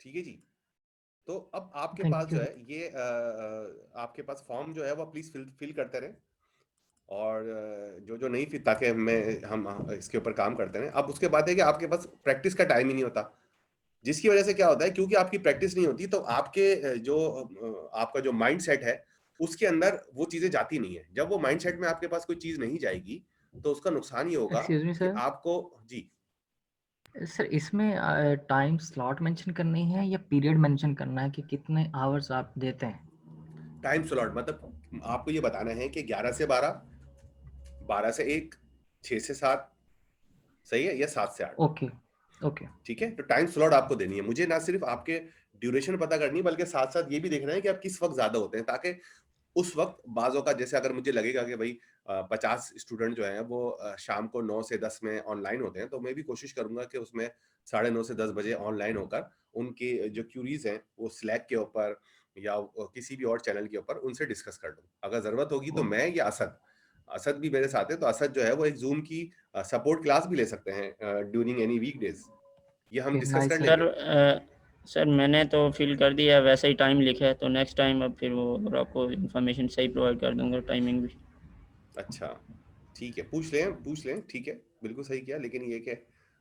ठीक है जी। तो अब आपके पास थैंक जो यू। है ये आपके पास फॉर्म जो है वो प्लीज फिल करते रहें, और जो जो नहीं फिर, ताकि हम इसके ऊपर काम करते रहें। अब उसके बाद है कि आपके पास प्रैक्टिस का टाइम ही नहीं होता, जिसकी वजह से क्या होता है, क्योंकि आपकी प्रैक्टिस नहीं होती तो आपके आपका जो माइंड सेट है उसके अंदर वो चीजें जाती नहीं है। जब वो माइंड सेट में आपके पास कोई चीज नहीं जाएगी तो उसका नुकसान ये होगा एक्सक्यूज मी कि सर। आपको जी। सर इसमें टाइम स्लॉट मेंशन करनी है या पीरियड मेंशन करना है कि कितने आवर्स आप देते हैं? टाइम स्लॉट मतलब आपको ये बताना है कि 11 से 12, 12 से 1, 6 से 7, सही है, या 7 से 8। Okay okay. ठीक है, तो टाइम स्लॉट आपको देनी है। मुझे ना सिर्फ आपके ड्यूरेशन पता करनी है, बल्कि साथ साथ ये भी देखना है कि आप किस वक्त ज्यादा होते हैं, ताकि उस वक्त बाजों का, जैसे अगर मुझे लगेगा कि भाई 50 स्टूडेंट जो हैं वो शाम को 9 से 10 में ऑनलाइन होते हैं, तो मैं भी कोशिश करूंगा कि उसमें 9:30 से 10 बजे ऑनलाइन होकर उनकी जो क्यूरीज हैं वो स्लैक के ऊपर या किसी भी और चैनल के ऊपर उनसे डिस्कस कर लूँ। अगर जरूरत होगी तो मैं या असद, असद भी मेरे साथ है, तो असद जो है वो एक जूम की सपोर्ट क्लास भी ले सकते हैं ड्यूरिंग एनी वीकडेज, ये हम ओके डिस्कस कर नाइस सर लेंगे। सर मैंने तो फिल कर दिया, वैसे ही टाइम लिखा है, तो नेक्स्ट टाइम अब फिर वो और आपको इन्फॉर्मेशन सही प्रोवाइड कर दूंगा, टाइमिंग भी। अच्छा, ठीक है, पूछ लें, ठीक है, बिल्कुल सही किया। लेकिन ये कि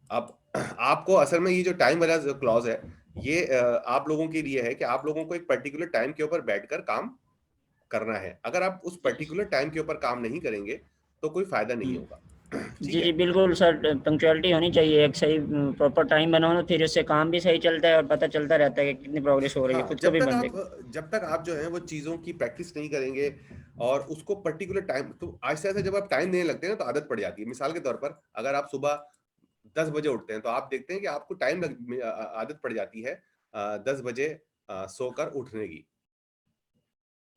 अब आपको असल में ये जो टाइम वाला क्लॉज है, ये आप लोगों के लिए है कि आप लोगों को एक पर्टिकुलर टाइम के ऊपर बैठकर काम करना है। अगर आप उस पर्टिकुलर टाइम के ऊपर काम नहीं करेंगे तो कोई फायदा नहीं होगा। ठीक जी है। जी बिल्कुल सर, पंक्चुअलिटी होनी चाहिए, एक सही प्रॉपर टाइम बनाओ ना, फिर इससे काम भी सही चलता है और पता चलता रहता है कि कितनी प्रोग्रेस हो रही है, हाँ, खुद को भी बंदे को। जब तक आप जो है वो चीजों की प्रैक्टिस नहीं करेंगे और उसको पर्टिकुलर टाइम, तो आहिस्ते आहिस्ते जब आप टाइम देने लगते हैं ना तो आदत पड़ जाती है। मिसाल के तौर पर अगर आप सुबह 10 बजे उठते हैं तो आप देखते हैं कि आपको आदत पड़ जाती है 10 बजे सोकर उठने की।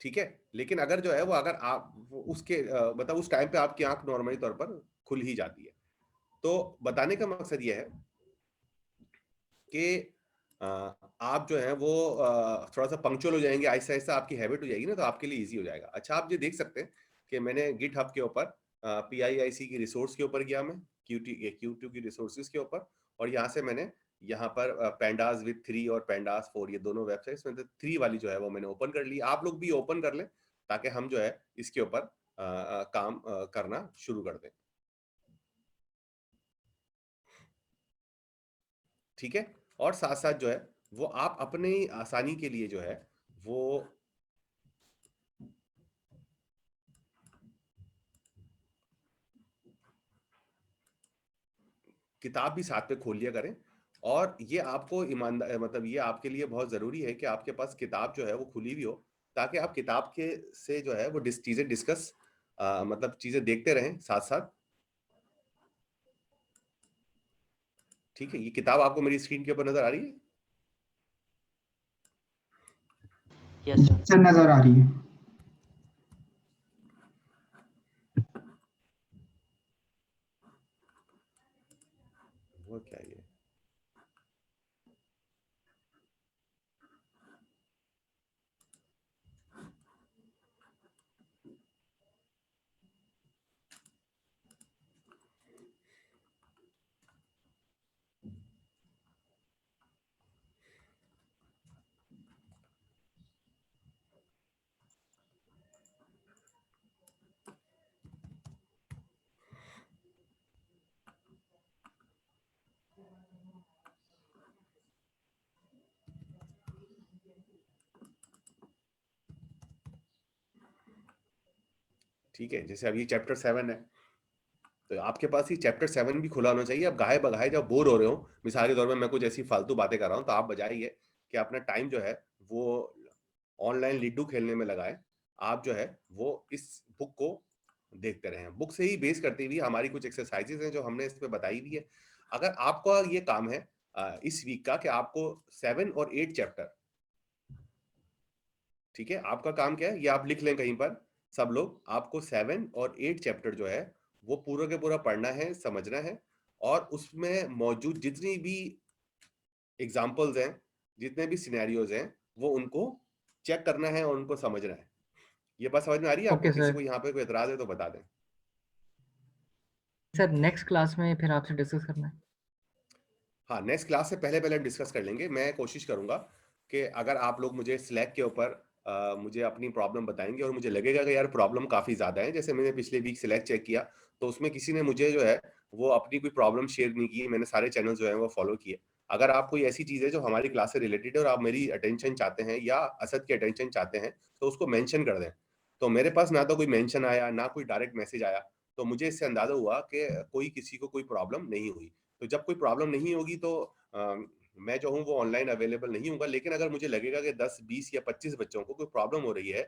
ठीक है, लेकिन अगर जो है वो अगर आप उसके मतलब उस टाइम पे आपकी आंख नॉर्मली तौर पर खुल ही जाती है। तो बताने का मकसद ये है कि आप जो है वो थोड़ा सा पंक्चुअल हो जाएंगे, आहिस्ता आहिस्ता आपकी हैबिट हो जाएगी ना, तो आपके लिए इजी हो जाएगा। अच्छा, आप ये देख सकते हैं कि मैंने गिट हब के ऊपर PIIC की रिसोर्स के ऊपर गया, मैं Q2 की रिसोर्सेज के ऊपर, और यहाँ से मैंने यहाँ पर पैंडास विद 3 और पैंडास 4, ये दोनों वेबसाइट्स में 3 वाली जो है वो मैंने ओपन कर ली। आप लोग भी ओपन कर लें ताकि हम जो है इसके ऊपर काम करना शुरू कर दें। ठीक है, और साथ साथ जो है वो आप अपनी आसानी के लिए जो है वो किताब भी साथ में खोल लिया करें। और ये आपको ईमानदार, मतलब ये आपके लिए बहुत जरूरी है कि आपके पास किताब जो है वो खुली हुई हो, ताकि आप किताब के से जो है वो चीजें डिस्कस मतलब चीजें देखते रहें साथ साथ। ठीक है, ये किताब आपको मेरी स्क्रीन के ऊपर नजर आ रही है? Yes sir. सर नजर आ रही है। वो क्या है ये? ठीक है, जैसे अभी चैप्टर 7 है, तो आपके पास ही चैप्टर 7 भी खुला होना चाहिए। अब गाहे बगाहे जब बोर हो रहे हो, मिसाल के तौर पे मैं कुछ ऐसी फालतू बातें कर रहा हूँ, तो आप बजाय ये कि अपना टाइम जो है वो ऑनलाइन लिडू खेलने में लगाए, आप जो है वो इस बुक को देखते रहें। बुक से ही बेस करते हुए हमारी कुछ एक्सरसाइजेज हैं जो हमने इस पे बताई भी है। अगर आपका ये काम है इस वीक का कि आपको 7 और 8 चैप्टर, ठीक है, आपका काम क्या है ये आप लिख लें कहीं पर, सब लोग, आपको 7 और 8 चैप्टर जो है वो पूरा के पूरा पढ़ना है, समझना है, और उसमें मौजूद जितनी भी एग्जाम्पल्स हैं, जितने भी सिनेरियोज हैं, वो उनको चेक करना है और उनको समझना है। ये बात समझ में आ रही है आपको? ओके किसी सर। को यहाँ पे कोई एतराज है तो बता दें। सर नेक्स्ट क्लास में फिर आपसे डिस्कस करना है। हाँ, नेक्स्ट क्लास से पहले हम डिस्कस कर लेंगे। मैं कोशिश करूंगा कि अगर आप लोग मुझे स्लैक के ऊपर मुझे अपनी प्रॉब्लम बताएंगे और मुझे लगेगा कि यार प्रॉब्लम काफ़ी ज़्यादा है, जैसे मैंने पिछले वीक स्लैक चेक किया तो उसमें किसी ने मुझे जो है वो अपनी कोई प्रॉब्लम शेयर नहीं की, मैंने सारे चैनल जो है वो फॉलो किए। अगर आप कोई ऐसी चीज़ है जो हमारी क्लास से रिलेटेड है और आप मेरी अटेंशन चाहते हैं या असद की अटेंशन चाहते हैं तो उसको मेंशन कर दें। तो मेरे पास ना तो कोई मेंशन आया, ना कोई डायरेक्ट मैसेज आया, तो मुझे इससे अंदाजा हुआ कि कोई किसी को कोई प्रॉब्लम नहीं हुई। तो जब कोई प्रॉब्लम नहीं होगी तो मैं जो हूँ वो ऑनलाइन अवेलेबल नहीं हूँगा, लेकिन अगर मुझे लगेगा कि 10, 20 या 25 बच्चों को कोई प्रॉब्लम हो रही है,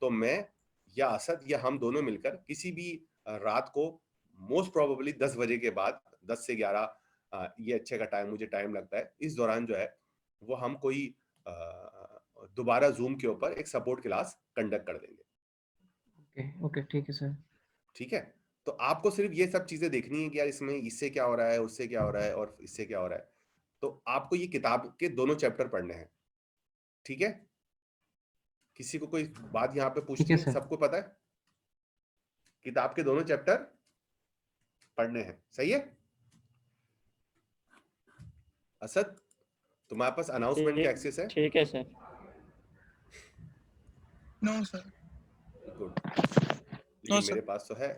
तो मैं या असद या हम दोनों मिलकर किसी भी रात को मोस्ट प्रोबेबली 10 बजे के बाद 10 से 11 ये अच्छे का टाइम मुझे टाइम लगता है, इस दौरान जो है वो हम कोई दोबारा जूम के ऊपर एक सपोर्ट क्लास कंडक्ट कर देंगे। ओके ठीक है सर। ठीक है, तो आपको सिर्फ ये सब चीजें देखनी है कि यार इसमें इससे क्या हो रहा है, उससे क्या हो रहा है और इससे क्या हो रहा है। तो आपको ये किताब के दोनों चैप्टर पढ़ने हैं। ठीक है, किसी को कोई बात यहाँ पे ठीक पूछनी है है? सर। सबको पता है किताब के दोनों चैप्टर पढ़ने हैं, सही है? असद, तुम्हारे पास अनाउंसमेंट का ठीक एक्सेस है? ठीक है sir. No sir. Good, no लेकिन सर। मेरे पास तो है।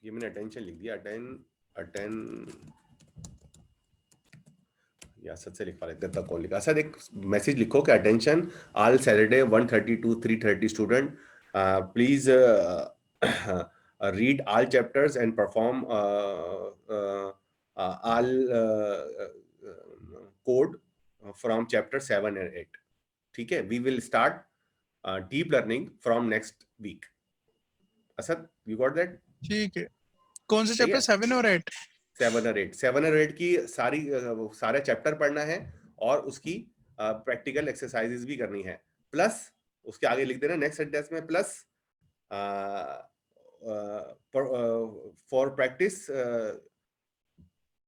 ये मैंने अटेंशन लिख दिया, अटेंड या सच से लिखवा लेते तक कौन लिखा सर, एक मैसेज लिखो कि attention all Saturday 1:30 to 3:30 student please read all chapters and perform all code from chapter 7 and 8. ठीक है, we will start deep learning from next week. Asad, you got that? ठीक है, कौन से सही चैप्टर, है, 7 और 8? 7 और 8 की सारे चैप्टर पढ़ना है और उसकी प्रैक्टिकल एक्सरसाइजेस भी करनी है। प्लस उसके आगे लिख देना नेक्स्ट सेंटेंस में, plus for practice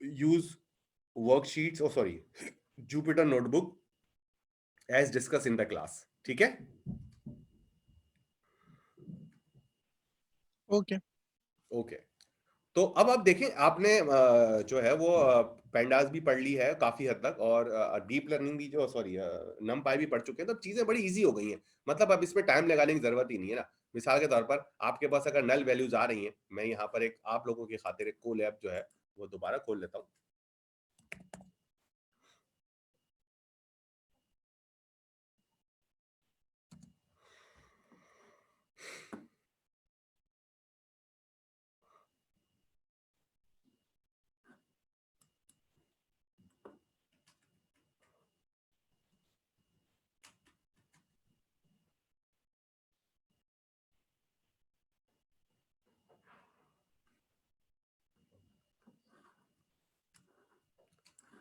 use worksheets, oh sorry, Jupyter notebook as discussed in the class. ठीक है, ओके। ओके। तो अब आप देखें, आपने जो है वो पेंडास भी पढ़ ली है काफी हद तक और डीप लर्निंग भी, जो सॉरी नमपाई भी पढ़ चुके हैं, तो अब चीजें बड़ी इजी हो गई हैं। मतलब अब इसमें टाइम लगाने की जरूरत ही नहीं है ना। मिसाल के तौर पर आपके पास अगर नल वैल्यूज आ रही हैं, मैं यहाँ पर एक आप लोगों की खातिर एक कोलैब जो है वो दोबारा खोल लेता हूँ।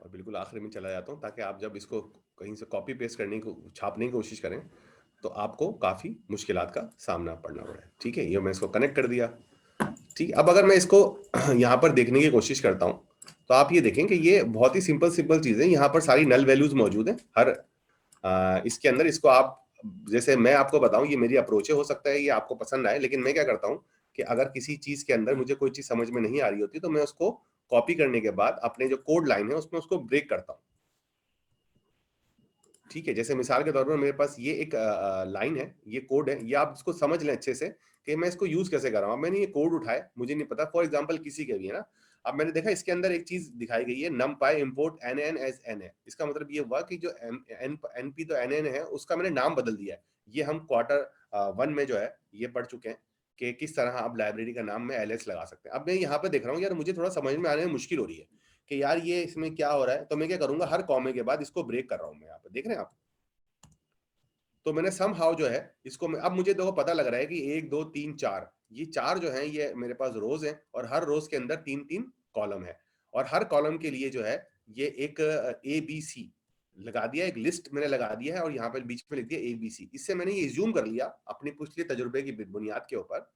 और बिल्कुल आखिर में चला जाता हूँ ताकि आप जब इसको कहीं से कॉपी पेस्ट करने को छापने की कोशिश करें तो आपको काफी मुश्किलात का सामना पड़ना पड़े। ठीक है, ये मैं इसको कनेक्ट कर दिया। ठीक है, अब अगर मैं इसको यहाँ पर देखने की कोशिश करता हूँ तो आप ये देखें कि ये बहुत ही सिंपल सिंपल चीजें, यहाँ पर सारी नल वैल्यूज मौजूद हैं हर इसके अंदर। इसको आप, जैसे मैं आपको बताऊं, ये मेरी अप्रोच है, हो सकता है ये आपको पसंद आए, लेकिन मैं क्या करता हूं कि अगर किसी चीज के अंदर मुझे कोई चीज समझ में नहीं आ रही होती तो मैं उसको कॉपी करने के बाद अपने जो कोड लाइन है उसमें उसको ब्रेक करता हूं। ठीक है, जैसे मिसाल के तौर पर मेरे पास ये एक लाइन है, ये कोड है, ये आप इसको समझ लें अच्छे से कि मैं इसको यूज कैसे कर रहा हूं। मैंने ये कोड उठाया, मुझे नहीं पता, फॉर एग्जांपल किसी के भी है ना, अब मैंने देखा इसके अंदर एक चीज दिखाई गई है, numpy import nn as na। इसका मतलब ये हुआ कि जो np तो nn है उसका मैंने नाम बदल दिया है। ये हम Q1 में जो है ये पढ़ चुके हैं कि किस तरह आप लाइब्रेरी का नाम में ls लगा सकते हैं। अब मैं यहाँ पे देख रहा हूँ यार मुझे थोड़ा समझ में आने में मुश्किल हो रही है कि यार ये इसमें क्या हो रहा है, तो मैं क्या करूंगा, हर कॉमे के बाद इसको ब्रेक कर रहा हूँ मैं। यहाँ पे देख रहे हैं आप, तो मैंने सम हाउ जो है इसको अब मुझे देखो पता लग रहा है कि 1 2 3 4, ये 4 जो है ये मेरे पास रोज हैं और हर रोज के अंदर 3-3 कॉलम है और हर कॉलम के लिए जो है ये एक ABC लगा दिया, एक लिस्ट मैंने लगा दिया है और यहाँ पे बीच में लिख दिया ABC। इससे मैंने ये ज्यूम कर लिया अपनी पिछले तजुर्बे की बुनियाद के ऊपर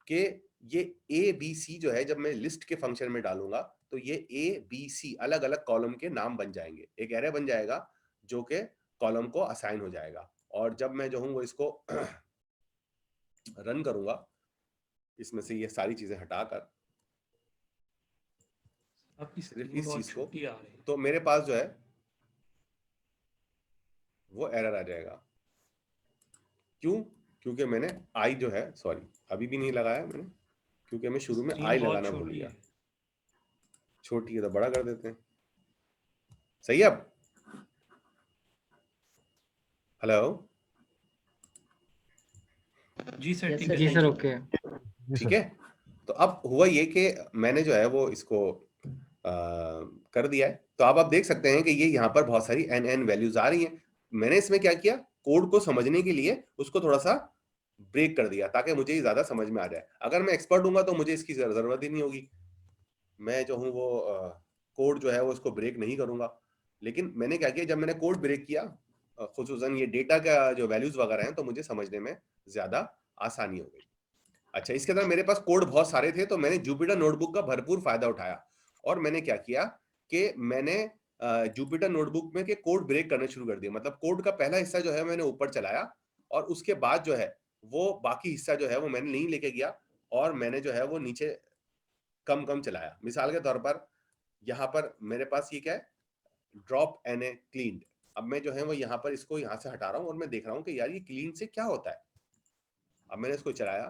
कि ये ABC जो है जब मैं लिस्ट के फंक्शन में डालूंगा तो ये ABC अलग अलग कॉलम के नाम बन जाएंगे, एक एरे बन जाएगा जो कि कॉलम को असाइन हो जाएगा। और जब मैं जो हूँ वो इसको रन करूंगा इसमें से ये सारी चीजें हटाकर आपकी सिर्फ स्क्रीन इस बहुत चीज को, छोटी आ रही है। तो मेरे पास जो है वो एरर आ जाएगा। क्यों? क्योंकि मैंने आई जो है, सॉरी अभी भी नहीं लगाया मैंने, क्योंकि मैं शुरू में स्क्रीन आई बहुत लगाना भूल छोटी गया। है। छोटी है तो बड़ा कर देते हैं। सही है अब? हेलो जी सर, Yes, ठीक sir, है जी सर। Sir, okay. ठीक है। तो अब हुआ ये कि मैंने जो है वो इसको कर दिया है। तो अब आप देख सकते हैं कि ये यहाँ पर बहुत सारी एन वैल्यूज आ रही हैं। मैंने इसमें क्या किया, कोड को समझने के लिए उसको थोड़ा सा ब्रेक कर दिया ताकि मुझे ज्यादा समझ में आ जाए। अगर मैं एक्सपर्ट हूंगा तो मुझे इसकी जरूरत ही नहीं होगी, मैं जो हूँ वो कोड जो है वो इसको ब्रेक नहीं करूंगा। लेकिन मैंने क्या किया, जब मैंने कोड ब्रेक किया खुसूसन ये डेटा का जो वैल्यूज वगैरह हैं, तो मुझे समझने में ज्यादा आसानी हो गई। अच्छा, इसके अंदर मेरे पास कोड बहुत सारे थे, तो मैंने जुपिटर नोटबुक का भरपूर फायदा उठाया और मैंने क्या किया कि मैंने जुपिटर नोटबुक में के कोड ब्रेक करने शुरू कर दिया। मतलब कोड का पहला हिस्सा जो है मैंने ऊपर चलाया और उसके बाद जो है वो बाकी हिस्सा जो है वो मैंने नहीं लेके गया और मैंने जो है वो नीचे कम कम चलाया। मिसाल के तौर पर यहाँ पर मेरे पास ये क्या है, ड्रॉप एन ए क्लीन। अब मैं जो है वो यहाँ पर इसको यहाँ से हटा रहा हूँ और मैं देख रहा हूँ कि यार ये क्लीन से क्या होता है। अब मैंने इसको चलाया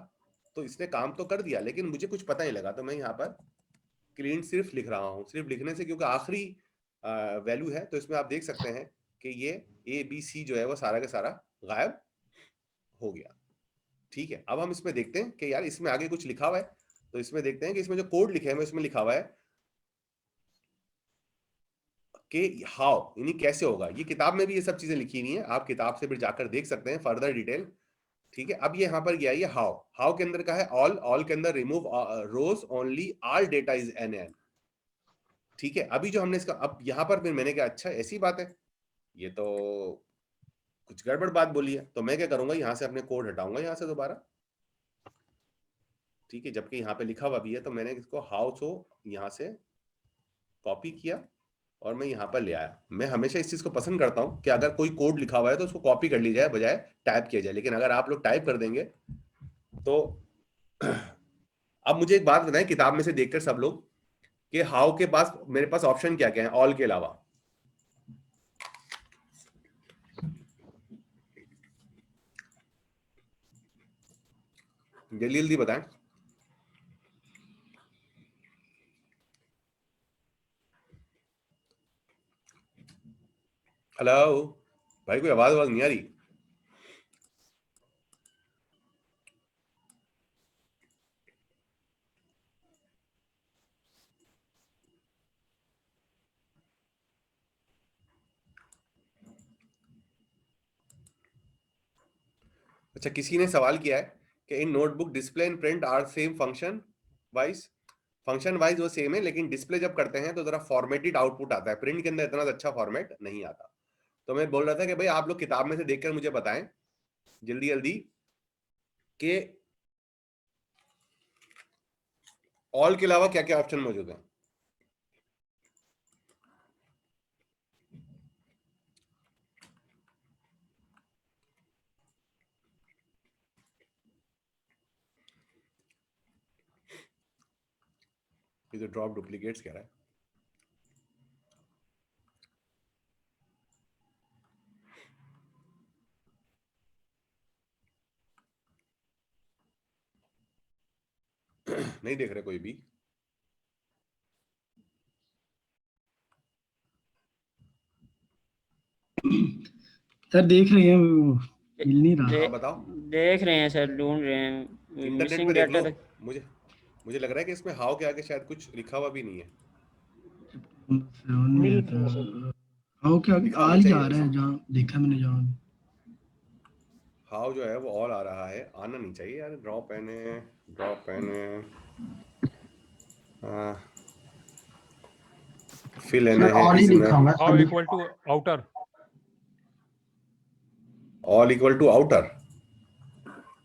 तो इसने काम तो कर दिया, लेकिन मुझे कुछ पता नहीं लगा। तो मैं यहाँ पर क्लीन सिर्फ लिख रहा हूँ। सिर्फ लिखने से, क्योंकि आखिरी वैल्यू है, तो इसमें आप देख सकते हैं कि ये ABC जो है वो सारा का सारा गायब हो गया। ठीक है, अब हम इसमें देखते हैं कि यार इसमें आगे कुछ लिखा हुआ है। तो इसमें देखते हैं कि इसमें जो कोड लिखे हैं इसमें लिखा हुआ है कि हाउ, यानी कैसे होगा। ये किताब में भी ये सब चीजें लिखी हुई हैं, आप किताब से भी जाकर देख सकते हैं फर्दर डिटेल। ठीक है, अब ये यहाँ पर गया, ये हाउ के अंदर का है ऑल के अंदर remove rows only all data is N. ठीक है, अभी जो हमने इसका, अब यहाँ पर फिर मैंने कहा अच्छा ऐसी बात है, ये तो कुछ गड़बड़ बात बोली है। तो मैं क्या करूंगा, यहाँ से अपने कोड हटाऊंगा यहाँ से दोबारा। ठीक है, जबकि यहाँ पे लिखा हुआ भी है, तो मैंने इसको हाउ को यहाँ से कॉपी किया और मैं यहाँ पर ले आया। मैं हमेशा इस चीज को पसंद करता हूँ कि अगर कोई कोड लिखा हुआ है तो उसको कॉपी कर ली जाए बजाय टाइप किया जाए। लेकिन अगर आप लोग टाइप कर देंगे तो अब मुझे एक बात बताएं, किताब में से देखकर सब लोग, कि हाउ के पास मेरे पास ऑप्शन क्या क्या है ऑल के अलावा? जल्दी जल्दी बताएं। हेलो भाई, कोई आवाज नहीं आ रही। अच्छा, किसी ने सवाल किया है कि in notebook display and print are same function wise वो सेम है, लेकिन डिस्प्ले जब करते हैं तो जरा फॉर्मेटेड आउटपुट आता है। प्रिंट के अंदर इतना अच्छा फॉर्मेट नहीं आता। तो मैं बोल रहा था कि भाई आप लोग किताब में से देखकर मुझे बताएं जल्दी जल्दी कि ऑल के अलावा क्या क्या ऑप्शन मौजूद है। ये तो ड्रॉप डुप्लीकेट्स कह रहा है। नहीं देख रहे कोई भी? सर देख रहे हैं, वो मिल नहीं रहा। हाँ बताओ। देख रहे हैं सर, ढूंढ रहे हैं। इंटरनेट मिसिंग पे देख डाटा लो। तक। मुझे लग रहा है कि इसमें हाउ के आगे शायद कुछ लिखा हुआ भी नहीं है। हाउ क्या लिखा आल होना ही चाहिए आ रहा है, जहाँ देखा मैंने जहाँ भी। हाउ जो है वो ऑल आ रहा है, आना नहीं चाहिए यार। Drop N fill N sir all ही लिखा हुआ है हाउ अभी। Equal to outer. All equal to outer.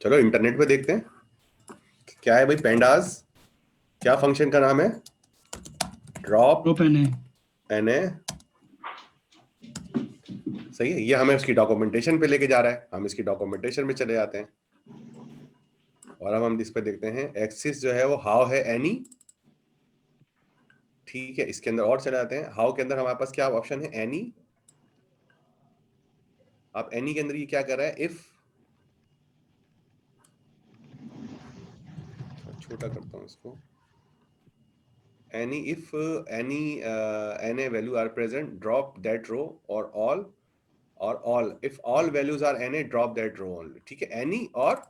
चलो इंटरनेट पे देखते हैं क्या है भाई। पेंडास क्या फंक्शन का नाम है? Drop N N. सही है, ये हमें उसकी डॉक्यूमेंटेशन पे लेके जा रहा है। हम इसकी डॉक्यूमेंटेशन में चले जाते हैं। और अब हम इस पे देखते हैं एक्सिस जो है वो हाउ है एनी, ठीक है। इसके अंदर और चले जाते हैं, हाउ के अंदर हमारे पास क्या ऑप्शन है, एनी। अब एनी के अंदर ये क्या कर रहा है, इफ, छोटा करता हूं इसको, any if any any value are present drop that row, और all if all values are any drop that row only, ठीक है, एनी और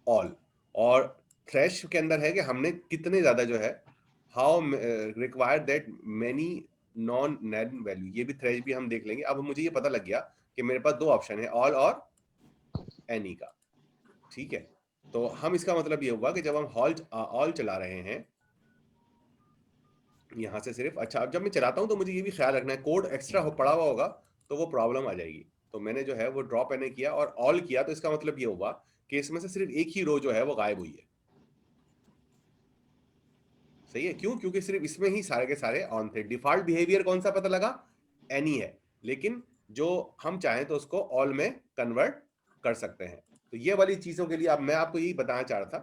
ऑल। और थ्रेश के अंदर है कि हमने कितने ज्यादा जो है, how require that many non NaN value, ये भी थ्रेश भी हम देख लेंगे। अब मुझे ये पता लग गया कि मेरे पास दो ऑप्शन है, ऑल और एनी का, ठीक है। तो हम इसका मतलब ये हुआ कि जब हम ऑल चला रहे हैं यहां से सिर्फ, अच्छा अब जब मैं चलाता हूं तो मुझे ये भी ख्याल रखना है, कोड एक्स्ट्रा पड़ा हुआ होगा तो वो प्रॉब्लम आ जाएगी। तो मैंने जो है वो ड्रॉप एने किया और ऑल किया, तो इसका मतलब ये हुआ कि इसमें से सिर्फ एक ही रो जो है वो गायब हुई है। सही है, क्यों? क्योंकि सिर्फ इसमें ही सारे के सारे ऑन थे। डिफॉल्ट बिहेवियर कौन सा पता लगा, एनी है, लेकिन जो हम चाहें तो उसको ऑल में कन्वर्ट कर सकते हैं। तो ये वाली चीजों के लिए अब मैं आपको यही बताना चाह रहा था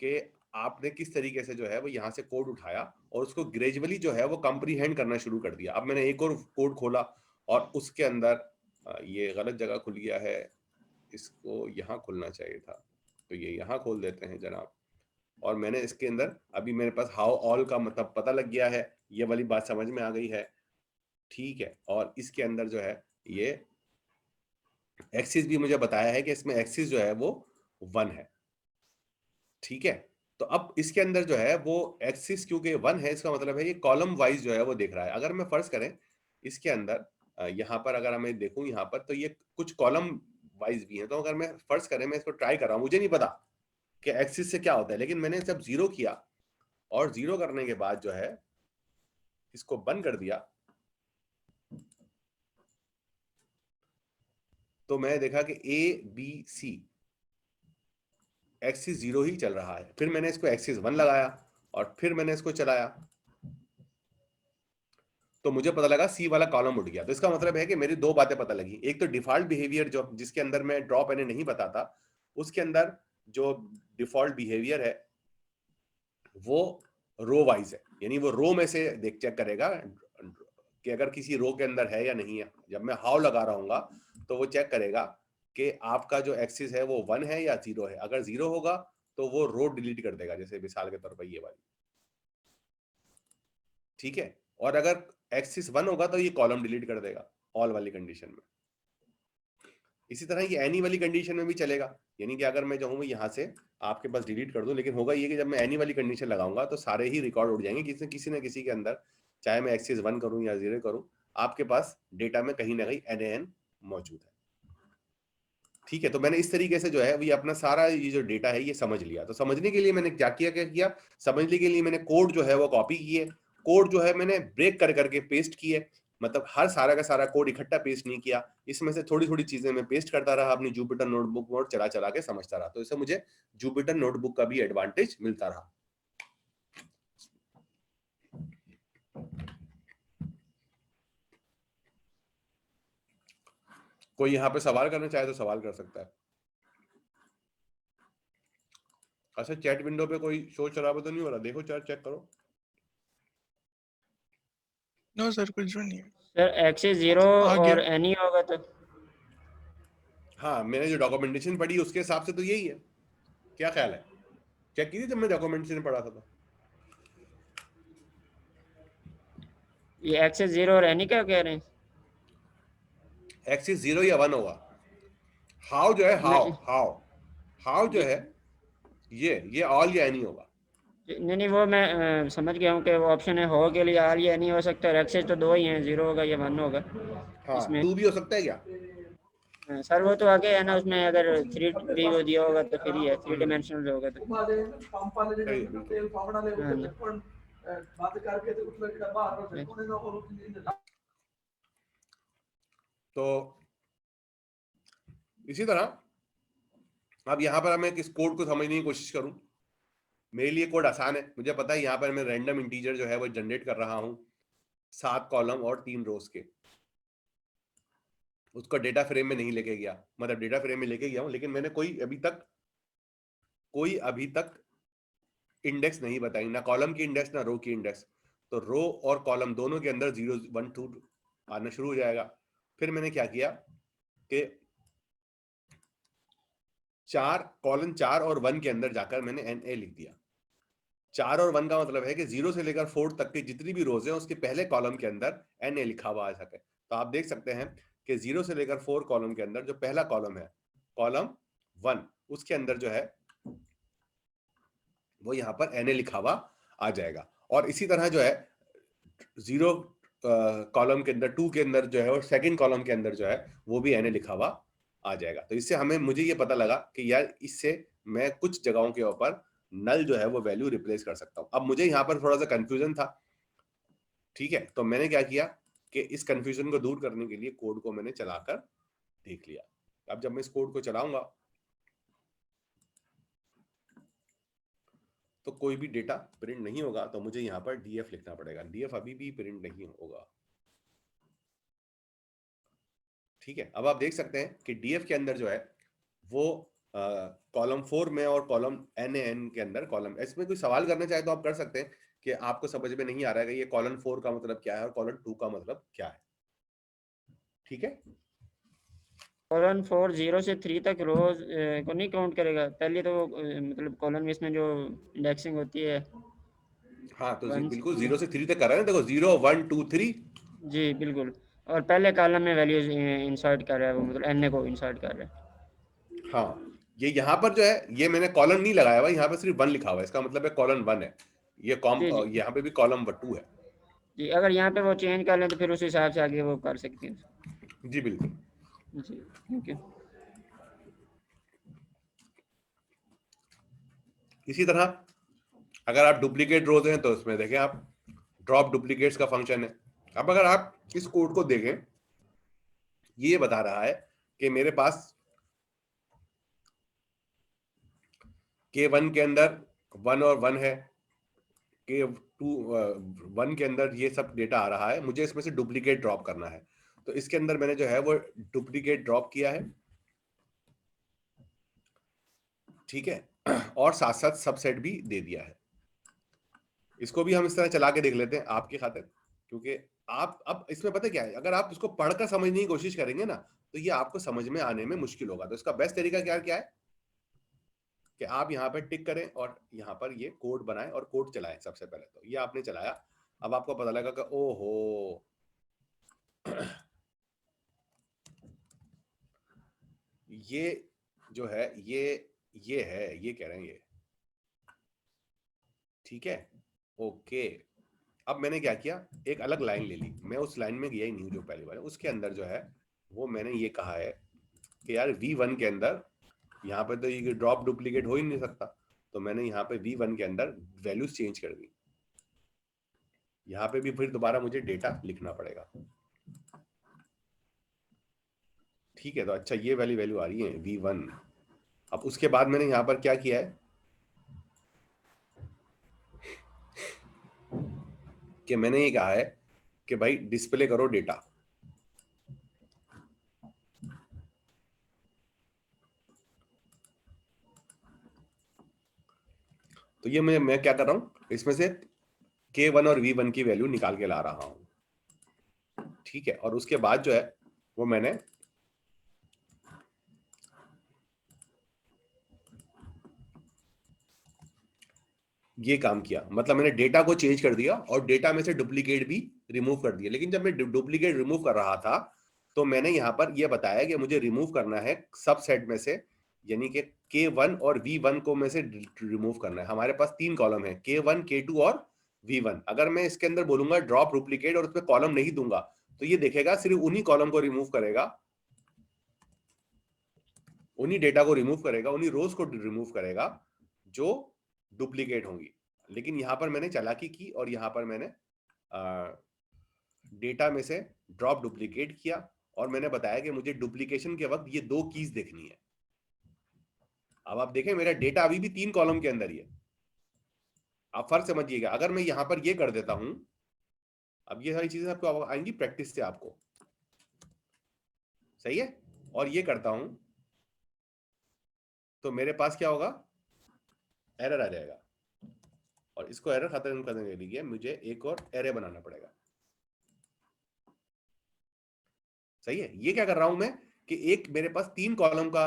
कि आपने किस तरीके से जो है वो यहाँ से कोड उठाया और उसको ग्रेजुअली जो है वो कंप्रीहेंड करना शुरू कर दिया। अब मैंने एक और कोड खोला और उसके अंदर ये गलत जगह खुल गया है, इसको यहाँ खुलना चाहिए था, तो ये यहाँ खोल देते हैं जनाब। और मैंने इसके अंदर अभी मेरे पास हाउ ऑल का मतलब पता लग गया है, ये वाली बात समझ में आ गई है, ठीक है। और इसके अंदर जो है ये एक्सिस भी मुझे बताया है कि इसमें एक्सिस जो है वो 1 है, ठीक है। तो अब इसके अंदर जो है वो एक्सिस क्योंकि 1 है, इसका मतलब है ये कॉलम वाइज जो है वो देख रहा है। अगर मैं फर्ज करें इसके अंदर यहाँ पर अगर मैं देखूं यहाँ पर, तो ये कुछ कॉलम वाइज भी है। तो अगर मैं फर्ज करें मैं इसको ट्राई कर रहा हूं, मुझे नहीं पता कि एक्सिस से क्या होता है, लेकिन मैंने जब 0 किया और 0 करने के बाद जो है इसको बंद कर दिया, तो मैंने देखा कि ABC एक्सिस 0 ही चल रहा है। फिर मैंने इसको एक्सिस 1 लगाया और फिर मैंने इसको चलाया, तो मुझे पता लगा सी वाला कॉलम उठ गया। तो इसका मतलब है कि मेरी दो बातें पता लगी, एक तो डिफॉल्ट बिहेवियर जो जिसके अंदर मैं ड्रॉप एने नहीं बताता, उसके अंदर जो डिफॉल्ट बिहेवियर है वो रो वाइज है, यानी वो रो में से देख चेक करेगा कि अगर किसी रो के अंदर है या नहीं है। जब मैं हाउ लगा रहा हूंगा तो वो चेक करेगा कि आपका जो एक्सिस है वो 1 है या 0 है। अगर 0 होगा तो वो रो डिलीट कर देगा, जैसे मिसाल के तौर पर ये वाली, ठीक है। और अगर एक्सिस 1 होगा तो ये कॉलम डिलीट कर देगा ऑल वाली कंडीशन में। इसी तरह ये एनी वाली कंडीशन में भी चलेगा, यानी कि अगर मैं चाहूँ यहाँ से आपके पास डिलीट कर दूं, लेकिन होगा ये कि जब मैं एनी वाली कंडीशन लगाऊंगा तो सारे ही रिकॉर्ड उड़ जाएंगे किसी न किसी के अंदर, चाहे मैं एक्सिस 1 करूं या 0 करूं, आपके पास डेटा में कहीं ना कहीं NaN मौजूद है, ठीक है। तो मैंने इस तरीके से जो है ये अपना सारा ये जो डेटा है ये समझ लिया। तो समझने के लिए मैंने क्या किया, समझने के लिए मैंने कोड जो है वो कॉपी किए, कोड जो है मैंने ब्रेक कर करके पेस्ट किए, मतलब हर सारा का सारा कोड इकट्ठा पेस्ट नहीं किया, इसमें से थोड़ी थोड़ी चीजें मैं पेस्ट करता रहा अपनी जुपिटर नोटबुक में और चला चला के समझता रहा। तो इससे मुझे जुपिटर नोटबुक का भी एडवांटेज मिलता रहा। कोई यहाँ पे सवाल करना चाहे तो सवाल कर सकता है। अच्छा, चैट विंडो पे कोई शोर शराबा तो नहीं हो रहा? देखो चैट चेक करो। नो सर, कुछ भी नहीं है। सर एक्सिस 0 आ गया। और एनी होगा तो हाँ, मैंने जो डॉक्यूमेंटेशन पढ़ी उसके हिसाब से तो यही है। क्या ख्याल है? चेक कीजिए जब मैं डॉक्यूमेंटेशन पढ़ा था तो। ये एक्सिस 0 और एनी क्या कह रहे हैं? एक्सिस 0 या 1 होगा। हाउ जो है नहीं हाउ जो है ये ऑल या एनी होगा। नहीं वो मैं समझ गया हूँ कि वो ऑप्शन है हो के लिए ऑल या एनी हो सकता है। एक्सिस तो दो ही हैं, 0 होगा या 1 होगा हाँ, इसमें। 2 भी हो सकता है क्या? सर वो तो आगे है ना, उसमें अगर 3D वो दिया होगा तो फिर ही है, 3 डायमेंशनल होगा तो। सही है, बिल्कुल। तो इसी तरह अब यहाँ पर मैं किस कोड को समझने की कोशिश करूं। मेरे लिए कोड आसान है, मुझे पता है यहाँ पर मैं रैंडम इंटीजर जो है वो जनरेट कर रहा हूँ 7 कॉलम और 3 रोज के। उसको डेटा फ्रेम में नहीं लेके गया, मतलब डेटा फ्रेम में लेके गया हूँ, लेकिन मैंने कोई अभी तक कोई अभी तक इंडेक्स नहीं बताई, ना कॉलम की इंडेक्स ना रो की इंडेक्स। तो रो और कॉलम दोनों के अंदर 0 1 2 आना शुरू हो जाएगा। फिर मैंने क्या किया कि कॉलम 4 और 1 के अंदर जाकर मैंने NA लिख दिया। 4 और 1 का मतलब है कि 0 से लेकर 4 तक की जितनी भी रोज है उसके पहले कॉलम के अंदर NA लिखा हुआ आ सके। तो आप देख सकते हैं कि 0 से लेकर 4 कॉलम के अंदर जो पहला कॉलम है, कॉलम 1, उसके अंदर जो है वो यहाँ पर NA लिखा हुआ आ जाएगा। और इसी तरह जो है 0 कॉलम के अंदर, 2 के अंदर जो है और सेकंड कॉलम के अंदर जो है वो भी NA लिखा हुआ आ जाएगा। तो इससे मुझे ये पता लगा कि यार इससे मैं कुछ जगहों के ऊपर नल जो है वो वैल्यू रिप्लेस कर सकता हूं। अब मुझे यहाँ पर थोड़ा सा कंफ्यूजन था, ठीक है, तो मैंने क्या किया कि इस कंफ्यूजन को दूर करने के लिए कोड को मैंने चलाकर देख लिया। अब जब मैं इस कोड को चलाऊंगा तो कोई भी डेटा प्रिंट नहीं होगा। तो मुझे यहाँ पर DF लिखना पड़ेगा। DF अभी भी प्रिंट नहीं होगा, ठीक है। अब आप देख सकते हैं कि DF के अंदर जो है वो कॉलम 4 में और कॉलम NAN के अंदर कॉलम, इसमें कोई सवाल करना चाहे तो आप कर सकते हैं कि आपको समझ में नहीं आ रहा है कि ये कॉलम 4 का मतलब क्या है और कॉलम 2 का मतलब क्या है, ठीक है। कॉलन 4 0 से 3 तक रोज को नहीं काउंट करेगा, पहले तो मतलब कॉलन में इसमें जो इंडेक्सिंग होती है। हाँ तो वन बिल्कुल 0 से 3 तक कर रहा है ना, देखो 0 1 2 3। जी बिल्कुल, और पहले कॉलम में वैल्यूज इंसर्ट कर रहा है वो, मतलब NA को इंसर्ट कर रहा है। हाँ ये यहाँ पर जो है ये मैंने कॉलम नहीं लगाया हुआ, यहाँ पर सिर्फ 1 लिखा हुआ है, इसका मतलब है कॉलम 1 है ये। जी जी यहाँ पे भी कॉलम 2 है। जी, अगर यहाँ पे वो चेंज कर लें तो फिर उस हिसाब से आगे वो कर सकते हैं। जी बिल्कुल। जी थैंक यू। इसी तरह अगर आप डुप्लीकेट रोज हैं तो उसमें देखें आप ड्रॉप डुप्लीकेट्स का फंक्शन है। अब अगर आप इस कोड को देखें, ये बता रहा है कि मेरे पास K1 के अंदर 1 और 1 है, K2 1 के अंदर ये सब डेटा आ रहा है, मुझे इसमें से डुप्लीकेट ड्रॉप करना है। तो इसके अंदर मैंने जो है वो डुप्लीकेट ड्रॉप किया है, ठीक है, और साथ साथ सबसेट भी दे दिया है। इसको भी हम इस तरह चला के देख लेते हैं आपकी खातिर, क्योंकि आप अब इसमें पता क्या है, अगर आप इसको पढ़कर समझने की कोशिश करेंगे ना तो ये आपको समझ में आने में मुश्किल होगा। तो इसका बेस्ट तरीका क्या क्या है कि आप यहाँ पर टिक करें और यहाँ पर ये कोड बनाएं और कोड चलाएं। सबसे पहले तो ये आपने चलाया, अब आपको पता लगा कि ओहो ये जो है ये है, ये कह रहे हैं ये, ठीक है, ओके। अब मैंने क्या किया, एक अलग लाइन ले ली, मैं उस लाइन में गया ही नहीं हूँ जो पहली बार, उसके अंदर जो है वो मैंने ये कहा है कि यार V1 के अंदर यहाँ पे तो ये ड्रॉप डुप्लीकेट हो ही नहीं सकता, तो मैंने यहाँ पे V1 के अंदर वैल्यूज चेंज कर दी। यहाँ पे भी फिर दोबारा मुझे डेटा लिखना पड़ेगा, ठीक है। तो अच्छा ये वाली वैल्यू आ रही है V1। अब उसके बाद मैंने यहाँ पर क्या किया है कि मैंने ये कहा है कि भाई डिस्प्ले करो डेटा। तो ये मैं क्या कर रहा हूं, इसमें से K1 और V1 की वैल्यू निकाल के ला रहा हूं, ठीक है। और उसके बाद जो है वो मैंने ये काम किया, मतलब मैंने डेटा को चेंज कर दिया और डेटा में से डुप्लीकेट भी रिमूव कर दिया। लेकिन जब मैं डुप्लीकेट रिमूव कर रहा था तो मैंने यहाँ पर यह बताया कि मुझे रिमूव करना है सबसेट में से, यानी कि K1 और V1 को में से रिमूव करना है। हमारे पास 3 कॉलम है, K1 K2 और V1। अगर मैं इसके अंदर बोलूंगा ड्रॉप डुप्लीकेट और उसमें कॉलम नहीं दूंगा तो ये देखेगा सिर्फ उन्हीं कॉलम को रिमूव करेगा, उन्हीं डेटा को रिमूव करेगा, उन्हीं रोज को रिमूव करेगा जो डुप्लीकेट होंगी। लेकिन यहां पर मैंने चालाकी की और यहां पर मैंने डेटा में से ड्रॉप डुप्लीकेट किया और मैंने बताया कि मुझे डुप्लीकेशन के वक्त ये 2 कीज देखनी है। अब आप देखें मेरा डेटा अभी भी 3 कॉलम के अंदर ही है। आप फर्क समझिएगा, अगर मैं यहां पर ये कर देता हूं, अब ये सारी चीजें आपको आएंगी प्रैक्टिस से आपको, सही है, और ये करता हूं तो मेरे पास क्या होगा, एरर आ जाएगा, और इसको एरर खत्म करने के लिए मुझे एक और एरे बनाना पड़ेगा। सही है। ये क्या कर रहा हूं मैं कि एक मेरे पास 3 कॉलम का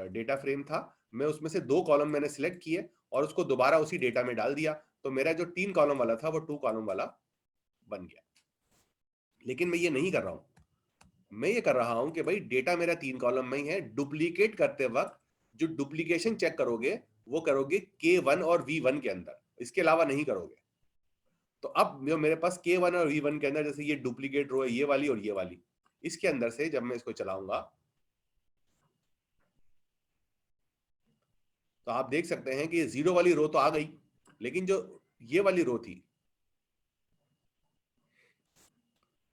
डेटा फ्रेम था, मैं उसमें से 2 कॉलम मैंने सिलेक्ट किए और उसको दोबारा उसी डेटा में डाल दिया, तो मेरा जो 3 कॉलम वाला था वो 2 कॉलम वाला बन गया। लेकिन मैं ये नहीं कर रहा हूं, मैं ये कर रहा हूं कि भाई डेटा मेरा 3 कॉलम में ही है, डुप्लीकेट करते वक्त जो डुप्लीकेशन चेक करोगे वो करोगे K1 और V1 के अंदर, इसके अलावा नहीं करोगे। तो अब जो मेरे पास K1 और V1 के अंदर जैसे ये डुप्लीकेट रो है, ये वाली और ये वाली, इसके अंदर से जब मैं इसको चलाऊंगा तो आप देख सकते हैं कि 0 वाली रो तो आ गई, लेकिन जो ये वाली रो थी,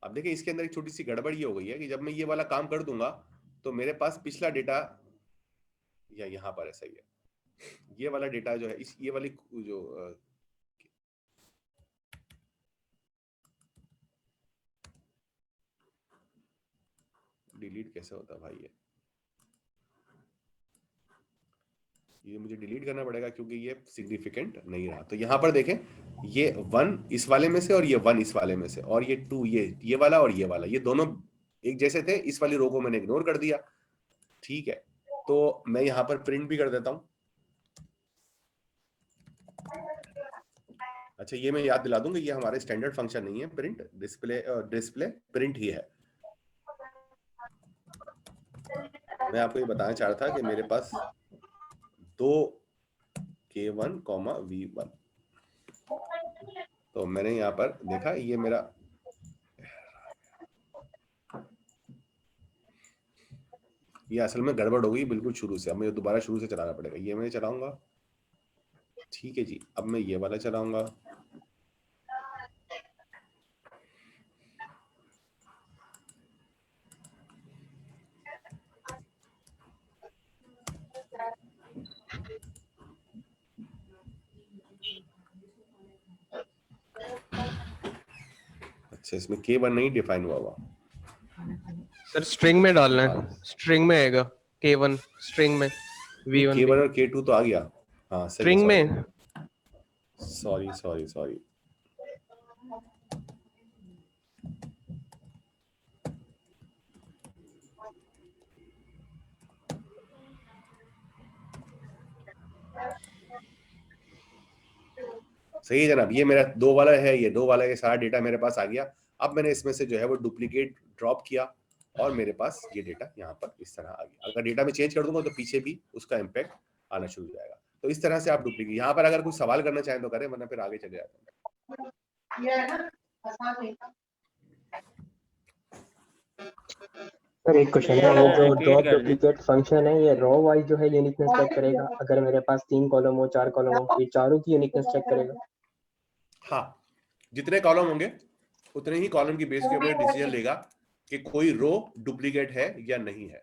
अब देखिए इसके अंदर एक छोटी सी गड़बड़ ये हो गई है कि जब मैं ये वाला काम कर दूंगा तो मेरे पास पिछला डेटा या यहां पर ऐसा ही है, ये वाला डेटा जो है इस ये वाली जो डिलीट कैसे होता है भाई, ये मुझे डिलीट करना पड़ेगा क्योंकि ये सिग्निफिकेंट नहीं रहा। तो यहाँ पर देखें ये 1 इस वाले में से और ये 1 इस वाले में से, और ये 2 ये वाला और ये वाला, ये दोनों एक जैसे थे, इस वाली रो को मैंने इग्नोर कर दिया। ठीक है, तो मैं यहाँ पर प्रिंट भी कर देता हूँ। अच्छा, ये मैं याद दिला दूंगा, ये हमारे स्टैंडर्ड फंक्शन नहीं है प्रिंट, डिस्प्ले प्रिंट ही है। मैं आपको ये बताना चाह रहा था कि मेरे पास 2 K1, V1, तो मैंने यहाँ पर देखा ये मेरा ये असल में गड़बड़ हो गई बिल्कुल शुरू से, अब मुझे दोबारा शुरू से चलाना पड़ेगा। ये मैं चलाऊंगा, ठीक है जी। अब मैं ये वाला चलाऊंगा, अच्छा इसमें K1 नहीं डिफाइन हुआ सर स्ट्रिंग में डालना है, स्ट्रिंग में आएगा K1 स्ट्रिंग में, V1 K1 और K2 तो आ गया, हाँ स्ट्रिंग में। सॉरी सही है जनाब। ये मेरा 2 वाला है, ये 2 वाला, ये सारा डेटा मेरे पास आ गया। अब मैंने इसमें से जो है वो डुप्लीकेट ड्रॉप किया और मेरे पास ये डेटा यहाँ पर इस तरह आ गया। अगर डेटा में चेंज कर दूंगा तो पीछे भी उसका इम्पैक्ट आना शुरू हो जाएगा। तो इस तरह से आप डुप्लीकेट, यहाँ पर अगर कुछ सवाल करना चाहें तो करें, वरना फिर आगे चले जाते हैं। सर एक क्वेश्चन है, ये जो ड्रॉप डुप्लीकेट फंक्शन है ये रो वाइज जो है यूनिकनेस चेक करेगा? अगर मेरे पास 3 कॉलम हो 4 कॉलम हो, ये चारों की यूनिकनेस चेक करेगा? हाँ, जितने कॉलम होंगे उतने ही कॉलम की बेस के ऊपर डिसीजन लेगा कि कोई रो डुप्लीकेट है या नहीं है।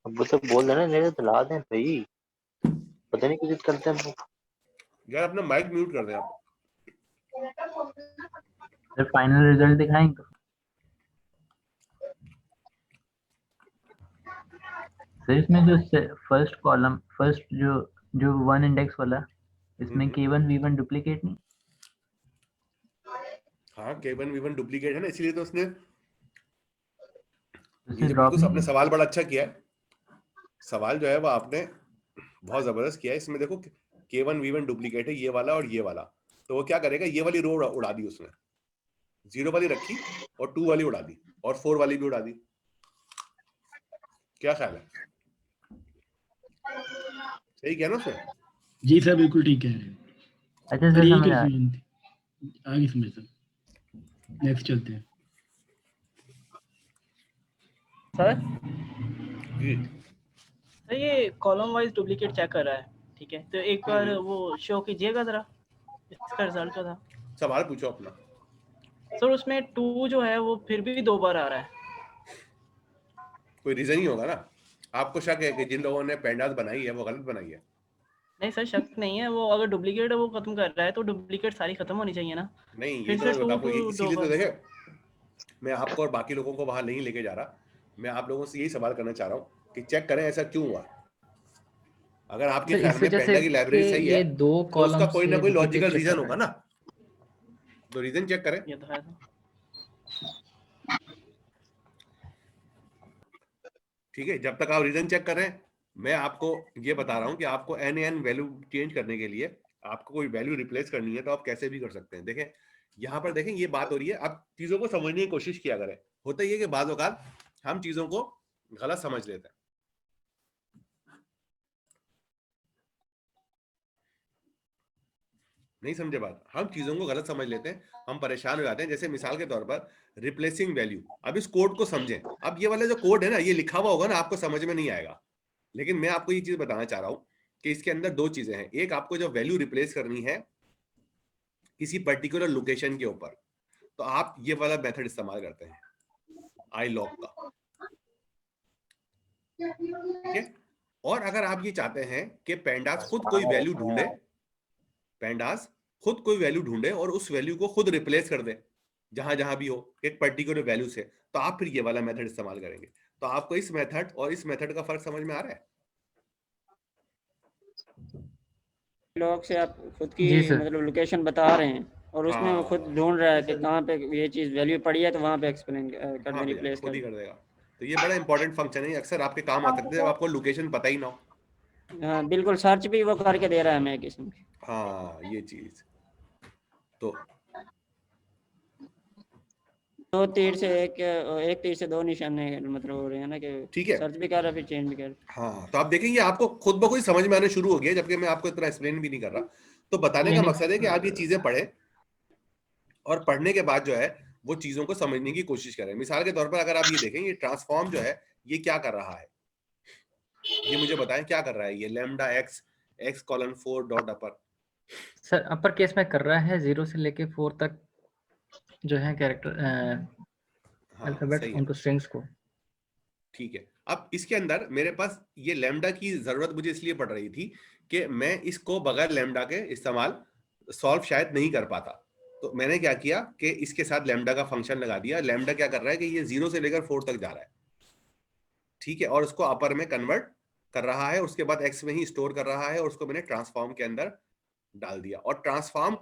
अब तो बोल देना, मेरे तो ला दें भाई, पता नहीं किस करते हैं यार। अपना माइक म्यूट कर दें आप। सर फाइनल रिजल्ट दिखाएंगे? सर इसमें जो फर्स्ट कॉलम, फर्स्ट जो 1 इंडेक्स वाला, इसमें K1 V1 डुप्लीकेट नहीं? हाँ, K1 V1 डुप्लीकेट है ना, इसलिए तो उसने अपने सवाल बड़ा अच्छा किया है। सवाल जो है वो आपने बहुत जबरदस्त किया है। इसमें देखो K1 V1 डुप्लीकेट है, ये वाला और ये वाला, तो वो क्या करेगा, ये वाली रो उड़ा दी उसने, 0 वाली रखी और 2 वाली उड़ा दी और 4 वाली भी उड़ा दी। क्या ख्याल है, सही किया ना उसने? जी सर बिल्कुल ठीक कह रहे हैं। अच्छा सर, समझ आया। आगे समझ सर, नेक्स्ट चलते हैं सर। जी सर ये कॉलम वाइज डुप्लीकेट चेक कर रहा है, ठीक है, तो एक बार वो शो कीजिएगा जरा इसका रिजल्ट क्या था। सवाल पूछो अपना। सर उसमें 2 जो है वो फिर भी 2 बार आ रहा है, कोई रीजन ही होगा ना। आपको शक है कि जिन लोगों ने पेंडास बनाई है वो गलत बनाई है? नहीं सर शक नहीं है, वो अगर डुप्लीकेट है वो खत्म कर रहा है तो डुप्लीकेट सारी खत्म होनी चाहिए ना। नहीं, फिर ये से तो आपको 2 इसीलिए तो देखे, मैं आपको और बाकी लोगों को वहां नहीं लेके जा रहा। मैं आप लोगों से यही सवाल करना चाह रहा हूँ कि चेक करें ऐसा क्यों हुआ। अगर आपके सर ख्याल इस में वजह से पेंडा की लाइब्रेरी कि सही ये है दो तो उसका कॉलम कोई ना से कोई डुप्लीकेट लॉजिकल चेक रीजन कर होगा रहा है। ना, तो रीजन चेक करें। ये तो है सर। ठीक है, जब तक आप रीजन चेक कर रहे हैं, मैं आपको ये बता रहा हूँ कि आपको एन वैल्यू चेंज करने के लिए आपको कोई वैल्यू रिप्लेस करनी है तो आप कैसे भी कर सकते हैं। देखें यहाँ पर, देखें ये बात हो रही है, आप चीजों को समझने की कोशिश किया करें। होता ही है कि बाज़ औक़ात हम चीजों को गलत समझ लेते हैं। नहीं समझे बात, हम चीजों को गलत समझ लेते हैं, हम परेशान हो जाते हैं। जैसे मिसाल के तौर पर रिप्लेसिंग वैल्यू, अब इस कोड को समझें। अब ये वाला जो कोड है ना, ये लिखा हुआ होगा ना, आपको समझ में नहीं आएगा, लेकिन मैं आपको ये चीज बताना चाह रहा हूं कि इसके अंदर दो चीजें हैं। एक, आपको जब वैल्यू रिप्लेस करनी है किसी पर्टिकुलर लोकेशन के ऊपर, तो आप ये वाला मेथड इस्तेमाल करते हैं, आई लॉग का। ठीक है, और अगर आप ये चाहते हैं कि पेंडास खुद कोई वैल्यू ढूंढे, पेंडास खुद कोई वैल्यू ढूंढे और उस वैल्यू को खुद रिप्लेस कर दे जहां जहां भी हो एक पर्टिकुलर वैल्यू से, तो आप फिर ये वाला मेथड इस्तेमाल करेंगे। तो आपको इस मेथड और इस मेथड का फर्क समझ में आ रहा है? लॉग से आप खुद की जी सर। मतलब लोकेशन बता रहे हैं और उसमें वो खुद हाँ, ढूंढ रहा है कि कहाँ पे ये चीज़ वैल्यू पड़ी है, तो वहाँ पे एक्सप्लेन कर वहां दे, पे जाके रिप्लेस खुद कर ही दे। कर देगा। तो ये बड़ा इंपॉर्टेंट फंक्शन है, अक्सर आपके काम आ सकते हैं जब आपको लोकेशन पता ही ना हो। हाँ बिल्कुल, सर्च भी वो करके दे रहा है हमें किस्म की। हाँ, ये चीज तो दो तीर से एक तीर से दो निशाने मतलब हो रहे हैं ना, कि ठीक है। सर्च भी कर रहा है फिर चेंज भी कर रहा हाँ, तो आप देखेंगे आपको खुद ब खुद समझ में आने शुरू हो गया, जबकि मैं आपको इतना एक्सप्लेन भी नहीं कर रहा। तो बताने का नहीं मकसद है कि आप ये चीजें पढ़ें और पढ़ने के बाद जो है वो चीजों को समझने की कोशिश करें। मिसाल के तौर पर अगर आप ये देखें, ये ट्रांसफॉर्म जो है ये क्या कर रहा है, ये मुझे बताएं क्या कर रहा है। ये lambda x x colon 4 dot upper, sir upper case में कर रहा है 0 से लेके 4 तक जो है कैरेक्टर हाँ अल्फाबेट सही है, उनको स्ट्रिंग्स को। ठीक है। अब इसके अंदर मेरे पास ये लैम्डा की जरूरत मुझे इसलिए पड़ रही थी कि मैं इसको बगैर लैम्डा के इस्तेमाल सॉल्व शायद नहीं कर पाता। तो मैंने क्या किया कि इसके साथ लैम्डा का फंक्शन लगा दिया। लैम्डा क्या कर रहा है कि ये 0 से लेकर 4 तक जा रहा है, ठीक है, और उसको अपर में कन्वर्ट कर रहा है, उसके बाद एक्स में ही स्टोर कर रहा है, और उसको मैंने ट्रांसफॉर्म के अंदर डाल दिया। और ट्रांसफॉर्म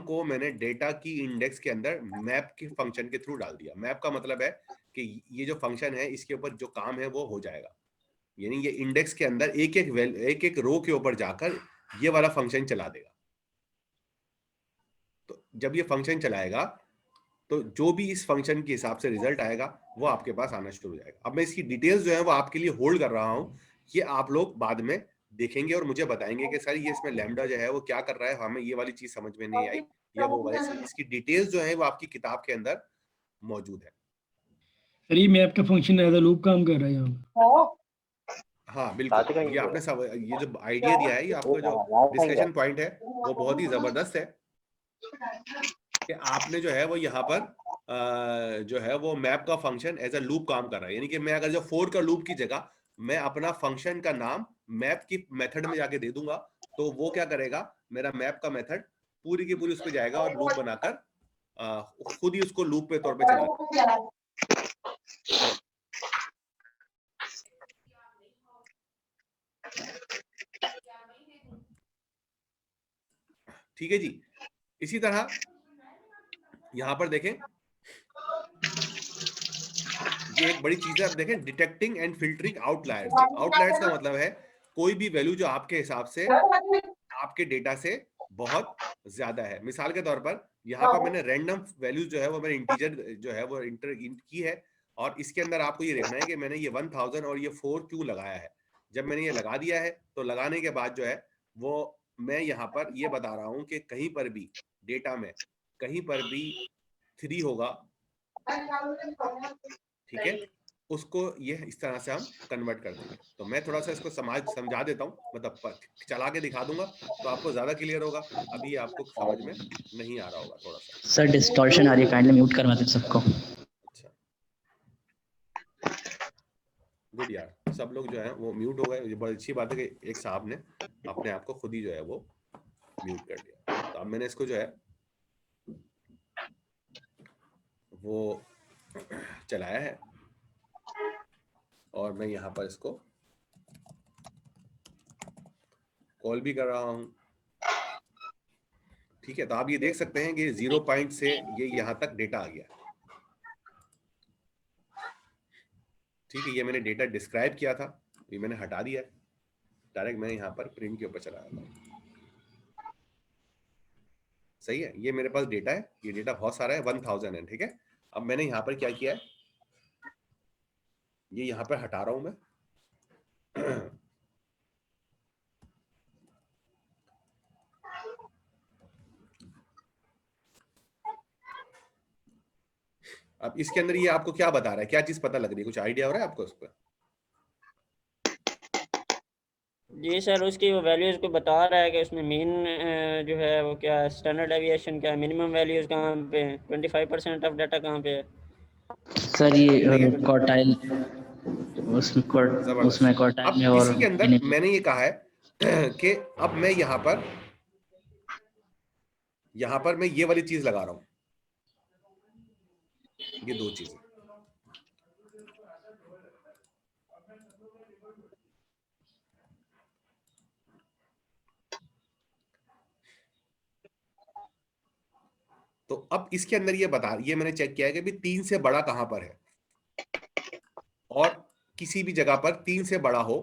को मैंने डेटा की इंडेक्स के अंदर मैप के फंक्शन के थ्रू डाल दिया। मैप का मतलब है कि ये जो फंक्शन है इसके ऊपर जो काम है वो हो जाएगा, यानी ये इंडेक्स के अंदर एक एक रो के ऊपर जाकर ये वाला फंक्शन चला देगा। तो जब ये फंक्शन चलाएगा तो जो भी इस फंक्शन के हिसाब से रिजल्ट आएगा वो आपके पास आना शुरू हो जाएगा। अब मैं इसकी डिटेल्स जो है वो आपके लिए होल्ड कर रहा हूं, ये आप लोग बाद में देखेंगे और मुझे बताएंगे कि सर ये इसमें लैम्डा जो है वो क्या कर रहा है, हमें ये वाली चीज समझ में नहीं आई या वो वाली चीज। इसकी डिटेल्स जो है वो आपकी किताब के अंदर मौजूद है। सर ये मैप का फंक्शन एज अ लूप काम कर रहा है यहाँ पे। हाँ बिल्कुल, ये आपने सब ये जो आइडिया दिया है, ये आपका जो डिस्कशन पॉइंट है वो बहुत ही जबरदस्त है कि आपने जो है वो यहाँ पर जो है वो मैप का फंक्शन एज अ लूप काम कर रहा है। यानी कि मैं अगर जो 4 का लूप की जगह मैं अपना फंक्शन का नाम मैप की मेथड में जाके दे दूंगा, तो वो क्या करेगा, मेरा मैप का मेथड पूरी की पूरी उस पर जाएगा और लूप बनाकर खुद ही उसको लूप पे तौर पे चला। ठीक है जी। इसी तरह यहां पर देखें, ये एक बड़ी चीज है। अब देखें, detecting and filtering outliers. Outliers का मतलब है कोई भी वैल्यू जो आपके हिसाब से आपके डेटा से बहुत ज्यादा है। मिसाल के तौर पर यहाँ पर मैंने रैंडम वैल्यू जो है वो मैंने इंटीजर जो है वो इंटर की है, और इसके अंदर आपको ये देखना है कि मैंने ये 1000 और ये 4 क्यों लगाया है। जब मैंने ये लगा दिया है तो लगाने के बाद जो है वो मैं यहाँ पर ये बता रहा हूँ कि कहीं पर भी डेटा में कहीं पर भी 3 होगा, ठीक है, उसको ये इस तरह से हम कन्वर्ट कर देंगे। तो मैं थोड़ा सा इसको समझा देता हूँ, मतलब चला के दिखा दूंगा तो आपको ज्यादा क्लियर होगा। अभी आपको समझ में नहीं आ रहा होगा थोड़ा सा। सर डिस्टॉर्शन आ रही है, काइंडली म्यूट करवा दें सबको। अच्छा गुड यार, सब लोग जो है वो म्यूट हो गए। ये बड़ी अच्छी बात है कि एक साहब ने अपने आप को खुद ही जो है वो म्यूट कर दिया। तो अब मैंने इसको जो है वो चलाया है और मैं यहाँ पर इसको कॉल भी कर रहा हूं। ठीक है, तो आप ये देख सकते हैं कि 0 पॉइंट से ये यहां तक डेटा आ गया। ठीक है, ये मैंने डेटा डिस्क्राइब किया था, ये मैंने हटा दिया है, डायरेक्ट मैं यहाँ पर प्रिंट के ऊपर चला जाता हूँ। सही है, ये मेरे पास डेटा है, ये डेटा बहुत सारा है, 1000 है। ठीक है, अब मैंने यहाँ पर क्या किया है, ये यहाँ पर हटा रहा हूं मैं। अब इसके अंदर ये आपको क्या बता रहा है, क्या चीज पता लग रही है, कुछ आइडिया हो रहा है आपको उस पर? जी सर, उसकी वो वैल्यूज को बता रहा है कि उसमें मीन जो है वो क्या है, स्टैंडर्ड एविएशन क्या है, मिनिमम वैल्यूज कहाँ पे हैं, 25% ऑफ डाटा कहाँ पे है। सर ये क्वार्टाइल उसमें क्वार्टाइल में अब और इसी के अंदर मैंने ये कहा है कि अब मैं यहाँ पर मैं ये वाली चीज लगा रहा हूं, ये दो चीजें। तो अब इसके अंदर ये मैंने चेक किया है कि भी 3 से बड़ा कहां पर है, और किसी भी जगह पर 3 से बड़ा हो,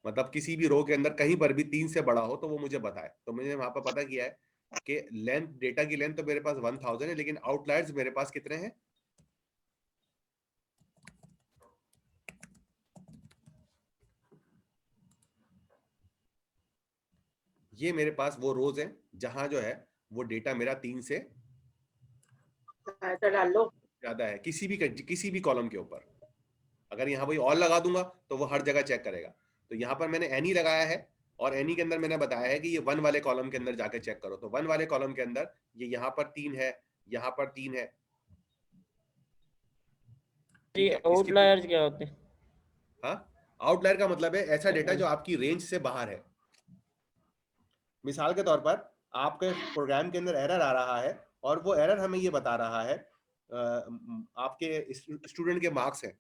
मतलब किसी भी रो के अंदर कहीं पर भी 3 से बड़ा हो तो वो मुझे बताए। तो मैंने वहां पर पता किया है कि लेंथ, डेटा की लेंथ तो मेरे पास 1000 है, लेकिन आउटलायर्स मेरे पास कितने हैं, ये मेरे पास वो रोज हैं जहां जो है वो डेटा मेरा 3 से ज्यादा है, किसी भी कॉलम के ऊपर। अगर यहाँ वही ऑल लगा दूंगा तो वो हर जगह चेक करेगा। तो यहाँ पर मैंने एनी लगाया है, और एनी के अंदर मैंने बताया है कि ये 1 वाले कॉलम के अंदर जाके चेक करो। तो 1 वाले कॉलम के अंदर ये यहाँ पर 3 है, यहाँ पर 3 है। आउटलायर्स क्या होते हैं? हाँ, आउटलायर का मतलब है ऐसा डेटा जो आपकी रेंज से बाहर है। मिसाल के तौर पर आपके प्रोग्राम के अंदर एरर आ रहा है, और वो एरर हमें ये बता रहा है आपके स्टूडेंट के मार्क्स हैं।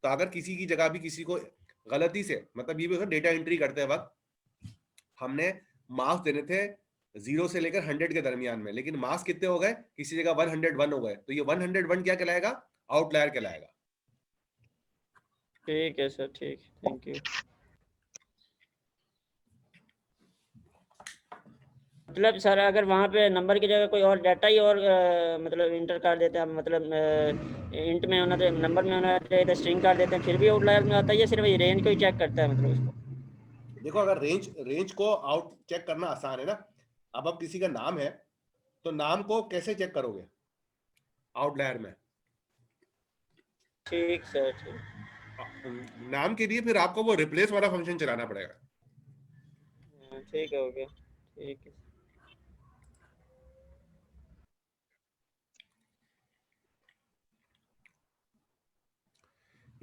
तो अगर किसी की जगह भी किसी को गलती से, मतलब ये भी डेटा एंट्री करते वक्त हमने मार्क्स देने थे 0 से लेकर 100 के दरमियान में, लेकिन मार्क्स कितने हो गए, किसी जगह 101 हो गए, तो ये 101 क्या कहलाएगा, आउटलायर कहलाएगा। ठीक है सर, ठीक, थैंक यू। मतलब सर अगर वहाँ पे नंबर की जगह कोई और डाटा ही और मतलब इंटर कर देते हैं, मतलब इंट में होना चाहिए, नंबर में होना चाहिए तो स्ट्रिंग कर देते हैं, फिर भी आउटलायर में आता है, या सिर्फ ये रेंज को ही चेक करता है मतलब उसको? देखो, अगर रेंज को आउट चेक करना आसान है ना। अब किसी का नाम है तो नाम को कैसे चेक करोगे आउटलायर में? ठीक सर, ठीक। नाम के लिए फिर आपको वो रिप्लेस वाला फंक्शन चलाना पड़ेगा। ठीक है, ओके, ठीक है।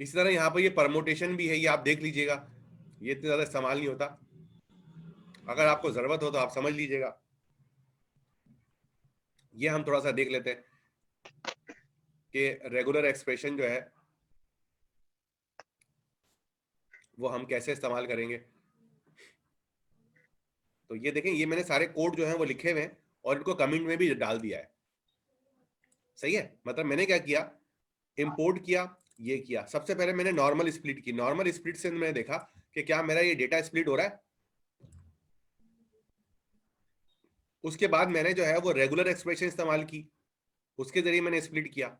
इसी तरह यहाँ पर ये परमोटेशन भी है, ये आप देख लीजिएगा, ये इतना ज्यादा इस्तेमाल नहीं होता, अगर आपको जरूरत हो तो आप समझ लीजिएगा। ये हम थोड़ा सा देख लेते हैं कि रेगुलर एक्सप्रेशन जो है वो हम कैसे इस्तेमाल करेंगे। तो ये देखें, ये मैंने सारे कोड जो हैं वो लिखे हुए हैं और इनको कमेंट में भी डाल दिया है। सही है, मतलब मैंने क्या किया, इंपोर्ट किया, ये किया। सबसे पहले मैंने नॉर्मल स्प्लिट की, नॉर्मल स्प्लिट से मैंने देखा कि क्या मेरा ये डेटा स्प्लिट हो रहा है। उसके बाद मैंने जो है वो रेगुलर एक्सप्रेशन इस्तेमाल की, उसके जरिए मैंने स्प्लिट किया।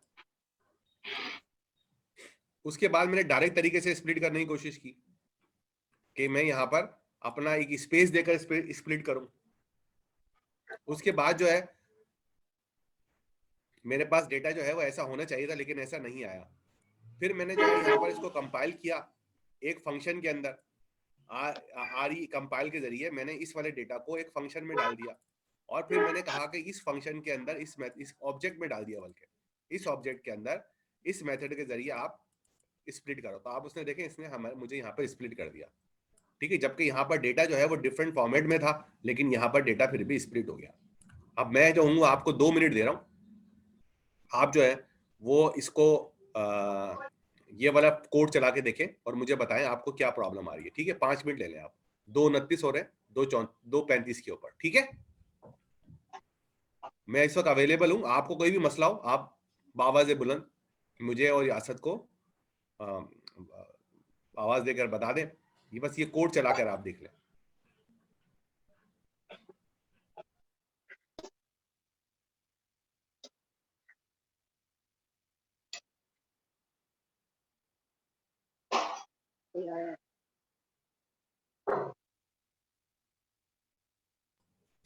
उसके बाद मैंने डायरेक्ट तरीके से स्प्लिट करने की कोशिश की कि मैं यहां पर अपना एक स्पेस देकर स्प्लिट करूं। उसके बाद जो है मेरे पास डेटा जो है वो ऐसा होना चाहिए था, लेकिन ऐसा नहीं आया। फिर मैंने जो है यहाँ पर इसको कंपाइल किया एक फंक्शन के अंदर, आरई कंपाइल के जरिए मैंने इस वाले डेटा को एक फंक्शन में डाल दिया, और फिर मैंने कहा कि इस फंक्शन के अंदर इस ऑब्जेक्ट में डाल दिया, बल्कि इस ऑब्जेक्ट के अंदर इस मेथड के जरिए आप स्प्लिट करो। तो आप उसने देखें, इसने मुझे यहाँ पर स्प्लिट कर दिया। ठीक है, जबकि यहाँ पर डेटा जो है वो डिफरेंट फॉर्मेट में था, लेकिन यहाँ पर डेटा फिर भी स्प्लिट हो गया। अब मैं जो हूँ आपको 2 मिनट दे रहा हूँ, आप जो है वो इसको ये वाला कोड चला के देखें और मुझे बताएं आपको क्या प्रॉब्लम आ रही है। ठीक है, 5 मिनट ले लें आप। 2:29 हो रहे हैं, 2:35 के ऊपर, ठीक है। मैं इस वक्त अवेलेबल हूं, आपको कोई भी मसला हो आप बावाज़ बुलंद मुझे और यासत को आवाज देकर बता दें। ये बस ये कोड चलाकर आप देख लें।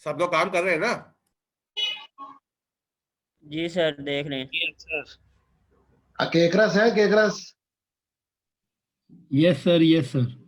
सब लोग काम कर रहे हैं ना? जी सर, देख रहे हैं। केकरस है, केकरस। Yes sir, yes sir.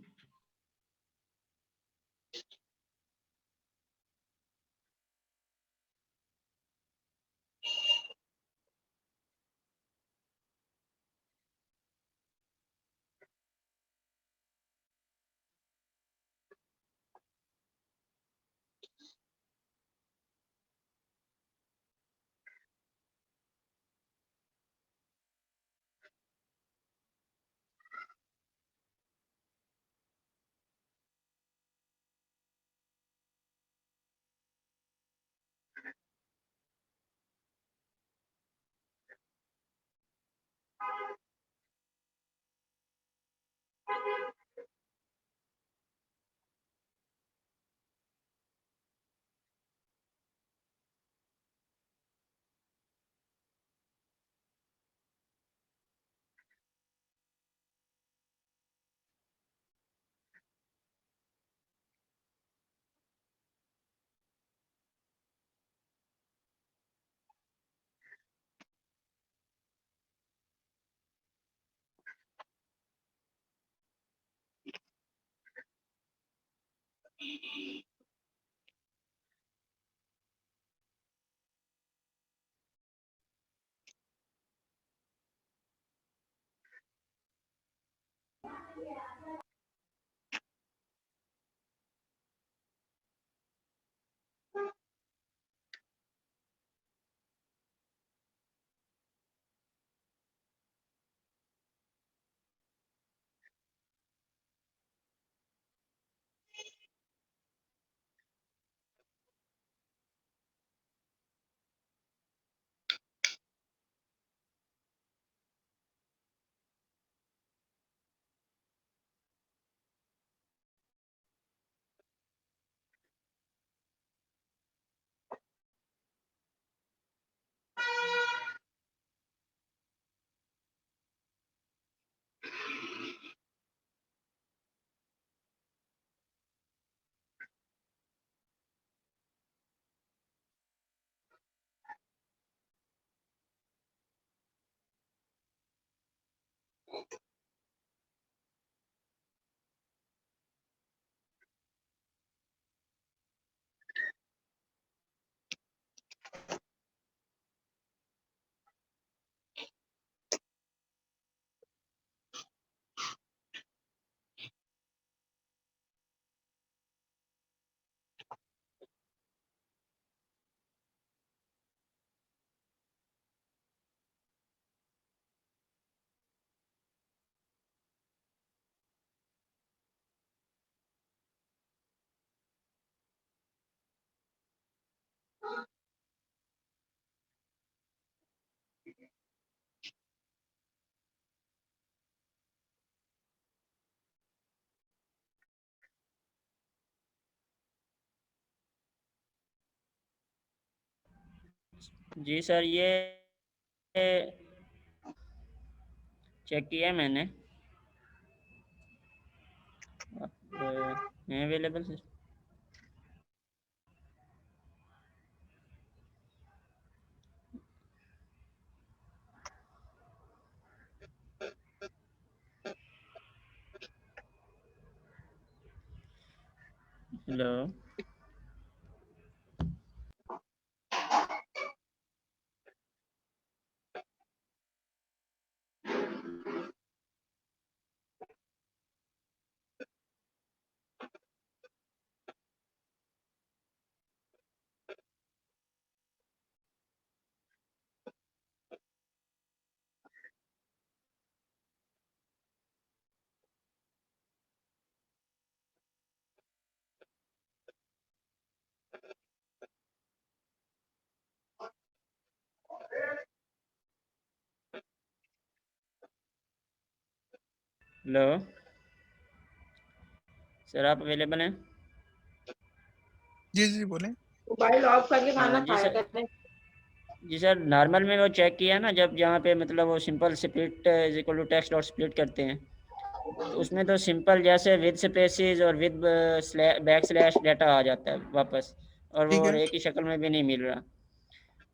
जी सर, ये चेक किया है मैंने। हैं available sir? Hello. Hello sir, आप अवेलेबल हैं? जी जी बोलें। मोबाइल ऑफ करके खाना जी खाया सर। करते। जी सर, नॉर्मल में वो चेक किया ना, जब जहाँ पे मतलब वो simple split is equal to text dot split करते हैं, तो उसमें तो सिंपल जैसे विद स्पेसिस और विद बैक स्लैश डाटा आ जाता है वापस, और वो ठीक और है। एक ही शक्ल में भी नहीं मिल रहा।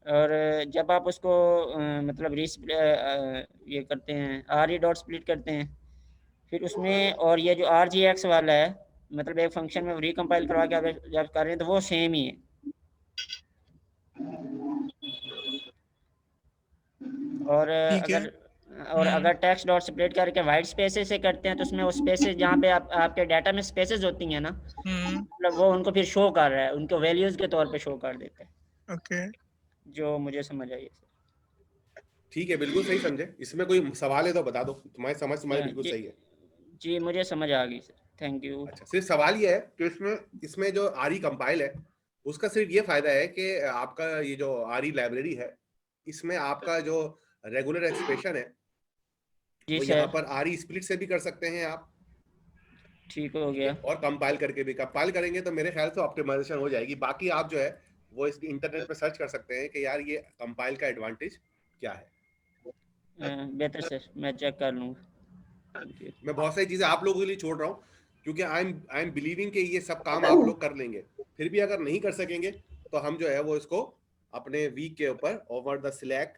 और जब आप उसको मतलब ये करते हैं, आर ई डॉट स्प्लिट करते हैं, फिर उसमें और ये जो आर जी एक्स वाला है, मतलब एक फंक्शन में रिकम्पाइल करवा के आप जब कर रहे हैं तो वो सेम ही है। और ठीक है। अगर टेक्स्ट डॉट स्प्लिट करके वाइट स्पेसेस से करते हैं, तो उसमें वो स्पेसेस जहाँ पे आपके डाटा में स्पेसेस होती हैं ना, मतलब वो उनको फिर शो कर रहा है, उनको वैल्यूज के तौर पे शो कर देता है। ओके। जो मुझे समझ आई है। ठीक है, बिल्कुल सही समझे। इसमें कोई सवाल है तो बता दो, तुम्हारी समझ तुम्हारी बिल्कुल जी सही है। जी, मुझे समझ आ गई सर, थैंक यू। अच्छा, सिर्फ सवाल ये है कि इसमें जो आरी कंपाइल है, उसका सिर्फ ये फायदा है कि आपका ये जो आरी लाइब्रेरी है, इसमें आपका जो रेगुलर एक्सप्रेशन है जी वो यहाँ सर, पर आरी स्प्लिट से भी कर सकते हैं आप, ठीक हो ठीक है, गया। और कंपाइल करके भी। कंपाइल करेंगे तो मेरे ख्याल से ऑप्टिमाइजेशन हो जाएगी। बाकी आप जो है वो इस इंटरनेट पे सर्च कर सकते हैं कि यार ये कंपाइल का एडवांटेज क्या है। बेहतर सर, मैं चेक कर लूँगा। Thank you. मैं बहुत सारी चीजें आप लोगों के लिए छोड़ रहा हूँ, क्योंकि आई एम बिलीविंग कि ये सब काम आप लोग कर लेंगे। फिर भी अगर नहीं कर सकेंगे तो हम जो है वो इसको अपने वीक के ऊपर over the slack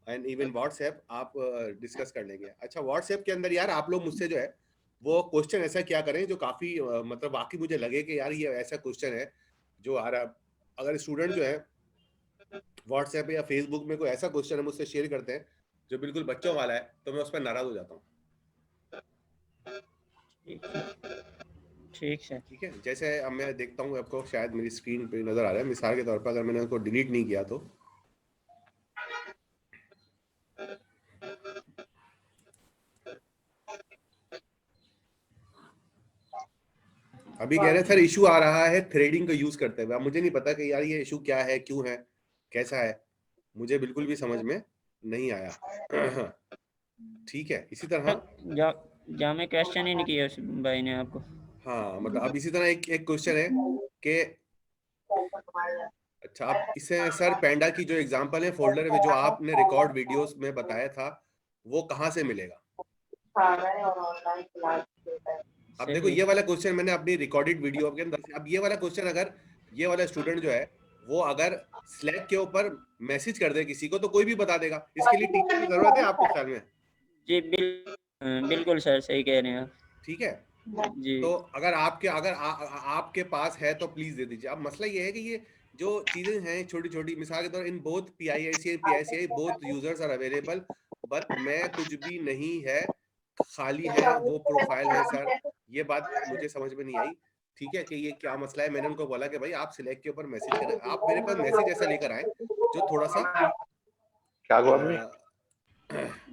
and even WhatsApp आप डिस्कस कर लेंगे। अच्छा, व्हाट्सएप के अंदर यार आप लोग मुझसे जो है वो क्वेश्चन ऐसा क्या करें जो काफी मतलब वाकई मुझे लगे कि यार ये ऐसा क्वेश्चन है जो आ रहा। अगर स्टूडेंट जो है व्हाट्सएप या फेसबुक में कोई ऐसा क्वेश्चन है मुझसे शेयर करते हैं जो बिल्कुल बच्चों वाला है, तो मैं उस पर नाराज हो जाता हूँ। ठीक है। ठीक है, जैसे अब मैं देखता हूँ, आपको शायद मेरी स्क्रीन पे नजर आ रहा है, मिसाल के तौर पर अगर मैंने उसको डिलीट नहीं किया तो अभी कह रहे हैं सर इशू आ रहा है थ्रेडिंग को यूज करते हुए। अब मुझे नहीं पता कि यार ये इशू क्या है, क्यों है, कैसा है, मुझे बिल्कुल भी समझ में नहीं आया। ठीक है, इसी तरह जहाँ में क्वेश्चन ही नहीं किया उस भाई ने आपको। हाँ, मतलब अब इसी तरह एक क्वेश्चन है कि अच्छा, अब इसे सर पेंडा की जो एग्जांपल है फोल्डर में जो आपने रिकॉर्ड वीडियोस में बताया था वो कहाँ से मिलेगा? अब देखो ये वाला क्वेश्चन मैंने अपनी रिकॉर्डेड वीडियो के अंदर, अब ये वाला क्वेश्चन अगर ये वाला स्टूडेंट जो है वो अगर स्लैक के ऊपर मैसेज कर दे किसी को तो कोई भी बता देगा। इसके लिए टीचर की जरूरत है आपके ख्याल में? जी बिल्कुल सर, सही कह रहे हैं आप। ठीक है जी, तो अगर आपके पास है तो प्लीज दे दीजिए। अब मसला ये है कि ये जो चीजें हैं छोटी छोटी, मिसाल के तौर in both PIIC and PICI both users are available, but मैं कुछ भी नहीं है, खाली है वो प्रोफाइल है सर। ये बात मुझे समझ में नहीं आई। ठीक है कि ये क्या मसला है। मैंने उनको बोला कि भाई आप सिलेक्ट के ऊपर मैसेज करें, आप मेरे पास मैसेज ऐसा लेकर आए जो थोड़ा सा क्या हुआ आपने?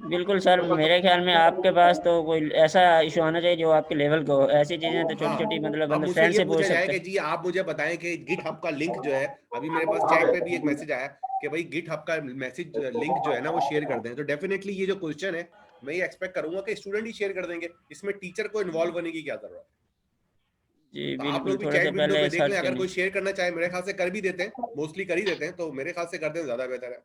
बिल्कुल सर, मेरे ख्याल में आपके पास तो कोई ऐसा इशू आना चाहिए जो आपके लेवल को हो। ऐसी चीजें तो छोटी छोटी मतलब अब बंदा मुझसे फ्रेंड ये से पूछ पूछा जाए सकता कि है। जी आप मुझे बताएं कि गिट हब का लिंक जो है, अभी मेरे पास चैट पे भी एक मैसेज आया कि भाई गिट हब का मैसेज लिंक जो है ना वो शेयर कर दें, तो डेफिनेटली ये जो क्वेश्चन है मैं ये एक्सपेक्ट करूंगा कि स्टूडेंट ही शेयर कर देंगे, इसमें टीचर को इन्वॉल्व होने की क्या जरूरत है। जी तो आप बिल्कुल, लोग भी थोड़ा सा चैट विंडो पहले पे देख सर्च लें, अगर करनी। कोई शेयर करना चाहे, मेरे ख्याल से कर भी देते हैं, मोस्टली कर ही देते हैं, तो मेरे ख्याल से कर दें ज्यादा बेहतर है।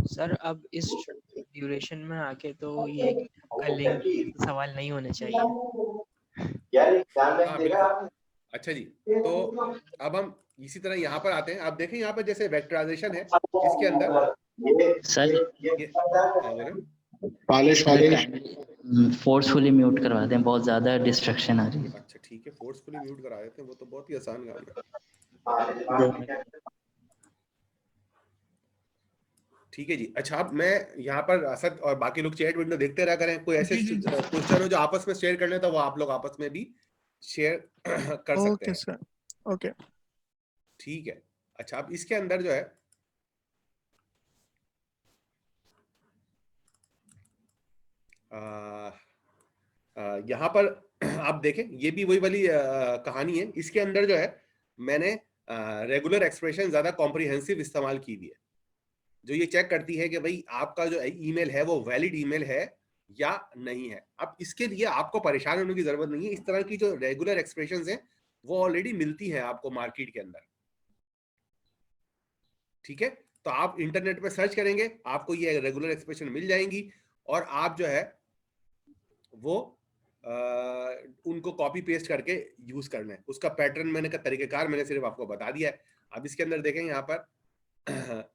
सर अब इस ड्यूरेशन में आके तो ये आपका लिंक सवाल नहीं होने चाहिए। हाँ बिल्कुल। अच्छा जी, तो अब हम इसी तरह यहाँ पर आते हैं। आप देखें यहाँ पर जैसे वेक्टराइजेशन है, इसके अंदर सर फोर्सफुली म्यूट करवा दें, बहुत ज्यादा डिस्ट्रक्शन आ रही है। अच्छा ठीक है, फोर्सफुली म्यूट करा देते हैं, वो तो बहुत ही आसान काम है। ठीक है जी। अच्छा, अब मैं यहाँ पर असद और बाकी लोग चैट विंडो देखते रहा करें, कोई ऐसे क्वेश्चन हो जो आपस में शेयर करने तो वो आप लोग आपस में भी शेयर कर सकते हैं। ओके सर, ओके ठीक है। अच्छा, अब इसके अंदर जो है यहाँ पर आप देखें ये भी वही वाली कहानी है। इसके अंदर जो है मैंने रेगुलर एक्सप्रेशन ज्यादा कॉम्प्रिहेंसिव इस्तेमाल की हुई है। जो ये चेक करती है कि भाई आपका जो ईमेल है वो वैलिड ईमेल है या नहीं है। अब इसके लिए आपको परेशान होने की जरूरत नहीं है, इस तरह की जो रेगुलर एक्सप्रेशंस हैं वो ऑलरेडी मिलती हैं आपको मार्केट के अंदर, ठीक है। तो आप इंटरनेट पे सर्च करेंगे, आपको ये रेगुलर एक्सप्रेशन मिल जाएंगी और आप जो है वो उनको कॉपी पेस्ट करके यूज करना है। उसका पैटर्न मैंने का तरीकेकार मैंने सिर्फ आपको बता दिया है। अब इसके अंदर देखें यहाँ पर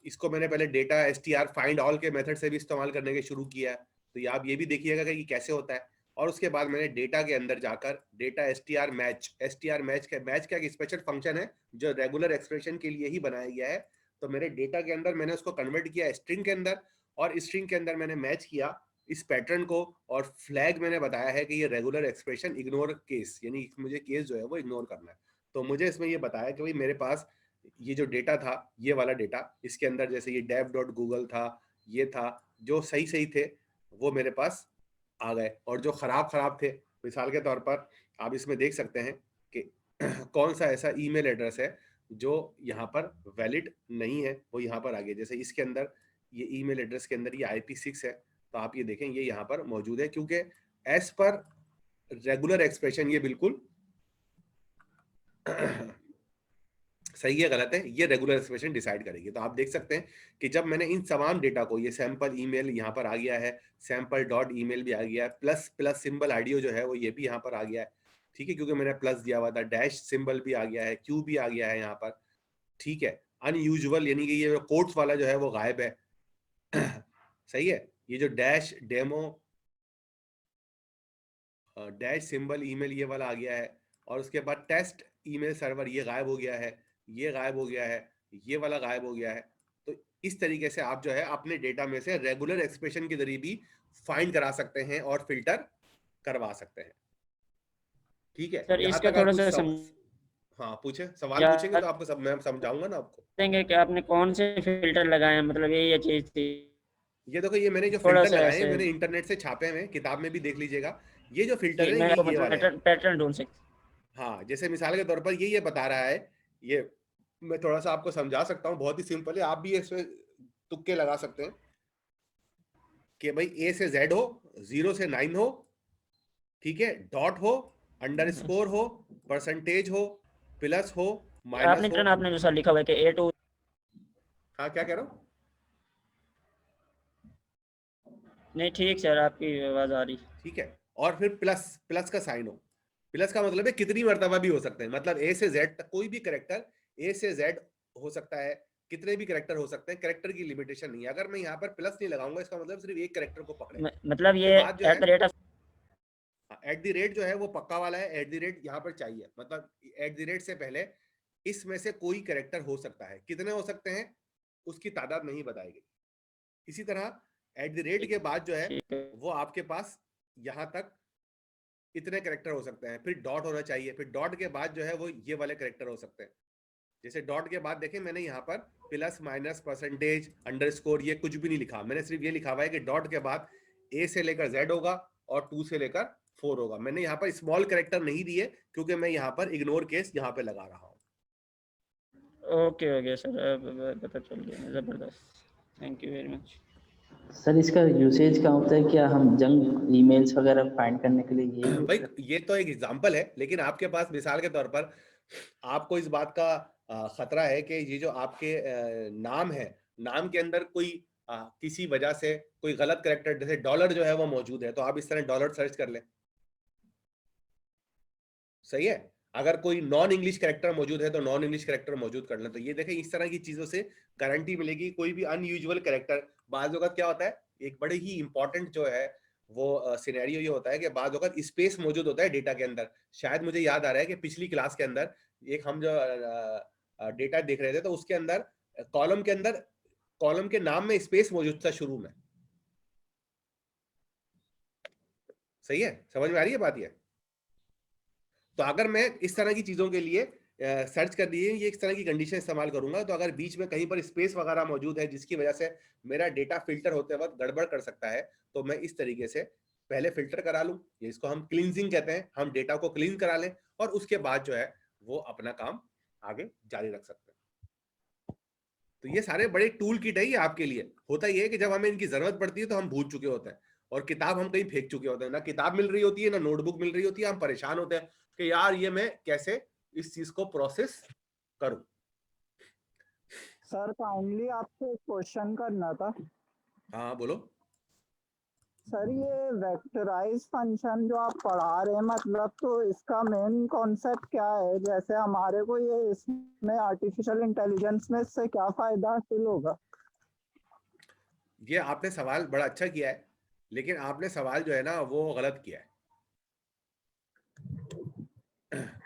इसको मैंने पहले डेटा str फाइंड ऑल के मेथड से भी इस्तेमाल करने के शुरू किया है, तो ये आप ये भी देखिएगा कि कैसे होता है। और उसके बाद मैंने डेटा के अंदर जाकर डेटा str मैच का एक स्पेशल फंक्शन है जो रेगुलर एक्सप्रेशन के लिए ही बनाया गया है। तो मेरे डेटा के अंदर मैंने उसको कन्वर्ट किया स्ट्रिंग के अंदर, और स्ट्रिंग के अंदर मैंने मैच किया इस पैटर्न को, और फ्लैग मैंने बताया है कि ये रेगुलर एक्सप्रेशन इग्नोर केस, यानी मुझे केस जो है वो इग्नोर करना है। तो मुझे इसमें ये बताया कि भाई मेरे पास ये जो डेटा था, ये वाला डेटा, इसके अंदर जैसे ये dev.google था, ये था, जो सही थे वो मेरे पास आ गए, और जो खराब थे, मिसाल के तौर पर आप इसमें देख सकते हैं कि कौन सा ऐसा ईमेल एड्रेस है जो यहाँ पर वैलिड नहीं है, वो यहाँ पर आ गया। जैसे इसके अंदर ये ईमेल एड्रेस के अंदर ये IP6 है, तो आप ये देखें ये यहाँ पर मौजूद है, क्योंकि एज पर रेगुलर एक्सप्रेशन ये बिल्कुल सही है गलत है, ये रेगुलर एक्सप्रेशन डिसाइड करेगी। तो आप देख सकते हैं कि जब मैंने इन तमाम डेटा को, ये सैंपल ईमेल यहाँ पर आ गया है, सैंपल डॉट ईमेल भी आ गया है, प्लस सिंबल आइडियो जो है वो ये भी यहाँ पर आ गया है, ठीक है, क्योंकि मैंने प्लस दिया हुआ था, डैश सिंबल भी आ गया है, क्यू भी आ गया है यहाँ पर, ठीक है। अनयूजुअल यानी कि ये कोट्स वाला जो है वो गायब है सही है। ये जो dash demo dash symbol email ये वाला आ गया है, और उसके बाद टेस्ट ईमेल सर्वर ये गायब हो गया है, ये गायब हो गया है, ये वाला गायब हो गया है। तो इस तरीके से आप जो है अपने डेटा में से रेगुलर एक्सप्रेशन के जरिए भी फाइंड करा सकते हैं और फिल्टर करवा सकते हैं, ठीक है। सर इसका थोड़ा सा हाँ पूछे, सवाल पूछेंगे तो आपको सब मैं समझाऊंगा ना आपको। देंगे कि आपने कौन से फिल्टर लगाए हैं, मतलब ये चीज थी। ये देखो, ये मैंने जो फिल्टर लगाए हैं मैंने इंटरनेट से छापे हुए, किताब में भी देख लीजिएगा। ये जो फिल्टर है ये वाला पैटर्न ढूंढ सकते। हाँ, जैसे मिसाल के तौर पर ये बता रहा है, ये मैं थोड़ा सा आपको समझा सकता हूँ, बहुत ही सिंपल है, आप भी इसमें तुक्के लगा सकते हैं कि भाई A से Z हो, 0 से 9 हो, ठीक है, डॉट हो, अंडरस्कोर हो, परसेंटेज हो, प्लस हो, माइनस हो। आपने जो सर लिखा हुआ है कि A2। हाँ क्या कह रहा हूँ? नहीं ठीक सर, आपकी आवाज आ रही, ठीक है। और फिर प्लस का साइन हो, प्लस का मतलब है कितनी मर्तबा भी हो सकते हैं, मतलब A से Z तक कोई भी कैरेक्टर A से Z हो सकता है, कितने भी कैरेक्टर हो सकते हैं, कैरेक्टर की लिमिटेशन नहीं है। अगर मैं यहाँ पर प्लस नहीं लगाऊंगा इसका मतलब सिर्फ एक कैरेक्टर को पकड़े, मतलब ये एट द रेट जो है वो पक्का वाला है, एट द रेट यहाँ पर चाहिए, मतलब एट द रेट से पहले इसमें से कोई कैरेक्टर हो सकता है, कितने हो सकते हैं उसकी तादाद नहीं बताई गई। इसी तरह एट द रेट के बाद जो है वो आपके पास यहाँ तक इतने कैरेक्टर हो सकते हैं, फिर डॉट होना चाहिए, फिर डॉट के बाद जो है वो ये वाले कैरेक्टर हो सकते हैं। जैसे डॉट के बाद देखें मैंने यहाँ पर प्लस माइनस परसेंटेज अंडरस्कोर ये कुछ भी नहीं लिखा, मैंने सिर्फ ये लिखा हुआ है कि डॉट के बाद A से लेकर Z होगा और 2 से लेकर 4 होगा। मैंने यहाँ पर स्मॉल कैरेक्टर नहीं दिए क्योंकि मैं यहाँ पर इग्नोर केस यहाँ पे लगा रहा हूँ। ओके सर, पता चल गया, जबरदस्त, thank you very much. Sir इसका यूसेज क्या होता है, क्या हम जंक ईमेल्स वगैरह फाइंड करने के लिए ये भाई ये तो एक एग्जांपल है, लेकिन आपके पास मिसाल के तौर पर आपको इस बात का खतरा है कि ये जो आपके नाम है, नाम के अंदर कोई किसी वजह से कोई गलत कैरेक्टर जैसे डॉलर जो है वो मौजूद है, तो आप इस तरह डॉलर सर्च कर लें, सही है। अगर कोई नॉन इंग्लिश कैरेक्टर मौजूद है तो नॉन इंग्लिश कैरेक्टर मौजूद कर लें। तो ये देखें इस तरह की चीजों से गारंटी मिलेगी। कोई भी अनयूजुअल कैरेक्टर, बाज़ वक़्त क्या होता है, एक बड़े ही इंपॉर्टेंट जो है वो सिनेरियो ये होता है कि बाज़ वक़्त स्पेस मौजूद होता है डेटा के अंदर। शायद मुझे याद आ रहा है कि पिछली क्लास के अंदर एक हम जो डेटा देख रहे थे तो उसके अंदर कॉलम के नाम में स्पेस मौजूद था शुरू में, सही है, समझ में आ रही है बात ये। तो अगर मैं इस तरह की चीजों के लिए सर्च कर दिए ये इस तरह की कंडीशन इस्तेमाल करूंगा, तो अगर बीच में कहीं पर स्पेस वगैरह मौजूद है जिसकी वजह से मेरा डेटा फिल्टर होते वक्त गड़बड़ कर सकता है, तो मैं इस तरीके से पहले फिल्टर करा लूं, ये इसको हम क्लींजिंग कहते हैं, हम डेटा को क्लीन करा लें और उसके बाद जो है वो अपना काम आगे जारी रख सकते हैं। तो ये सारे बड़े टूल किट है ये आपके लिए। होता ये है कि जब हमें इनकी जरूरत पड़ती है तो हम भूल चुके होते हैं, और किताब हम कहीं फेंक चुके होते हैं, ना किताब मिल रही होती है ना नोटबुक मिल रही होती है, हम परेशान होते हैं कि यार ये मैं कैसे इस चीज को प्रोसेस करूं। सर काइंडली आपसे एक क्वेश्चन करना था। हाँ बोलो। सर ये वेक्टराइज फंक्शन जो आप पढ़ा रहे हैं, मतलब तो इसका मेन कॉन्सेप्ट क्या है? जैसे हमारे को ये इसमें आर्टिफिशियल इंटेलिजेंस में इससे क्या फायदा हासिल होगा? ये आपने सवाल बड़ा अच्छा किया है, लेकिन आपने सवाल जो है ना वो गलत किया है।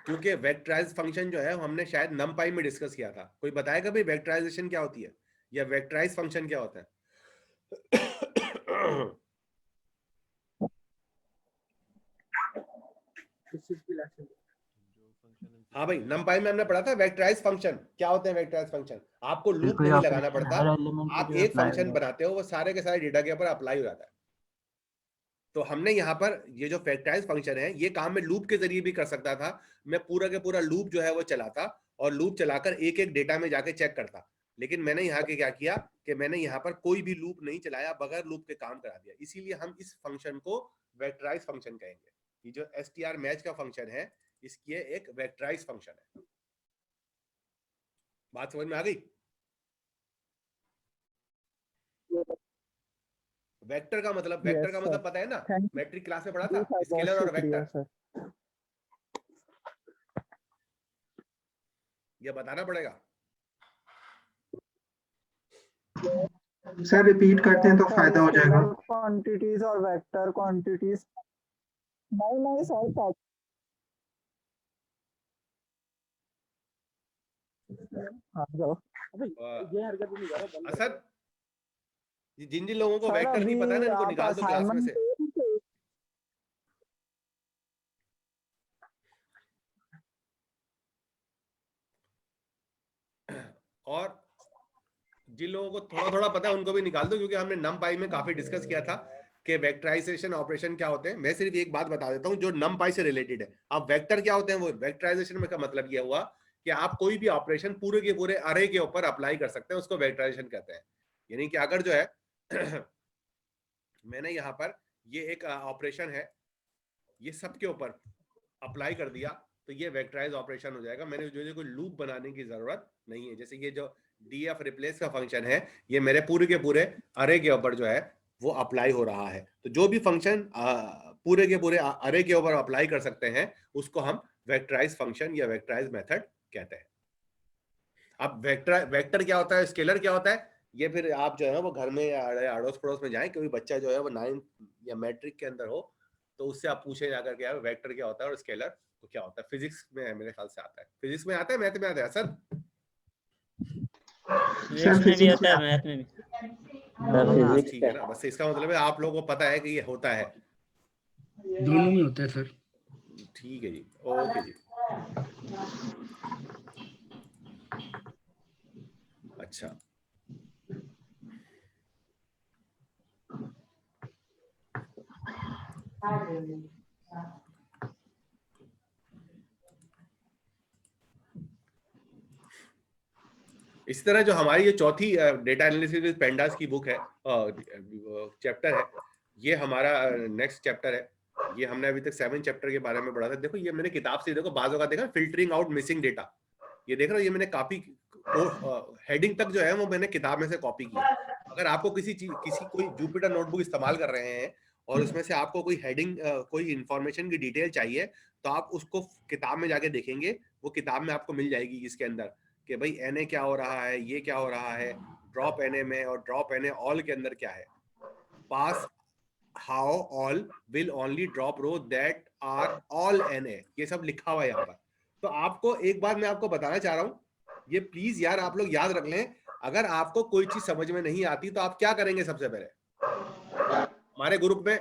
क्योंकि वेक्टराइज फंक्शन जो है हमने शायद नमपाई में डिस्कस किया था। कोई बताएगा भाई वेक्टराइजेशन क्या होती है या वेक्टराइज फंक्शन क्या होता है? हाँ भाई, नमपाई में हमने पढ़ा था वेक्टराइज फंक्शन क्या होते हैं। वेक्टराइज फंक्शन आपको लूप नहीं लगाना पड़ता, आप एक फंक्शन बनाते हो वो सारे के सारे डेटा के ऊपर अप्लाई हो जाता है। तो हमने यहाँ पर ये जो फैक्टराइज फंक्शन है ये काम में लूप के जरिए भी कर सकता था। मैं पूरा के पूरा लूप जो है वो चलाता और लूप चलाकर एक एक डेटा में जाके चेक करता, लेकिन मैंने यहाँ के क्या किया कि मैंने यहाँ पर कोई भी लूप नहीं चलाया, बगैर लूप के काम करा दिया। इसीलिए हम इस फंक्शन को वेक्टराइज फंक्शन कहेंगे। ये जो str मैच का फंक्शन है इसकी एक वेक्टराइज फंक्शन है। बात समझ में आ गई? वेक्टर का मतलब पता है ना, मैट्रिक क्लास में पढ़ा था, स्केलर और वेक्टर। ये बताना पड़ेगा सर, रिपीट करते हैं तो फायदा हो जाएगा। क्वांटिटीज और वेक्टर क्वांटिटीज नहीं सर, असद, जिन जिन लोगों को वेक्टर नहीं पता है ना इनको निकाल दो क्लास में से। और जिन लोगों को थोड़ा थोड़ा पता है उनको भी निकाल दो, क्योंकि हमने नमपाई में काफी डिस्कस किया था कि वेक्टराइजेशन ऑपरेशन क्या होते हैं। मैं सिर्फ एक बात बता देता हूं जो नमपाई से रिलेटेड है। अब वेक्टर क्या होते हैं, वो वेक्टराइजेशन में का मतलब यह हुआ कि आप कोई भी ऑपरेशन पूरे के पूरे अरे के ऊपर अप्लाई कर सकते हैं, उसको वेक्टराइजेशन कहते हैं। यानी कि अगर जो है मैंने यहाँ पर ये एक ऑपरेशन है ये सबके ऊपर अप्लाई कर दिया तो ये वेक्टराइज ऑपरेशन हो जाएगा। मैंने जो कोई लूप बनाने की जरूरत नहीं है। जैसे ये जो df रिप्लेस का फंक्शन है ये मेरे पूरे के पूरे अरे के ऊपर जो है वो अप्लाई हो रहा है। तो जो भी फंक्शन पूरे के पूरे अरे के ऊपर अप्लाई कर सकते हैं उसको हम वेक्टराइज फंक्शन या वेक्टराइज मेथड कहते हैं। अब वेक्टर क्या होता है, स्केलर क्या होता है, ये फिर आप जो है वो घर में या अड़ोस पड़ोस में जाएं, कोई बच्चा जो है वो 9th या मैट्रिक के अंदर हो तो उससे आप पूछे जाकर के वेक्टर क्या होता है और स्केलर तो क्या होता है। फिजिक्स में मेरे ख्याल से आता है, फिजिक्स में आता है, मैथ में आता है सर? फिजिक्स में भी आता है, मैथ में भी। ठीक है ना, बस इसका मतलब है आप लोगों को पता है कि ये होता है। दोनों में होता है सर। ठीक है जी, ओके जी। अच्छा, इसी तरह जो हमारी ये चौथी डेटा एनालिसिस विद पेंडास की बुक है, चैप्टर है, ये हमारा नेक्स्ट चैप्टर है। ये हमने अभी तक 7 चैप्टर के बारे में पढ़ा था। देखो ये मैंने किताब से देखो बाजों का देखा, फिल्टरिंग आउट मिसिंग डेटा, ये देख रहे हो, ये मैंने कॉपी हेडिंग तक जो है वो मैंने किताब में से कॉपी किया। अगर आपको किसी कोई जुपिटर नोटबुक इस्तेमाल कर रहे हैं और उसमें से आपको कोई हेडिंग कोई इंफॉर्मेशन की डिटेल चाहिए तो आप उसको किताब में जाके देखेंगे, वो किताब में आपको मिल जाएगी इसके अंदर कि भाई NA क्या हो रहा है, ये क्या हो रहा है, ड्रॉप NA में और ड्रॉप NA ऑल के अंदर क्या है, pass how all will only drop row that are all NA, ये सब लिखा हुआ है यहाँ पर। तो आपको एक बात मैं आपको बताना चाह रहा हूँ, ये प्लीज यार आप लोग याद रख लें, अगर आपको कोई चीज समझ में नहीं आती तो आप क्या करेंगे? सबसे पहले हमारे ग्रुप में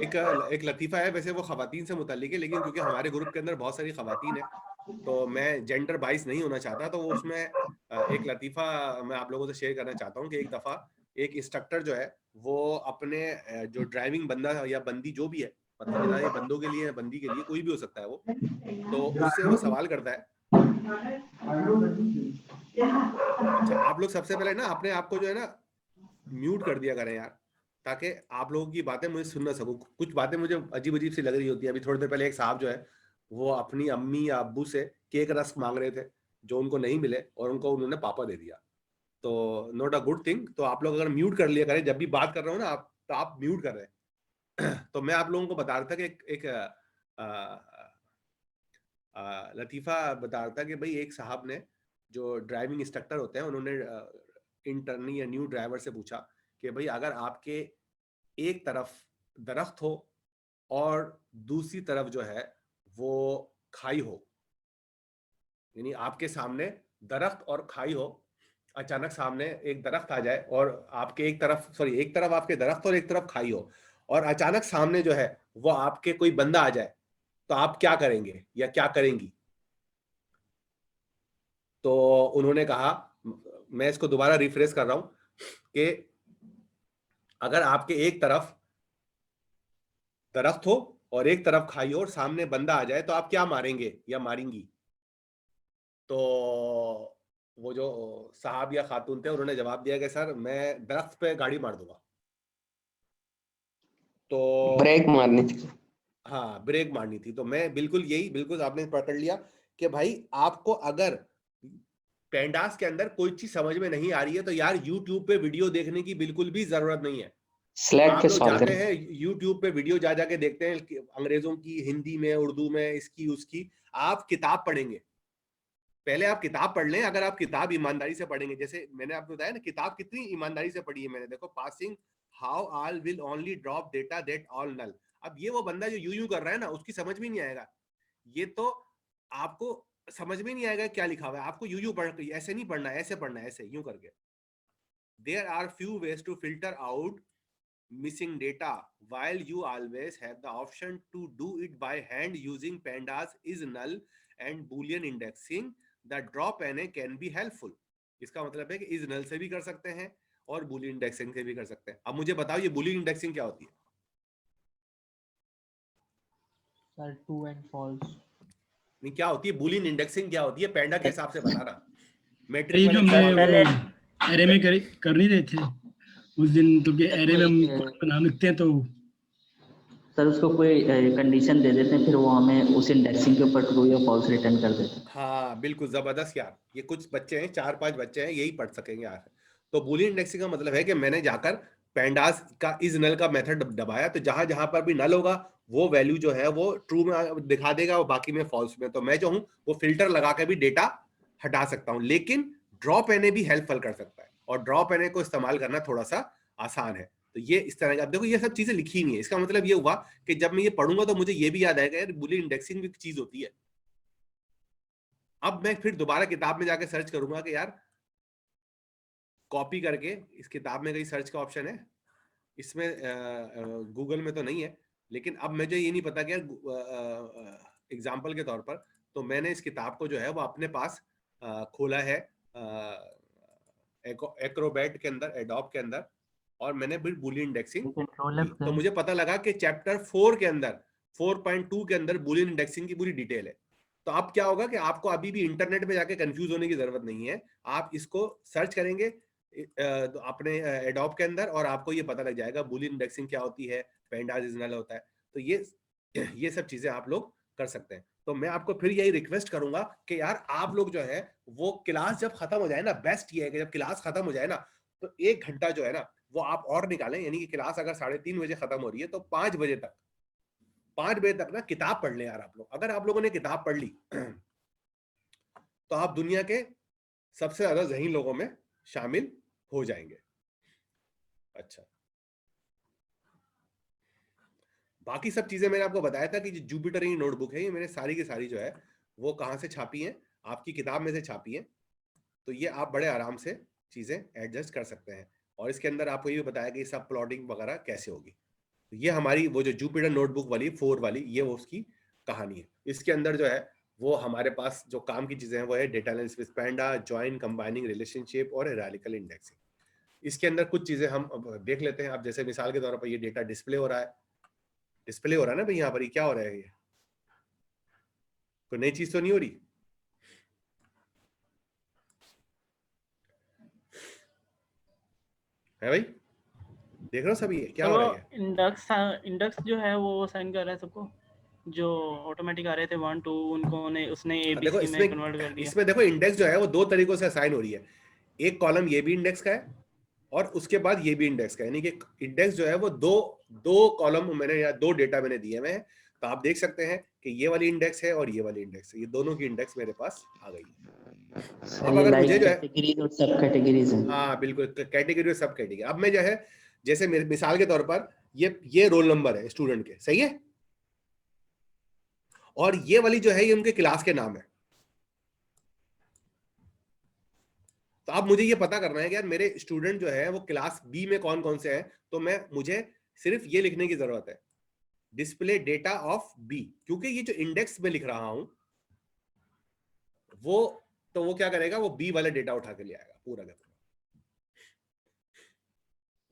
एक लतीफा है, वैसे वो खवातीन से मुताल्लिक है, लेकिन क्योंकि हमारे ग्रुप के अंदर बहुत सारी खवातीन है तो मैं जेंडर बाइस नहीं होना चाहता, तो वो उसमें एक लतीफा मैं आप लोगों से शेयर करना चाहता हूँ कि एक दफा एक इंस्ट्रक्टर जो है वो अपने जो ड्राइविंग बंदा या बंदी जो भी है मतलब ये बंदों के लिए, बंदी के लिए, कोई भी हो सकता है वो। तो उससे वो सवाल करता है। अच्छा, आप लोग सबसे पहले ना अपने आप को जो है ना म्यूट कर दिया करें यार, ताकि आप लोगों की बातें मुझे सुन ना सकूं। कुछ बातें मुझे अजीब अजीब सी लग रही होती है। अभी थोड़ी देर पहले एक साहब जो है वो अपनी अम्मी या अब्बू से केक रस्क मांग रहे थे जो उनको नहीं मिले और उनको उन्होंने पापा दे दिया। तो नॉट अ गुड थिंग। तो आप लोग अगर म्यूट कर लिया करें, जब भी बात कर रहे हो ना आप, तो आप म्यूट कर रहे हैं। तो मैं आप लोगों को बता रहा था कि एक लतीफ़ा बता रहा था कि भाई एक साहब ने, जो ड्राइविंग इंस्ट्रक्टर होते हैं, उन्होंने इंटर्नी या न्यू ड्राइवर से पूछा कि भाई अगर आपके एक तरफ दरख्त हो और दूसरी तरफ जो है वो खाई हो, यानी आपके सामने दरख्त और खाई हो, अचानक सामने एक दरख्त आ जाए और आपके एक तरफ आपके दरख्त और एक तरफ खाई हो, और अचानक सामने जो है वो आपके कोई बंदा आ जाए, तो आप क्या करेंगे या क्या करेंगी? तो उन्होंने कहा, मैं इसको दोबारा रिफ्रेश कर रहा हूं, कि अगर आपके एक तरफ दरख्त हो और एक तरफ खाई हो और सामने बंदा आ जाए, तो आप क्या मारेंगे या मारेंगी? तो वो जो साहब या खातून थे उन्होंने जवाब दिया कि सर मैं दरख्त पे गाड़ी मार दूंगा। तो ब्रेक मारनी थी। हाँ, ब्रेक मारनी थी। तो मैं बिल्कुल आपने पकड़ लिया कि भाई आपको अगर पेंडास के अंदर कोई चीज समझ में नहीं आ रही है तो यार यूट्यूब पे वीडियो देखने की बिल्कुल भी जरूरत नहीं है। स्लैक आप पे लोग सॉल्व जाते करें। हैं यूट्यूब पे वीडियो जा जाके देखते हैं अंग्रेजों की, हिंदी में, उर्दू में, इसकी उसकी। आप किताब पढ़ेंगे, पहले आप किताब पढ़ लें। अगर आप किताब ईमानदारी से पढ़ेंगे, जैसे मैंने आपको बताया ना किताब कितनी ईमानदारी से पढ़ी है मैंने, देखो, passing how all will only drop data that all null. अब ये वो बंदा जो यूं कर रहा है ना, उसकी समझ में नहीं आएगा। ये तो आपको समझ में नहीं आएगा क्या लिखा हुआ है। आपको यूं पढ़, ऐसे नहीं पढ़ना, ऐसे पढ़ना है, ऐसे यूं करके। There are few ways to filter out missing data, while you always have the option to do it by hand using pandas is null and boolean indexing. The drop na can be helpful. इसका मतलब है कि is null से भी कर सकते हैं और boolean indexing से भी कर सकते हैं। अब मुझे बताओ ये boolean indexing क्या होती है? Sir true and false. नहीं, क्या होती है boolean indexing? क्या होती है पेंडा के हिसाब से बताना। ये मैट्रिक जो वाले हमने पहले वो एरे में कर नहीं रहे थे उस दिन, तो एरे में हम नाम लिखते हैं तो सर उसको कोई कंडीशन दे देते हैं, फिर वो हमें उस इंडेक्सिंग के ऊपर ट्रू या फॉल्स रिटर्न कर देते हैं। हाँ बिल्कुल, जबरदस्त यार। ये कुछ बच्चे हैं, 4-5 बच्चे हैं, यही पढ़ सकेंगे यार। तो बूलियन इंडेक्सिंग का मतलब है कि मैंने जाकर पेंडास का इज नल का मेथड दबाया, तो जहां जहां पर भी नल होगा वो वैल्यू जो है वो ट्रू में दिखा देगा और बाकी में फॉल्स में। तो मैं जो हूं वो फिल्टर लगा के भी डेटा हटा सकता हूं, लेकिन ड्रॉप एने भी हेल्पफुल कर सकता है, और ड्रॉप एने को इस्तेमाल करना थोड़ा सा आसान है। तो ये इस तरह का, देखो ये सब चीजें लिखी नहीं है, इसका मतलब ये हुआ कि जब मैं ये पढ़ूंगा तो मुझे ये भी याद आएगा यार बूलियन इंडेक्सिंग भी चीज होती है। अब मैं फिर दोबारा किताब में जाके सर्च करूंगा कि यार कॉपी करके, इस किताब में कहीं सर्च का ऑप्शन है, इसमें गूगल में तो नहीं है, लेकिन अब मुझे ये नहीं पता कि यार एग्जाम्पल के तौर पर, तो मैंने इस किताब को जो है वो अपने पास खोला है एक्रोबैट के अंदर, एडोब के अंदर, और मैंने भी बूलियन इंडेक्सिंग की। तो मुझे पता लगा कि चैप्टर 4 के अंदर 4.2 के अंदर बूलियन इंडेक्सिंग की पूरी डिटेल है। तो अब क्या होगा कि आपको अभी भी इंटरनेट पे जाके कंफ्यूज होने की जरूरत नहीं है। आप इसको सर्च करेंगे अपने एडोब के अंदर और आपको ये पता लग जाएगा बूलियन इंडेक्सिंग क्या होती है, पेंडास इज नल होता है। तो ये सब चीजें आप लोग कर सकते हैं। तो मैं आपको फिर यही रिक्वेस्ट करूंगा कि यार आप लोग जो है वो क्लास जब खत्म हो जाए ना, बेस्ट ये है कि जब क्लास खत्म हो जाए ना तो 1 घंटा जो है ना वो आप और निकालें। यानी कि क्लास अगर 3:30 बजे खत्म हो रही है तो 5 बजे तक ना किताब पढ़ लें यार आप लोग। अगर आप लोगों ने किताब पढ़ ली तो आप दुनिया के सबसे ज्यादा ज़हीन लोगों में शामिल हो जाएंगे। अच्छा, बाकी सब चीजें मैंने आपको बताया था कि जो जुपिटर की नोटबुक है, ये मैंने सारी की सारी जो है वो कहाँ से छापी है, आपकी किताब में से छापी है। तो ये आप बड़े आराम से चीजें एडजस्ट कर सकते हैं। और इसके अंदर आपको ये बताया कि सब प्लॉटिंग वगैरह कैसे होगी। तो ये हमारी वो जो जुपिटर नोटबुक वाली 4 वाली, ये वो उसकी कहानी है। इसके अंदर जो है वो हमारे पास जो काम की चीजें हैं वो है data analysis with panda, join, combining, relationship और हायरार्किकल इंडेक्सिंग। इसके अंदर कुछ चीजें हम अब देख लेते हैं। अब जैसे मिसाल के तौर पर ये डेटा डिस्प्ले हो रहा है, डिस्प्ले हो रहा है ना भाई यहाँ पर, ये क्या हो रहा है, ये कोई नई चीज तो नहीं हो रही है भाई? देख रहे हो सभी क्या तो हो वो रहा है? इंडेक्स जो है वो साइन कर रहा है सबको, जो ऑटोमेटिक आ रहे थे 1 2 उनको उसने देखो ABC में इसमें कन्वर्ट कर दिया। इसमें देखो इंडेक्स जो है वो दो तरीकों से असाइन हो रही है। एक कॉलम ये भी इंडेक्स का है और उसके बाद ये भी इंडेक्स का है, यानी कि इंडेक्स जो है वो दो कॉलम मैंने या दो डेटा मैंने दिए हुए हैं। तो आप देख सकते हैं कि ये वाली इंडेक्स है और ये वाली इंडेक्स है, ये दोनों की इंडेक्स मेरे पास आ गई है। अब अगर मुझे जो है कैटेगरीज और सब कैटेगरीज हैं। हाँ बिल्कुल, कैटेगरी और सब कैटेगरी। अब मैं जो है जैसे मेरे मिसाल के तौर पर ये रोल नंबर है स्टूडेंट के, सही है, और ये वाली जो है ये उनके क्लास के नाम है। तो अब मुझे ये पता करना है कि यार मेरे स्टूडेंट जो है वो क्लास बी में कौन कौन से हैं। तो मुझे सिर्फ ये लिखने की जरूरत है, डिस्प्ले डेटा ऑफ बी, क्योंकि ये जो इंडेक्स में लिख रहा हूं वो क्या करेगा, वो बी वाला डेटा उठा के ले आएगा पूरा का पूरा।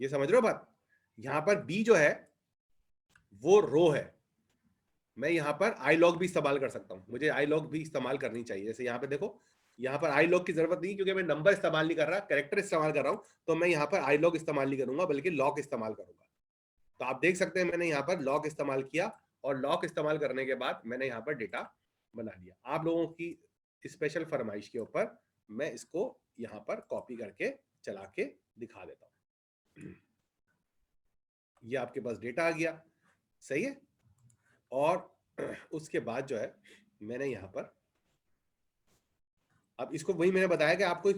ये समझ रहे हो बात? यहां पर बी जो है वो रो है, मैं यहां पर आई लॉग भी इस्तेमाल कर सकता हूं, मुझे आई लॉग भी इस्तेमाल करनी चाहिए। जैसे यहां पे देखो, यहां पर आई लॉग की जरूरत नहीं क्योंकि मैं नंबर इस्तेमाल नहीं कर रहा, कैरेक्टर इस्तेमाल कर रहा हूं, तो मैं यहां पर आई लॉग इस्तेमाल नहीं करूंगा बल्कि लॉक इस्तेमाल करूंगा। तो आप देख सकते हैं मैंने यहाँ पर लॉक इस्तेमाल किया और लॉक इस्तेमाल करने के बाद मैंने यहाँ पर डेटा बना लिया। आप लोगों की स्पेशल फरमाइश के ऊपर मैं इसको यहाँ पर कॉपी करके चला के दिखा देता हूँ। ये आपके पास डेटा आ गया, सही है। और उसके बाद जो है मैंने यहाँ पर अब इसको, वही मैंने बताया कि आपको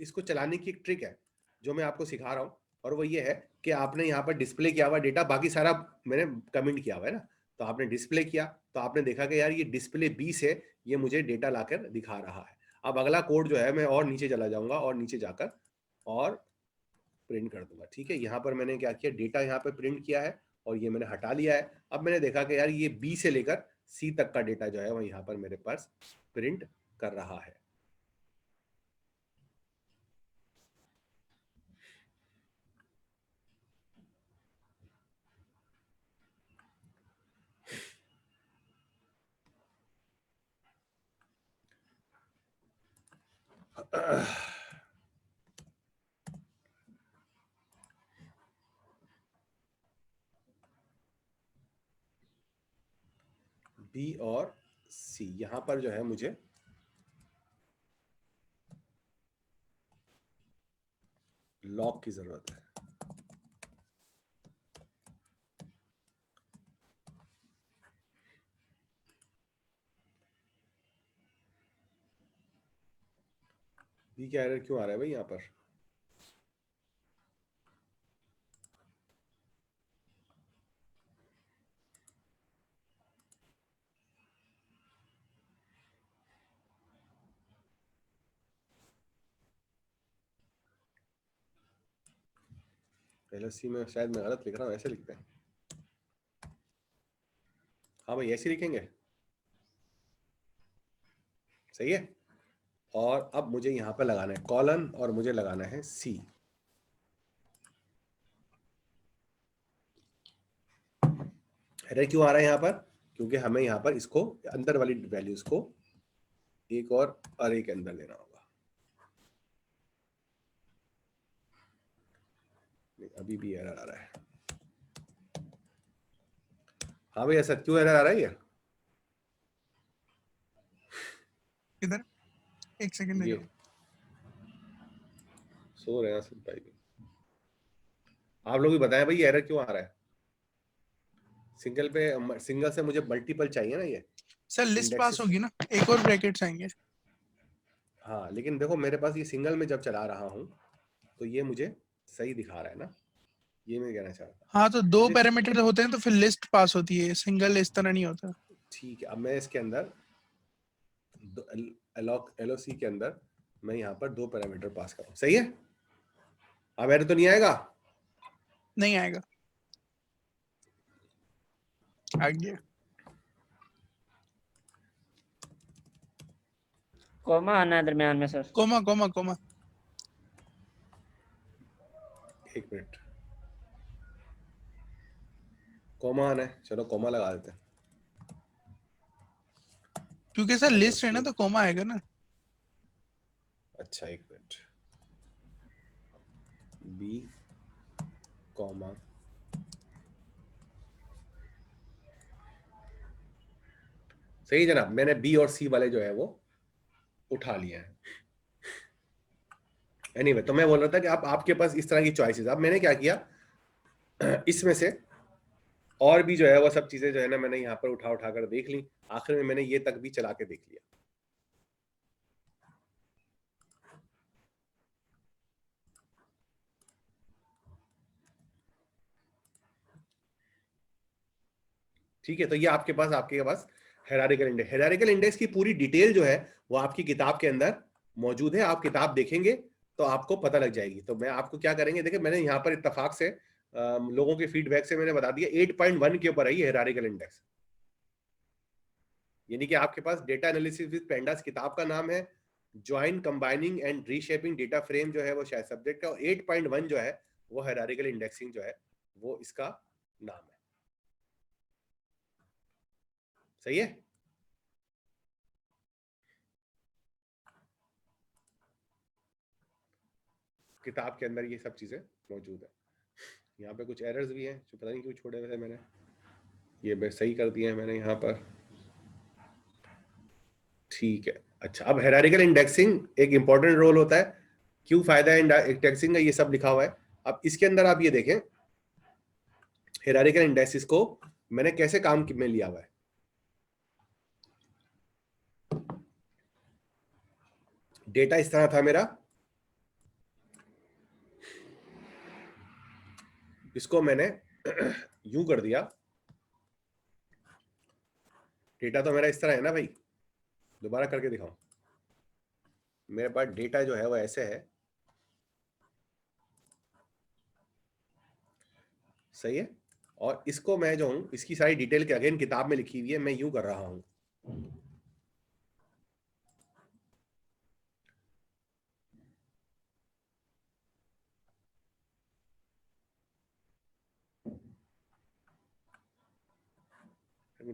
इसको चलाने की एक ट्रिक है जो मैं आपको सिखा रहा हूँ, और वो ये है कि आपने यहाँ पर डिस्प्ले किया हुआ डेटा, बाकी सारा मैंने कमेंट किया हुआ है ना, तो आपने डिस्प्ले किया तो आपने देखा कि यार ये डिस्प्ले 20 है, ये मुझे डेटा लाकर दिखा रहा है। अब अगला कोड जो है मैं और नीचे चला जाऊंगा और नीचे जाकर और प्रिंट कर दूंगा। ठीक है, यहाँ पर मैंने क्या किया, डेटा यहाँ पर प्रिंट किया है और ये मैंने हटा लिया है। अब मैंने देखा कि यार ये बी से लेकर सी तक का डेटा जो है वो यहाँ पर मेरे पास प्रिंट कर रहा है। बी और सी, यहां पर जो है मुझे लॉक की जरूरत है। बी का एरर क्यों आ रहा है भाई यहाँ पर? LSC में शायद मैं गलत लिख रहा हूँ, ऐसे लिखते हैं। हाँ भाई ऐसे लिखेंगे, सही है। और अब मुझे यहाँ पर लगाना है कॉलन और मुझे लगाना है सी। एरर क्यों आ रहा है यहाँ पर? क्योंकि हमें यहाँ पर इसको अंदर वाली वैल्यूज को एक और अरे के अंदर लेना होगा। अभी भी एरर आ रहा है। हाँ भाई ऐसा क्यों एरर आ रहा है? ये इधर एक सेकंड ये सो रहे हैं सब भाई भी। आप लोग भी बताएं भाई एरर क्यों आ रहा है? सिंगल से मुझे मल्टीपल चाहिए ना ये सर, लिस्ट पास होगी ना, एक और ब्रैकेट्स आएंगे। हाँ लेकिन देखो मेरे पास ये सिंगल में जब चला रहा हूँ तो ये मुझे सही दिखा रहा है ना, ये मैं कहना चाहता हूँ। हाँ, तो दो पैरामीटर होते हैं तो फिर लिस्ट पास होती है, सिंगल इस तरह नहीं होता। ठीक है, अब मैं इसके अंदर LOC के अंदर मैं यहाँ पर दो पैरामीटर पास करूँ, सही है। अब एरर तो नहीं आएगा? नहीं आएगा, आ गया। कोमा आना है दरमियान में सर, कोमा कोमा कोमा। एक मिनट, कोमा आना है, चलो कोमा लगा देते हैं। क्योंकि सर लिस्ट है ना तो कोमा आएगा ना। अच्छा एक मिनट, बी कॉमा सही जनाब, मैंने बी और सी वाले जो है वो उठा लिया है। एनीवे, तो मैं बोल रहा था कि आप आपके पास इस तरह की चॉइसेस। अब मैंने क्या किया, इसमें से और भी जो है वो सब चीजें जो है ना मैंने यहाँ पर उठा उठा कर देख ली। आखिर में मैंने ये तक भी चला के देख लिया। ठीक है, तो ये आपके पास हायरार्किकल इंडेक्स। हायरार्किकल इंडेक्स की पूरी डिटेल जो है वो आपकी किताब के अंदर मौजूद है। आप किताब देखेंगे तो आपको पता लग जाएगी। तो मैं आपको क्या करेंगे, देखिए मैंने यहाँ पर इत्तेफाक से लोगों के फीडबैक से मैंने बता दिया 8.1 के ऊपर है ये हायरार्किकल इंडेक्स। यानी कि आपके पास डेटा एनालिसिस विद पेंडास किताब का नाम है, join combining and reshaping data frame जो है वो शायद सब्जेक्ट का, और 8.1 जो है वो हायरार्किकल इंडेक्सिंग जो है वो इसका नाम है। सही है। किताब के अंदर ये सब चीजें मौजूद है। यहाँ पे कुछ एरर्स भी हैं जो पता नहीं क्यों छोड़े हुए थे मैंने, ये सही कर दिए हैं मैंने यहाँ पर। ठीक है, अच्छा अब हायरार्किकल इंडेक्सिंग एक इंपॉर्टेंट रोल होता है। क्यों फायदा है इंडेक्सिंग का, ये सब लिखा हुआ है। अब इसके अंदर आप ये देखें हायरार्किकल इंडेक्सिस को मैंने कैसे काम में लिया हुआ है। डेटा इस तरह था मेरा, इसको मैंने यूं कर दिया। डेटा तो मेरा इस तरह है ना भाई, दोबारा करके दिखाऊं। मेरे पास डेटा जो है वो ऐसे है, सही है। और इसको मैं जो हूं, इसकी सारी डिटेल के अगेन किताब में लिखी हुई है, मैं यूं कर रहा हूं।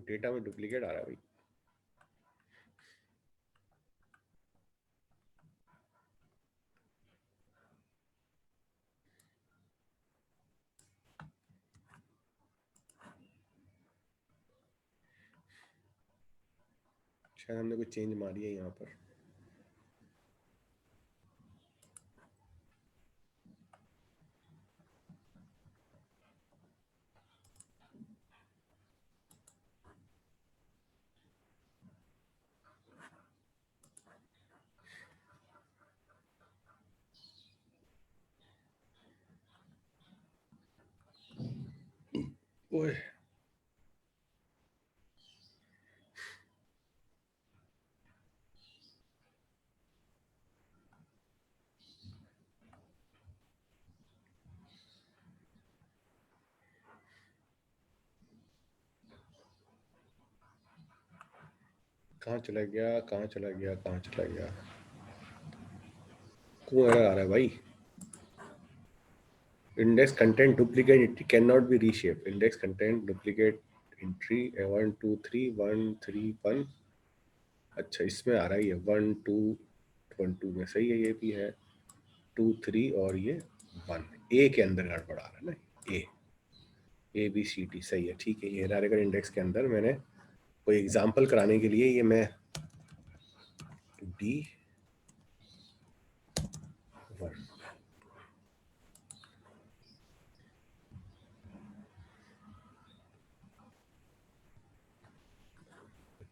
डेटा में डुप्लीकेट आ रहा है भाई। शायद हमने कोई चेंज मारी है यहाँ पर। ओए कहाँ चला गया, कहाँ चला गया, कहाँ चला गया, क्यों एरर आ रहा है भाई। Index content duplicate entry can not be reshape. Index content duplicate entry 1 2 3 1 3 1। अच्छा इसमें आ रहा है ये 1 2 1 2 में, सही है। ये भी है 2 3 और ये 1। ए के अंदर गड़बड़ आ रहा है ना, ए बी सी डी, सही है। ठीक है, ये हायरार्किकल इंडेक्स के अंदर मैंने कोई एग्जांपल कराने के लिए ये मैं डी 1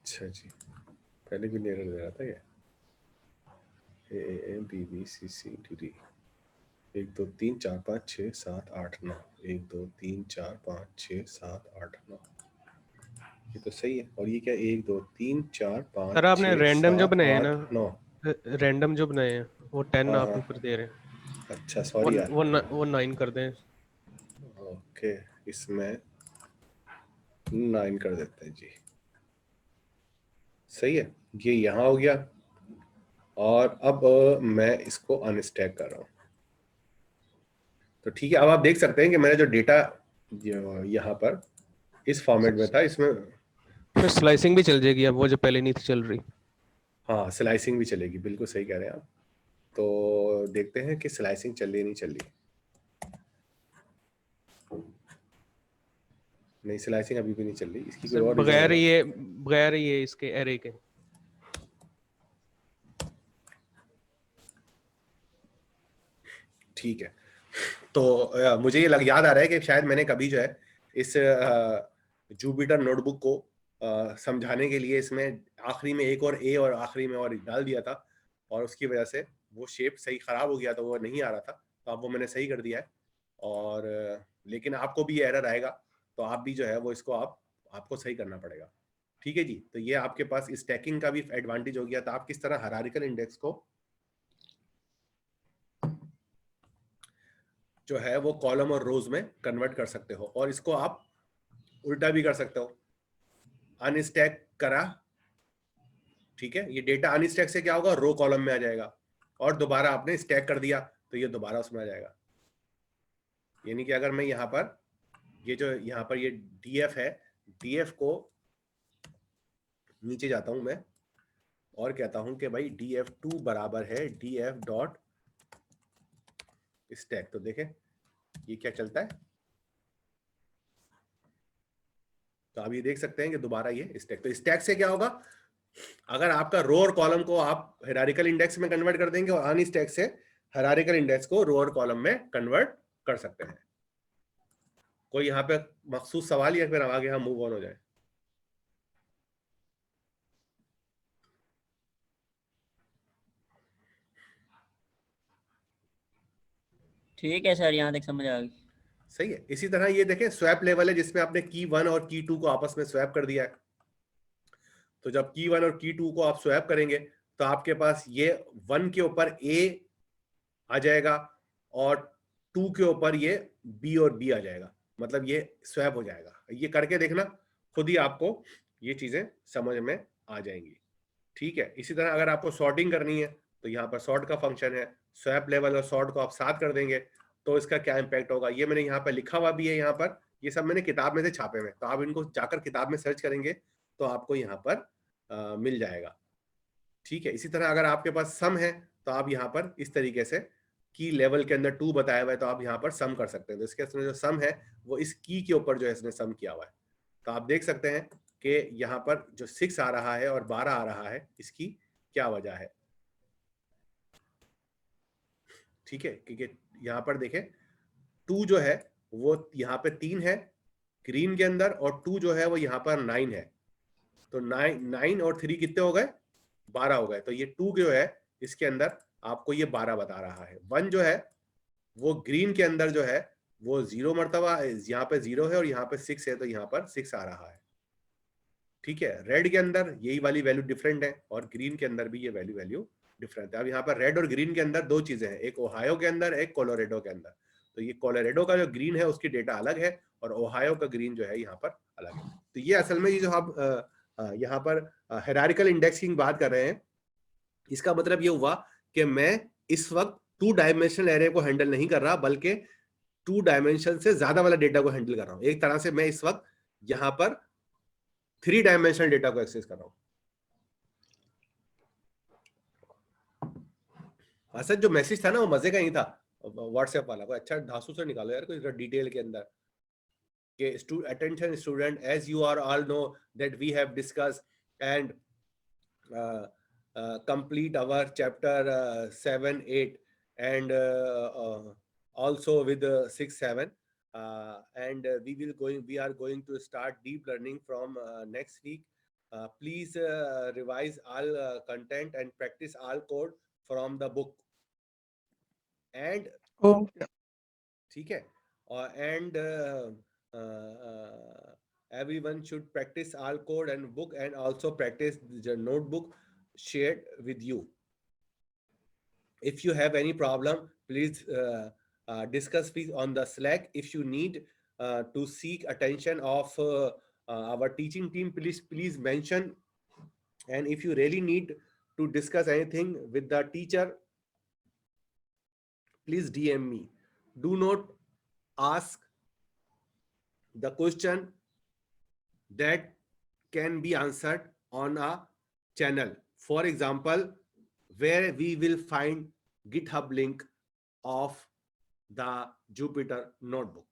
अच्छा जी, पहले भी एरर दे रहा था ये। A B B C C D D 1 2 3 4 5 6 7 8 9 1 2 3 4 5 6 7 8 9, ये तो सही है। और ये क्या 1 2 3 4 5 सर आपने 6 रैंडम जो 7 बनाए हैं 8 ना, 9। रैंडम जो बनाए हैं वो 10 हाँ आप हाँ, ऊपर दे रहे हैं। अच्छा सॉरी यार, वो 9 कर दें। ओके इसमें 9 कर देते हैं जी, सही है। ये यहाँ हो गया। और अब मैं इसको अनस्टैक कर रहा हूँ। तो ठीक है, अब आप देख सकते हैं कि मैंने जो डेटा यहाँ पर इस फॉर्मेट में था, इसमें फिर स्लाइसिंग भी चल जाएगी अब, वो जो पहले नहीं थी चल रही। हाँ स्लाइसिंग भी चलेगी, बिल्कुल सही कह रहे हैं आप। तो देखते हैं कि स्लाइसिंग चल रही है नहीं चल रही। नहीं स्लाइसिंग अभी भी नहीं चल रही, इसकी कोई सर और रीजन होगा। बगैर ये इसके एरे के। ठीक है, तो मुझे ये याद आ रहा है कि शायद मैंने कभी जो है इस जुपिटर नोटबुक को समझाने के लिए इसमें आखिरी में एक और ए और आखिरी में और डाल दिया था, और उसकी वजह से वो शेप सही खराब हो गया, तो वो नहीं आ रहा था। तो अब वो मैंने सही कर दिया है, और लेकिन आपको भी एरर आएगा, तो आप भी जो है वो इसको आपको सही करना पड़ेगा। ठीक है जी, तो ये आपके पास स्टैकिंग का भी एडवांटेज हो गया। तो आप किस तरह हायरार्किकल इंडेक्स को जो है वो कॉलम और रोज में कन्वर्ट कर सकते हो, और इसको आप उल्टा भी कर सकते हो, अनस्टैक करा, ठीक है, ये डेटा अनस्टैक से क्या होगा, रो कॉलम में आ जाएगा, और दोबारा आपने स्टैक कर दिया तो ये दोबारा उसमें आ जाएगा। यानी कि अगर मैं यहाँ पर ये जो यहाँ पर ये डीएफ है, डीएफ को नीचे जाता हूं मैं और कहता हूं कि भाई df2 बराबर है df डॉट स्टैक, तो देखें ये क्या चलता है। तो आप ये देख सकते हैं कि दोबारा ये स्टैक, तो स्टैक से क्या होगा, अगर आपका रो और कॉलम को आप हायरार्किकल इंडेक्स में कन्वर्ट कर देंगे, और अनस्टैक से हायरार्किकल इंडेक्स को रो और कॉलम में कन्वर्ट कर सकते हैं। कोई यहाँ पे मखसूस सवाल, या फिर आगे हम मूव ऑन हो जाए। ठीक है सर, यहाँ तक समझ आ गई। सही है। इसी तरह ये देखें स्वैप लेवल है, जिसमें आपने की 1 और की 2 को आपस में स्वैप कर दिया है। तो जब की 1 और की 2 को आप स्वैप करेंगे तो आपके पास ये 1 के ऊपर ए आ जाएगा, और 2 के ऊपर ये बी और बी आ जाएगा, मतलब ये स्वैप हो जाएगा। ये करके देखना, खुद ही आपको ये चीजें समझ में आ जाएंगी। ठीक है, इसी तरह अगर आपको सॉर्टिंग करनी है तो यहाँ पर सॉर्ट का फंक्शन है, स्वैप लेवल और सॉर्ट को आप साथ कर देंगे तो इसका क्या इंपैक्ट होगा, ये मैंने यहाँ पर लिखा हुआ भी है। यहाँ पर ये सब मैंने किताब में से छापे हुए, तो आप इनको जाकर किताब में सर्च करेंगे तो आपको यहाँ पर मिल जाएगा। ठीक है, इसी तरह अगर आपके पास सम है तो आप यहाँ पर इस तरीके से की लेवल के अंदर 2 बताया हुआ है, तो आप यहाँ पर सम कर सकते हैं। तो इसके जो सम है वो इस की के ऊपर जो है इसने सम किया हुआ है। तो आप देख सकते हैं कि यहाँ पर जो 6 आ रहा है और 12 आ रहा है, इसकी क्या वजह है। ठीक है, क्योंकि यहाँ पर देखें 2 जो है वो यहाँ पे 3 है ग्रीन के अंदर, और 2 जो है वो यहाँ पर 9 है। तो 9 और 3 कितने हो गए, 12 हो गए। तो ये 2 जो है इसके अंदर आपको ये 12 बता रहा है। 1 जो है वो ग्रीन के अंदर जो है वो 0 मरतबा, यहाँ पे 0 है और यहाँ पे 6 है, तो यहाँ पर 6 आ रहा है। ठीक है, रेड के अंदर यही वाली वैल्यू डिफरेंट है, और ग्रीन के अंदर भी ये वैल्यू डिफरेंट है। अब यहाँ पर रेड और ग्रीन के अंदर 2 चीजें हैं, एक ओहायो के अंदर, एक कोलोराडो के अंदर। तो ये कोलोराडो का जो ग्रीन है उसकी डेटा अलग है, और ओहायो का ग्रीन जो है यहाँ पर अलग है। तो ये असल में ये जो आप यहाँ पर हायरार्किकल इंडेक्स की बात कर रहे हैं, इसका मतलब ये हुआ कि मैं इस वक्त 2 डायमेंशनल एरे को हैंडल नहीं कर रहा, बल्कि 2 डायमेंशन से ज्यादा वाला डेटा को हैंडल कर रहा हूं। एक तरह से मैं इस वक्त यहाँ पर 3 डायमेंशनल डेटा को एक्सेस कर रहा हूं। असद जो मैसेज था ना वो मजे का ही था, व्हाट्सएप वाला। कोई अच्छा धांसू से निकालो यार, कोई डिटेल के अंदर कि attention student, as you are all know that we have discussed and complete our chapter 7, 8 and also with 6, 7 and we are going to start deep learning from next week. Please revise all content and practice all code from the book and ठीक है, and everyone should practice all code and book, and also practice the notebook shared with you. If you have any problem, please discuss please on the Slack. If you need to seek attention of our teaching team, please mention. And if you really need to discuss anything with the teacher, please DM me. Do not ask the question that can be answered on a channel. For example, where we will find GitHub link of the Jupyter notebook.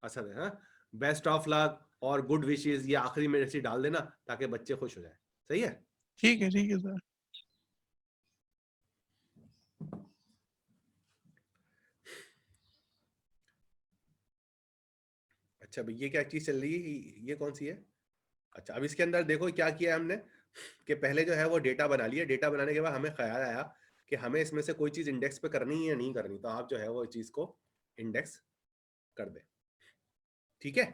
Asad है, best of luck और good wishes ये आखिरी में ऐसे डाल देना ताकि बच्चे खुश हो जाए। सही है? ठीक है सर। अच्छा भाई ये क्या चीज चल रही है, ये कौन सी है? अच्छा अब इसके अंदर देखो क्या किया हमने कि पहले जो है वो डेटा बना लिया। डेटा बनाने के बाद हमें ख्याल आया कि हमें इसमें से कोई चीज इंडेक्स पे करनी है या नहीं करनी, तो आप जो है वो चीज को इंडेक्स कर दे। ठीक है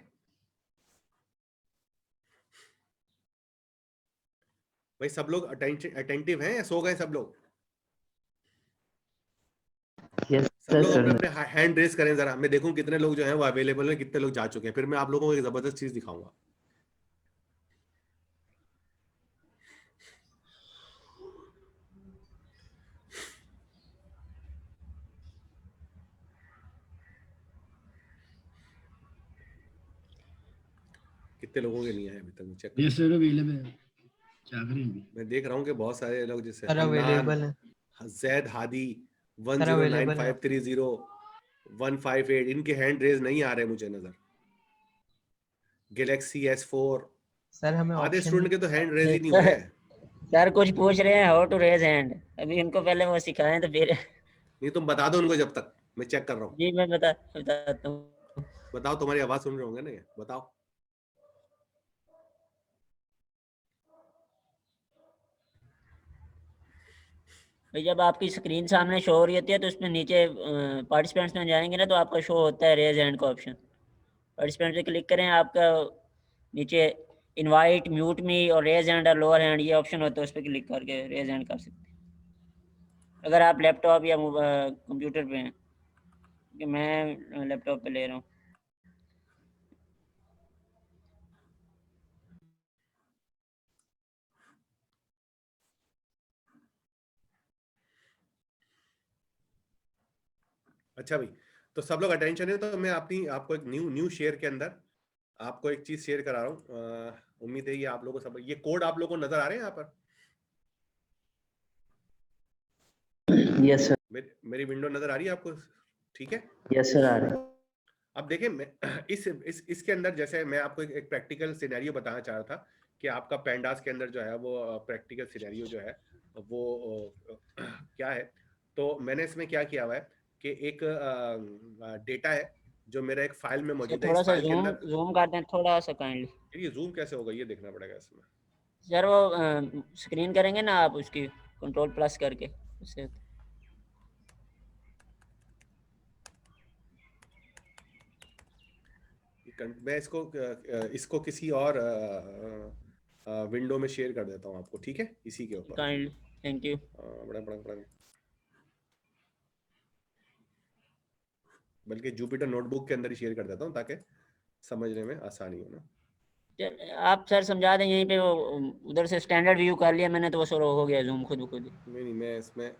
भाई, सब लोग अटेंटिव हैं या सो गए सब लोग? सब लोग अपने अपने हैंड रेस करें जरा, मैं देखूं कितने लोग जो हैं वो अवेलेबल हैं, कितने लोग जा चुके हैं, फिर मैं आप लोगों को एक जबरदस्त चीज दिखाऊंगा। कितने लोगों के नहीं आए अभी तक, चेक ये सर अवेलेबल है, क्या करेंगे? मैं देख रहा हूँ कि बहुत सारे लोग जैसे अवेलेबल है, जैद हादी 109530 इनके हैंड रेज नहीं आ रहे मुझे नजर। गैलेक्सी S4 सर हमें आधे स्टूडेंट के तो हैंड रेज ही नहीं सर, हुए हैं। सर कुछ पूछ रहे हैं हाउ टू रेज हैंड, अभी इनको पहले वो सिखाएं तो फिर। नहीं तुम बता दो उनको, जब तक मैं चेक कर रहा हूँ। जी मैं बताता हूँ। बताओ, तुम्हारी आवाज सुन रहे होंगे ना ये, बताओ। भाई जब आपकी स्क्रीन सामने शो हो रही होती है तो उसमें नीचे पार्टिसिपेंट्स में जाएंगे ना तो आपका शो होता है रेज हैंड का ऑप्शन। पार्टिसिपेंट पे क्लिक करें, आपका नीचे इनवाइट, म्यूट मी और रेज हैंड और लोअर हैंड ये ऑप्शन होता है, उस पर क्लिक करके रेज हैंड कर सकते हैं अगर आप लैपटॉप या कंप्यूटर पे हैं। कि मैं लैपटॉप पे ले रहा हूँ। अच्छा भाई, तो सब लोग अटेंशन है, तो मैं आपको एक न्यू शेयर के अंदर आपको एक चीज शेयर करा रहा हूँ। उम्मीद है ये आप लोगों को सब ये कोड आप लोगों को नजर आ रहे हैं यहाँ पर? Yes sir. मेरी विंडो नजर आ रही है आपको? ठीक है, यस सर आ रहा है। अब देखें मैं इसके अंदर जैसे मैं आपको एक प्रैक्टिकल सिनेरियो बताना चाह रहा था कि आपका पेंडास के अंदर जो है वो प्रैक्टिकल सिनेरियो जो है वो क्या है। तो मैंने इसमें क्या किया हुआ है कि एक डेटा है जो मेरा एक फाइल में मौजूद है। थोड़ा इस सा फाइल के अंदर जूम कर दें थोड़ा सा काइंडली। ये जूम कैसे होगा ये देखना पड़ेगा इसमें। सर वो स्क्रीन करेंगे ना आप उसकी कंट्रोल प्लस करके उससे। मैं इसको किसी और विंडो में शेयर कर देता हूँ आपको, ठीक है, इसी के ऊपर। Kindly, thank you. बड़ा बल्कि जुपिटर नोटबुक के अंदर ही शेयर कर देता हूँ ताकि समझने में आसानी हो ना। आप सर समझा दें यहीं पे, वो उधर से स्टैंडर्ड व्यू कर लिया मैंने तो वो शुरू हो गया जूम खुद ही। नहीं मैं इसमें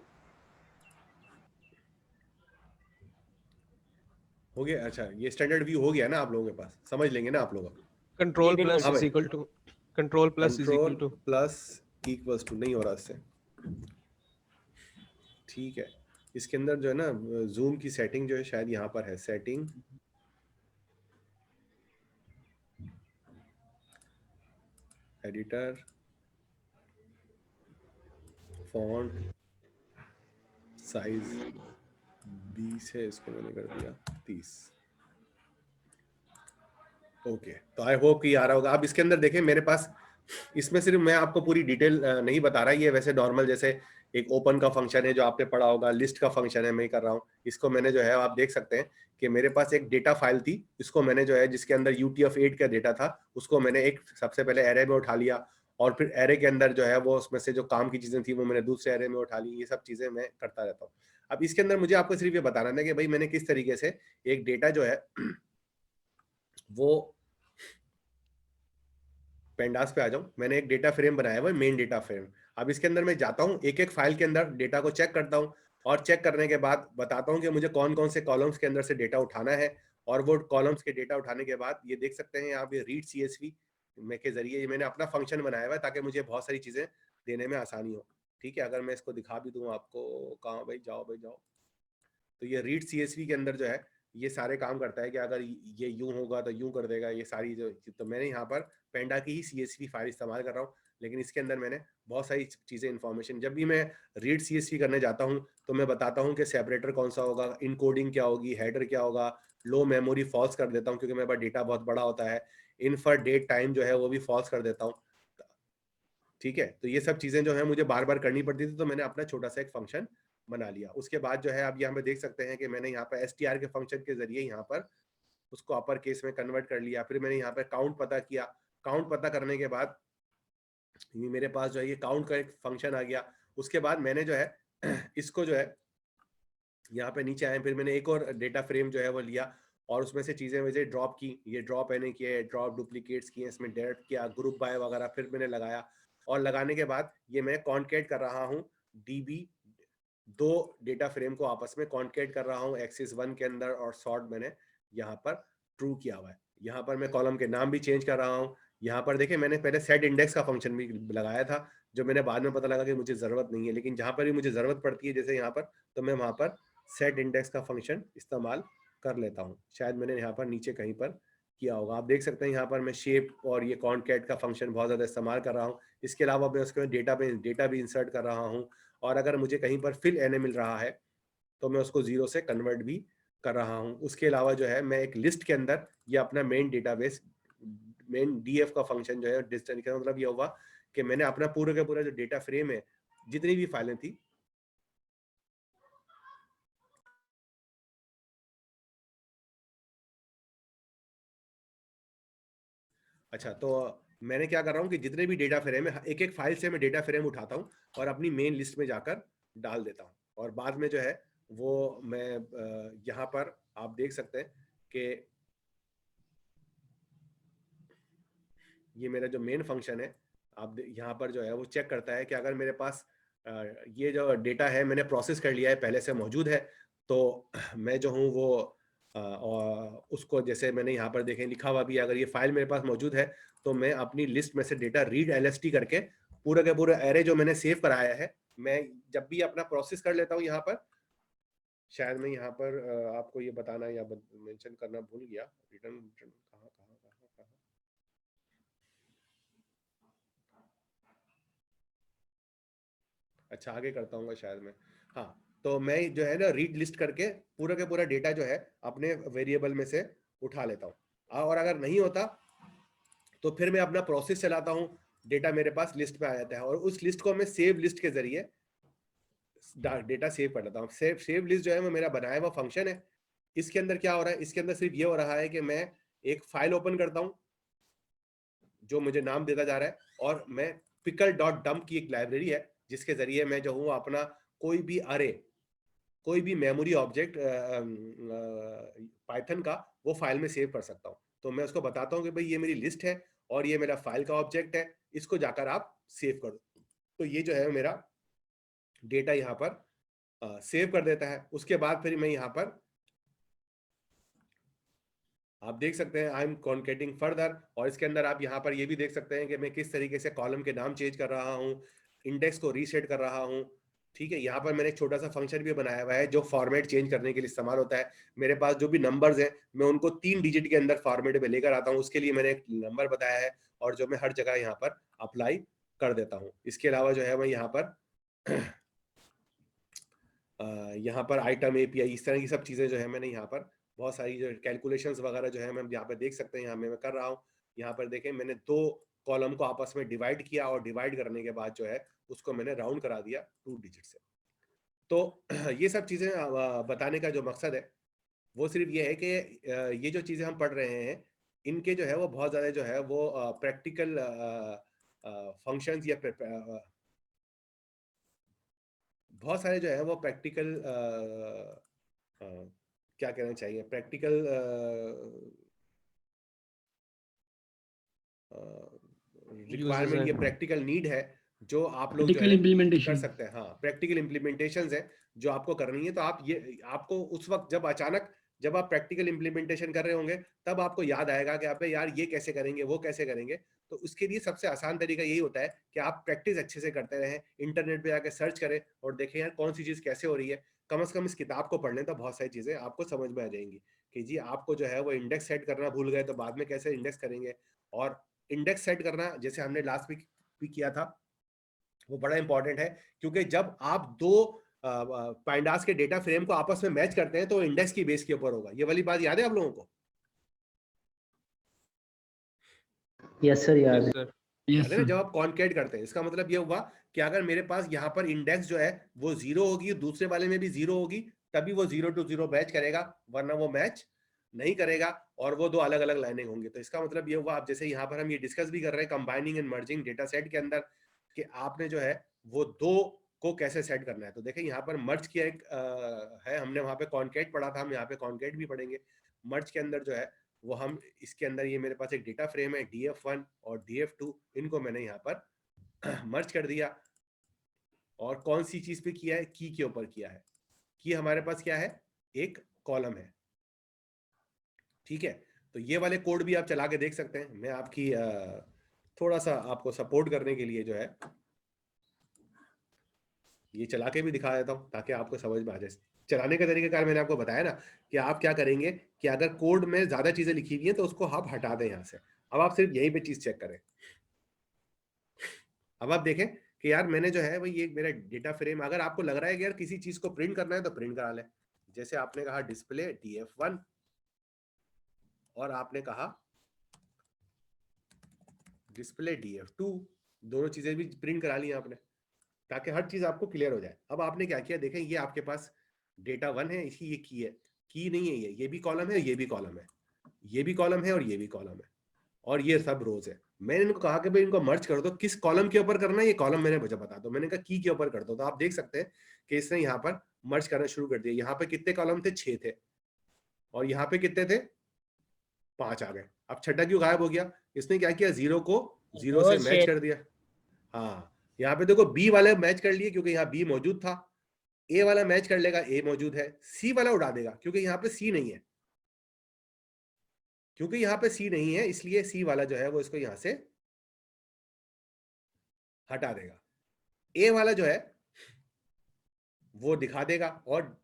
हो गया। अच्छा ये स्टैंडर्ड व्यू हो गया ना आप लोगों के पास, समझ लेंगे ना आप लोग। Control plus is equal to नहीं हो रहा इससे। ठीक है, इसके अंदर जो है ना जूम की सेटिंग जो है शायद यहाँ पर है, सेटिंग एडिटर फॉन्ट साइज 20 है, इसको मैंने कर दिया 30। ओके, तो आई होप कि आ रहा होगा। अब इसके अंदर देखें मेरे पास इसमें सिर्फ मैं आपको पूरी डिटेल नहीं बता रहा, ये वैसे नॉर्मल जैसे एक ओपन का फंक्शन है जो आपने पढ़ा होगा, लिस्ट का फंक्शन है मैं कर रहा हूँ। इसको मैंने जो है आप देख सकते हैं कि मेरे पास एक डेटा फाइल थी, इसको मैंने जो है जिसके अंदर UTF-8 का डेटा था उसको मैंने एक सबसे पहले एरे में उठा लिया और फिर एरे के अंदर जो है वो उसमें से जो काम की चीजें थी वो मैंने दूसरे एरे में उठा ली। ये सब चीजें मैं करता रहता हूँ। अब इसके अंदर मुझे आपको सिर्फ ये बताना है कि भाई मैंने किस तरीके से एक डेटा जो है वो पेंडास पे आ जाऊं। मैंने एक डेटा फ्रेम बनाया हुआ है, मेन डेटा फ्रेम। अब इसके अंदर मैं जाता हूं, एक एक फाइल के अंदर डेटा को चेक करता हूं और चेक करने के बाद बताता हूं कि मुझे कौन कौन से कॉलम्स के अंदर से डेटा उठाना है। और वो कॉलम्स के डेटा उठाने के बाद ये देख सकते हैं यहाँ पे रीड CSV में के जरिए मैंने अपना फंक्शन बनाया हुआ है ताकि मुझे बहुत सारी चीजें देने में आसानी हो। ठीक है, अगर मैं इसको दिखा भी दूं आपको, कहाँ भाई जाओ भाई जाओ, तो ये रीड CSV के अंदर जो है ये सारे काम करता है कि अगर ये यूं होगा तो यूं कर देगा, ये सारी जो, तो मैंने यहाँ पर पेंडा की ही CSV फाइल इस्तेमाल कर रहा हूँ, लेकिन इसके अंदर मैंने बहुत सारी चीजें इन्फॉर्मेशन, जब भी मैं रीड CSV करने जाता हूँ तो मैं बताता हूँ कि सेपरेटर कौन सा होगा, इनकोडिंग क्या होगी, हेडर क्या होगा, लो मेमोरी फॉल्स कर देता हूँ क्योंकि मेरे पास डेटा बहुत बड़ा होता है, इनफर डेट टाइम जो है वो भी फॉल्स कर देता हूँ। ठीक है, तो ये सब चीजें जो है मुझे बार बार करनी पड़ती थी, तो मैंने अपना छोटा सा एक फंक्शन बना लिया। उसके बाद जो है आप यहाँ पे देख सकते हैं कि मैंने यहाँ पर str के फंक्शन के जरिए यहाँ पर उसको अपर केस में कन्वर्ट कर लिया। फिर मैंने यहाँ पे काउंट पता किया, काउंट पता करने के बाद ये मेरे पास जो है ये काउंट का एक फंक्शन आ गया। उसके बाद मैंने जो है इसको जो है यहाँ पे नीचे आए, फिर मैंने एक और डेटा फ्रेम जो है वो लिया और उसमें से चीजें मुझे ड्रॉप की, ये ड्रॉप मैंने किए, ड्रॉप डुप्लीकेट्स किए, इसमें डायरेक्ट किया, ग्रुप बाय वगैरह फिर मैंने लगाया, और लगाने के बाद ये मैं कॉन्केट कर रहा हूँ DB, दो डेटा फ्रेम को आपस में कॉन्केट कर रहा हूँ एक्सिस 1 के अंदर, और सॉर्ट मैंने यहाँ पर ट्रू किया हुआ है। यहाँ पर मैं कॉलम के नाम भी चेंज कर रहा हूँ। यहाँ पर देखिए मैंने पहले सेट इंडेक्स का फंक्शन भी लगाया था, जो मैंने बाद में पता लगा कि मुझे जरूरत नहीं है, लेकिन जहाँ पर भी मुझे जरूरत पड़ती है जैसे यहाँ पर, तो मैं वहाँ पर सेट इंडेक्स का फंक्शन इस्तेमाल कर लेता हूँ। शायद मैंने यहाँ पर नीचे कहीं पर किया होगा, आप देख सकते हैं यहाँ पर मैं शेप और ये कॉन्केट का फंक्शन बहुत ज़्यादा इस्तेमाल कर रहा हूँ। इसके अलावा मैं उसके डेटा भी इंसर्ट कर रहा हूँ, और अगर मुझे कहीं पर फिल एन मिल रहा है तो मैं उसको 0 से कन्वर्ट भी कर रहा हूँ। उसके अलावा जो है मैं एक लिस्ट के अंदर ये अपना मेन डेटाबेस, मेन DF का फंक्शन जो है डिस्टेंस का मतलब ये हुआ कि मैंने अपना पूरा का पूरा जो डेटा फ्रेम है, जितनी भी फाइलें थी, अच्छा तो मैंने क्या कर रहा हूँ कि जितने भी डेटा फ्रेम है एक एक फाइल से मैं डेटा फ्रेम उठाता हूँ और अपनी मेन लिस्ट में जाकर डाल देता हूँ, और बाद में जो है वो मैं यहाँ पर आप देख सकते हैं कि ये मेरा जो मेन फंक्शन है, आप यहाँ पर जो है वो चेक करता है कि अगर मेरे पास ये जो डेटा है मैंने प्रोसेस कर लिया है, पहले से मौजूद है, तो मैं जो हूँ वो और उसको जैसे मैंने यहाँ पर देखें लिखा हुआ भी, अगर ये फाइल मेरे पास मौजूद है तो मैं अपनी लिस्ट में से डेटा रीड LST करके पूरा का पूरा एरे जो मैंने सेव कराया है, मैं जब भी अपना प्रोसेस कर लेता हूँ यहाँ पर, शायद मैं यहाँ पर आपको ये बताना या मेंशन करना भूल गया, रिटर्न कहाँ, अच्छा आगे करता हूँ शायद मैं, हाँ, तो मैं जो है ना रीड लिस्ट करके पूरा का पूरा डेटा जो है अपने वेरिएबल में से उठा लेता हूँ, और अगर नहीं होता तो फिर मैं अपना प्रोसेस चलाता हूँ, डेटा मेरे पास लिस्ट में आ जाता है, और उस लिस्ट को मैं सेव लिस्ट के जरिए डेटा सेव कर लेता हूँ। सेव लिस्ट जो है वो मेरा बनाया हुआ फंक्शन है। इसके अंदर क्या हो रहा है, इसके अंदर सिर्फ ये हो रहा है कि मैं एक फाइल ओपन करता हूँ जो मुझे नाम देता जा रहा है, और मैं pickle.dump की एक लाइब्रेरी है जिसके जरिए मैं जो हूँ अपना कोई भी अरे, कोई भी मेमोरी ऑब्जेक्ट पाइथन का वो फाइल में सेव कर सकता हूँ। तो मैं उसको बताता हूँ कि भाई ये मेरी लिस्ट है और ये मेरा फाइल का ऑब्जेक्ट है, इसको जाकर आप सेव कर दो, तो ये जो है मेरा डेटा यहाँ पर सेव कर देता है। उसके बाद फिर मैं यहाँ पर आप देख सकते हैं आई एम कॉन्केटिंग फर्दर, और इसके अंदर आप यहाँ पर ये भी देख सकते हैं कि मैं किस तरीके से कॉलम के नाम चेंज कर रहा हूँ, इंडेक्स को रीसेट कर रहा हूँ। ठीक है, यहाँ पर मैंने एक छोटा सा फंक्शन भी बनाया हुआ है जो फॉर्मेट चेंज करने के लिए इस्तेमाल होता है। मेरे पास जो भी नंबर्स हैं मैं उनको 3 डिजिट के अंदर फॉर्मेट में लेकर आता हूँ, उसके लिए मैंने एक नंबर बताया है और जो मैं हर जगह यहाँ पर अप्लाई कर देता हूँ। इसके अलावा जो है मैं यहाँ पर आइटम API इस तरह की सब चीज़ें जो है मैंने यहाँ पर बहुत सारी जो कैलकुलेशंस वगैरह जो है मैं यहाँ पर देख सकते हैं, यहाँ मैं कर रहा हूँ। यहाँ पर देखें मैंने 2 कॉलम को आपस में डिवाइड किया और डिवाइड करने के बाद जो है उसको मैंने राउंड करा दिया 2 डिजिट से। तो ये सब चीज़ें बताने का जो मकसद है वो सिर्फ ये है कि ये जो चीज़ें हम पढ़ रहे हैं इनके जो है वो बहुत ज़्यादा जो है वो प्रैक्टिकल फंक्शंस या बहुत सारे जो है वो प्रैक्टिकल क्या कहना चाहिए, प्रैक्टिकल रिक्वायरमेंट या प्रैक्टिकल नीड है जो आप लोग जो है कर सकते हैं। हाँ, प्रैक्टिकल इम्प्लीमेंटेशंस है जो आपको करनी है। तो आप ये आपको उस वक्त जब अचानक जब आप प्रैक्टिकल इंप्लीमेंटेशन कर रहे होंगे तब आपको याद आएगा कि आप यार ये कैसे करेंगे, वो कैसे करेंगे। तो उसके लिए सबसे आसान तरीका यही होता है कि आप प्रैक्टिस अच्छे से करते रहें, इंटरनेट पे जाकर सर्च करें और देखें यार कौन सी चीज़ कैसे हो रही है। कम से कम इस किताब को पढ़ लें तो बहुत सारी चीज़ें आपको समझ में आ जाएंगी कि जी आपको जो है वो इंडेक्स सेट करना भूल गए तो बाद में कैसे इंडेक्स करेंगे। और इंडेक्स सेट करना जैसे हमने लास्ट वीक भी किया था वो बड़ा इंपॉर्टेंट है, क्योंकि जब आप दो पाइंडास के डेटा फ्रेम को आपस में मैच करते हैं तो इंडेक्स की बेस के ऊपर होगा। ये वाली बात याद है आप लोगों को? यस सर, याद है। याद है ना? जब आप कॉन्केट करते हैं इसका मतलब ये हुआ कि अगर मेरे पास यहाँ पर इंडेक्स जो है वो 0 होगी, दूसरे वाले में भी 0 होगी, तभी वो 0 to 0 मैच करेगा, वरना वो मैच नहीं करेगा और वो दो अलग अलग लाइनें होंगी। तो इसका मतलब ये हुआ, आप जैसे यहाँ पर हम ये डिस्कस भी कर रहे हैं combining and merging data set के अंदर, कि आपने जो है वो दो को कैसे सेट करना है। तो देखिए यहाँ पर मर्ज किया एक है, हमने वहाँ पे कॉन्केट पढ़ा था, हम यहाँ पे कॉन्केट भी पढ़ेंगे। मर्ज के अंदर जो है वो हम इसके अंदर ये मेरे पास एक डेटा फ्रेम है df1 और df2, इनको मैंने यहाँ पर मर्ज कर दिया। और कौन सी चीज पे किया है? की के ऊपर किया है। की हमारे पास क्या है? एक कॉलम है, ठीक है। तो ये वाले कोड भी आप चला के देख सकते हैं। मैं आपकी थोड़ा सा आपको सपोर्ट करने के लिए जो है ये चला के भी दिखा देता हूँ ताकि आपको समझ में आ जाए। चलाने का तरीका मैंने आपको बताया ना कि आप क्या करेंगे कि अगर कोड में ज्यादा चीजें लिखी हुई हैं तो उसको आप हटा दें यहाँ से। अब आप सिर्फ यहीं पे चीज चेक करें। अब आप देखें कि यार मैंने जो है वो ये मेरा डेटा फ्रेम, अगर आपको लग रहा है कि यार किसी चीज को प्रिंट करना है तो प्रिंट करा लें। जैसे आपने कहा डिस्प्ले df1 और आपने कहा डिस्प्ले df2, दोनों चीजें भी प्रिंट करा ली आपने ताकि हर चीज आपको क्लियर हो जाए। अब आपने क्या किया, देखें ये आपके पास डेटा 1 है, इसी ये की नहीं है, ये भी कॉलम है, ये भी कॉलम है, ये भी कॉलम है और ये भी कॉलम है और ये सब रोज है। मैंने इनको कहा कि भाई इनको मर्ज कर दो, किस कॉलम के ऊपर करना है ये कॉलम मैंने मुझे बता दो। मैंने कहा की के ऊपर कर दो, तो आप देख सकते हैं कि इसने यहाँ पर मर्ज करना शुरू कर दिया। यहाँ पे कितने कॉलम थे? 6 थे और यहाँ पे कितने थे? 5 आ गए। अब छठा क्यों गायब हो गया? इसने क्या किया, 0 को 0 से मैच कर दिया। हाँ, यहाँ पे देखो बी वाले मैच कर लिए क्योंकि यहाँ बी मौजूद था, ए वाला मैच कर लेगा, ए मौजूद है, सी वाला उड़ा देगा क्योंकि यहाँ पे सी नहीं है, क्योंकि यहाँ पे सी नहीं है इसलिए सी वाला जो है वो इसको यहाँ से हटा देगा। ए वाला जो है वो दिखा देगा और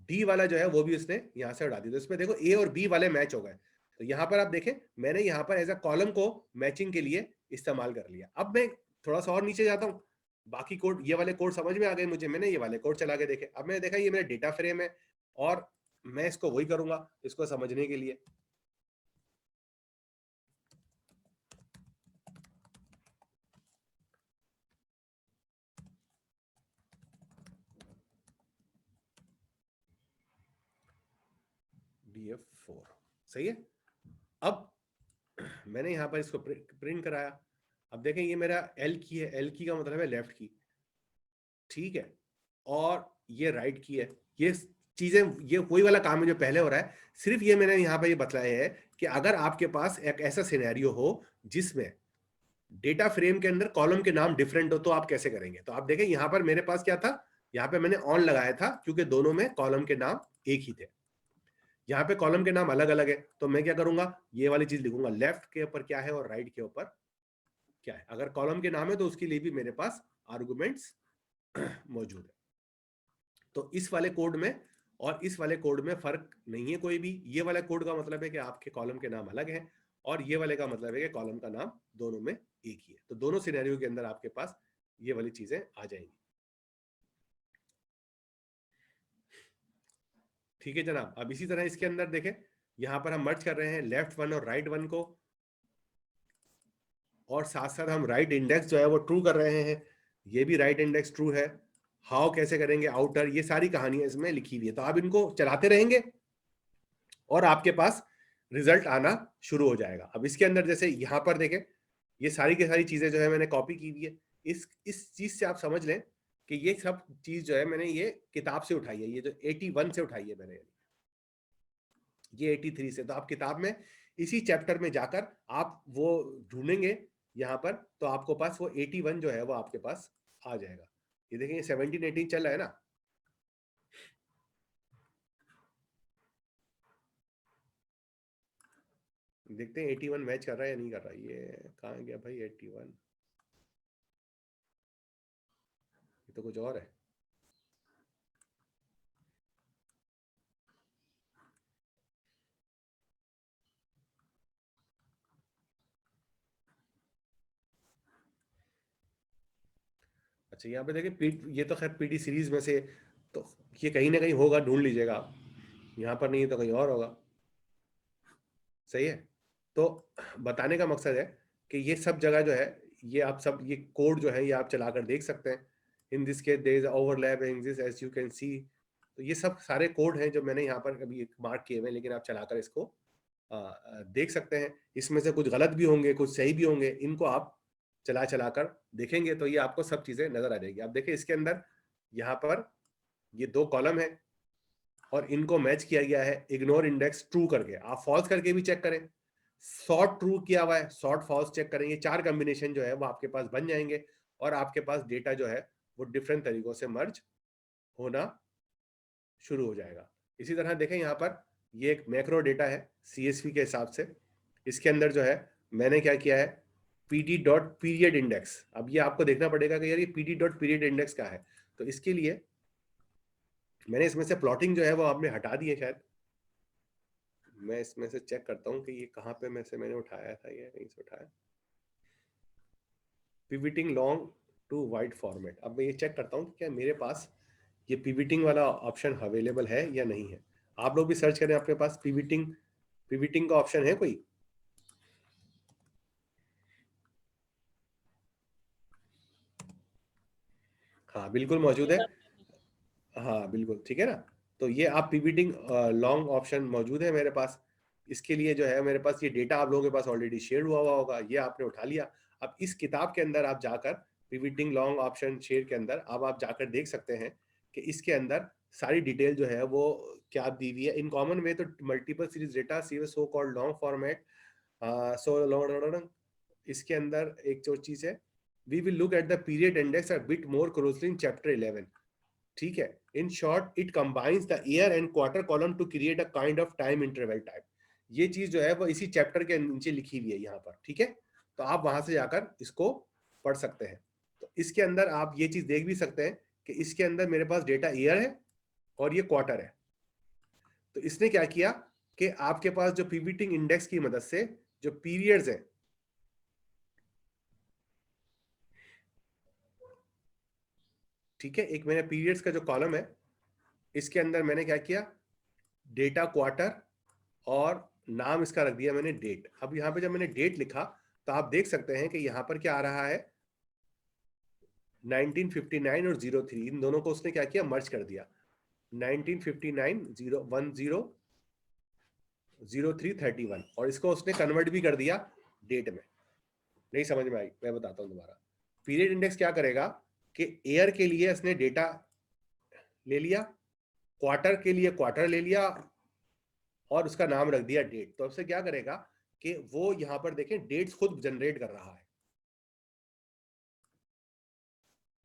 डी वाला जो है वो भी उसने यहाँ से उड़ा दिया। तो इसमें देखो ए और बी वाले मैच हो गए। तो यहाँ पर आप देखें मैंने यहाँ पर एज अ कॉलम को मैचिंग के लिए इस्तेमाल कर लिया। अब मैं थोड़ा सा और नीचे जाता हूँ, बाकी कोड, ये वाले कोड समझ में आ गए मुझे, मैंने ये वाले कोड चला के देखे। अब मैंने देखा ये मेरा डेटा फ्रेम है और मैं इसको वही करूंगा इसको समझने के लिए। df4 सही है। अब मैंने यहाँ पर इसको प्रिंट कराया। अब देखें ये मेरा एल की है, एल की का मतलब है लेफ्ट की, ठीक है, और ये राइट की है। ये चीजें, ये वही वाला काम है जो पहले हो रहा है, सिर्फ ये मैंने यहाँ पे ये बतलाया है कि अगर आपके पास एक ऐसा सिनेरियो हो जिसमें डेटा फ्रेम के अंदर कॉलम के नाम डिफरेंट हो तो आप कैसे करेंगे। तो आप देखें यहाँ पर मेरे पास क्या था, यहाँ पे मैंने ऑन लगाया था क्योंकि दोनों में कॉलम के नाम एक ही थे। यहाँ पे कॉलम के नाम अलग अलग है तो मैं क्या करूंगा, ये वाली चीज लिखूंगा, लेफ्ट के ऊपर क्या है और राइट के ऊपर क्या है। अगर कॉलम के नाम है तो उसके लिए भी मेरे पास आर्गुमेंट्स मौजूद है। तो इस वाले कोड में और इस वाले कोड में फर्क नहीं है कोई भी। ये वाला कोड का मतलब है कि आपके कॉलम के नाम अलग हैं और ये वाले का मतलब है कि कॉलम का नाम दोनों में एक ही है। तो दोनों सिनेरियो के अंदर आपके पास ये वाली चीजें आ जाएंगी। ठीक है जनाब। अब इसी तरह इसके अंदर देखें, यहां पर हम मर्ज कर रहे हैं लेफ्ट 1 और राइट 1 को, और साथ साथ हम राइट इंडेक्स जो है वो ट्रू कर रहे हैं। ये भी राइट इंडेक्स ट्रू है। हाउ कैसे करेंगे, आउटर, ये सारी कहानियां इसमें लिखी हुई है। तो आप इनको चलाते रहेंगे और आपके पास रिजल्ट आना शुरू हो जाएगा। अब इसके अंदर जैसे यहाँ पर देखें, ये सारी की सारी चीजें जो है मैंने कॉपी की हुई है। इस चीज से आप समझ लें कि ये सब चीज जो है मैंने ये किताब से उठाई है, ये जो 81 से उठाई है मैंने, ये 83 से। तो आप किताब में इसी चैप्टर में जाकर आप वो ढूंढेंगे यहाँ पर, तो आपको पास वो 81 जो है वो आपके पास आ जाएगा। ये देखें 17 18 चल रहा है ना। देखते हैं 81 मैच कर रहा है या नहीं कर रहा। ये कहाँ गया भाई 81, ये तो कुछ और है। अच्छा यहाँ पे देखिए ये तो खैर पीडी सीरीज में से, तो ये कहीं ना कहीं होगा, ढूंढ लीजिएगा आप। यहाँ पर नहीं है तो कहीं और होगा। सही है। तो बताने का मकसद है कि ये सब जगह जो है, ये आप सब ये कोड जो है ये आप चलाकर देख सकते हैं। In this case there is overlap in this as you can see. तो ये सब सारे कोड हैं जो मैंने यहाँ पर अभी मार्क किए हुए हैं, लेकिन आप चलाकर इसको देख सकते हैं। इसमें से कुछ गलत भी होंगे, कुछ सही भी होंगे। इनको आप चला कर देखेंगे तो ये आपको सब चीजें नजर आ जाएगी। आप देखिए इसके अंदर यहाँ पर ये 2 कॉलम है और इनको मैच किया गया है इग्नोर इंडेक्स ट्रू करके। आप फॉल्स करके भी चेक करें, सॉर्ट ट्रू किया हुआ है, सॉर्ट फॉल्स चेक करेंगे, 4 कॉम्बिनेशन जो है वो आपके पास बन जाएंगे और आपके पास डेटा जो है वो डिफरेंट तरीकों से मर्ज होना शुरू हो जाएगा। इसी तरह देखें यहाँ पर ये एक मैक्रो डेटा है CSV के हिसाब से। इसके अंदर जो है मैंने क्या किया है pd.period index। अब ये आपको देखना पड़ेगा कि यार ये pd.period index क्या है। तो इसके लिए मैंने इसमें से प्लॉटिंग जो है वो आपने हटा दी है शायद। मैं इसमें से चेक करता हूँ कि ये कहाँ पे मैंने उठाया था, ये कहीं से उठाया, pivoting long to wide format. अब मैं ये चेक करता हूँ कि क्या मेरे पास ये पिविटिंग वाला ऑप्शन अवेलेबल है या नहीं है। आप लोग भी सर्च करें, आपके पास पिविटिंग का ऑप्शन है कोई। हाँ बिल्कुल मौजूद है। हाँ बिल्कुल ठीक है ना। तो ये आप पिविटिंग लॉन्ग ऑप्शन मौजूद है मेरे पास। इसके लिए जो है मेरे पास ये डेटा आप लोगों के पास ऑलरेडी शेयर हुआ होगा, ये आपने उठा लिया। अब इस किताब के अंदर आप जाकर पिविटिंग लॉन्ग ऑप्शन शेयर के अंदर अब आप जाकर देख सकते हैं कि इसके अंदर सारी डिटेल जो है वो क्या दी हुई है। इन common way to multiple series data so called long format so long. इसके अंदर एक जो चीज है, we will look at the period index a bit more closely in chapter 11। ठीक है। In short it combines the year and quarter column to create a kind of time interval type. ये चीज जो है वो इसी चैप्टर के नीचे लिखी हुई है यहाँ पर। ठीक है। तो आप वहां से जाकर इसको पढ़ सकते हैं। तो इसके अंदर आप ये चीज देख भी सकते हैं कि इसके अंदर मेरे पास डेटा ईयर है और ये क्वार्टर है। तो इसने क्या किया कि आपके पास जो पिविटिंग इंडेक्स की मदद से जो पीरियड्स हैं, ठीक है, एक मैंने पीरियड्स का जो कॉलम है इसके अंदर मैंने क्या किया, डेटा क्वार्टर और नाम इसका रख दिया मैंने डेट। अब यहाँ पे जब मैंने डेट लिखा तो आप देख सकते हैं कि यहाँ पर क्या आ रहा है 1959 और 03, इन दोनों को उसने क्या किया मर्ज कर दिया। 1959 010 0331 और इसको उसने कन्वर्ट भी कर दिया डेट में। नहीं समझ में आई, मैं बताता हूं दोबारा। पीरियड इंडेक्स क्या करेगा कि ईयर के लिए इसने डेटा ले लिया, क्वार्टर के लिए क्वार्टर ले लिया और उसका नाम रख दिया डेट। तो उससे क्या करेगा कि वो यहां पर देखें डेट्स खुद जनरेट कर रहा है।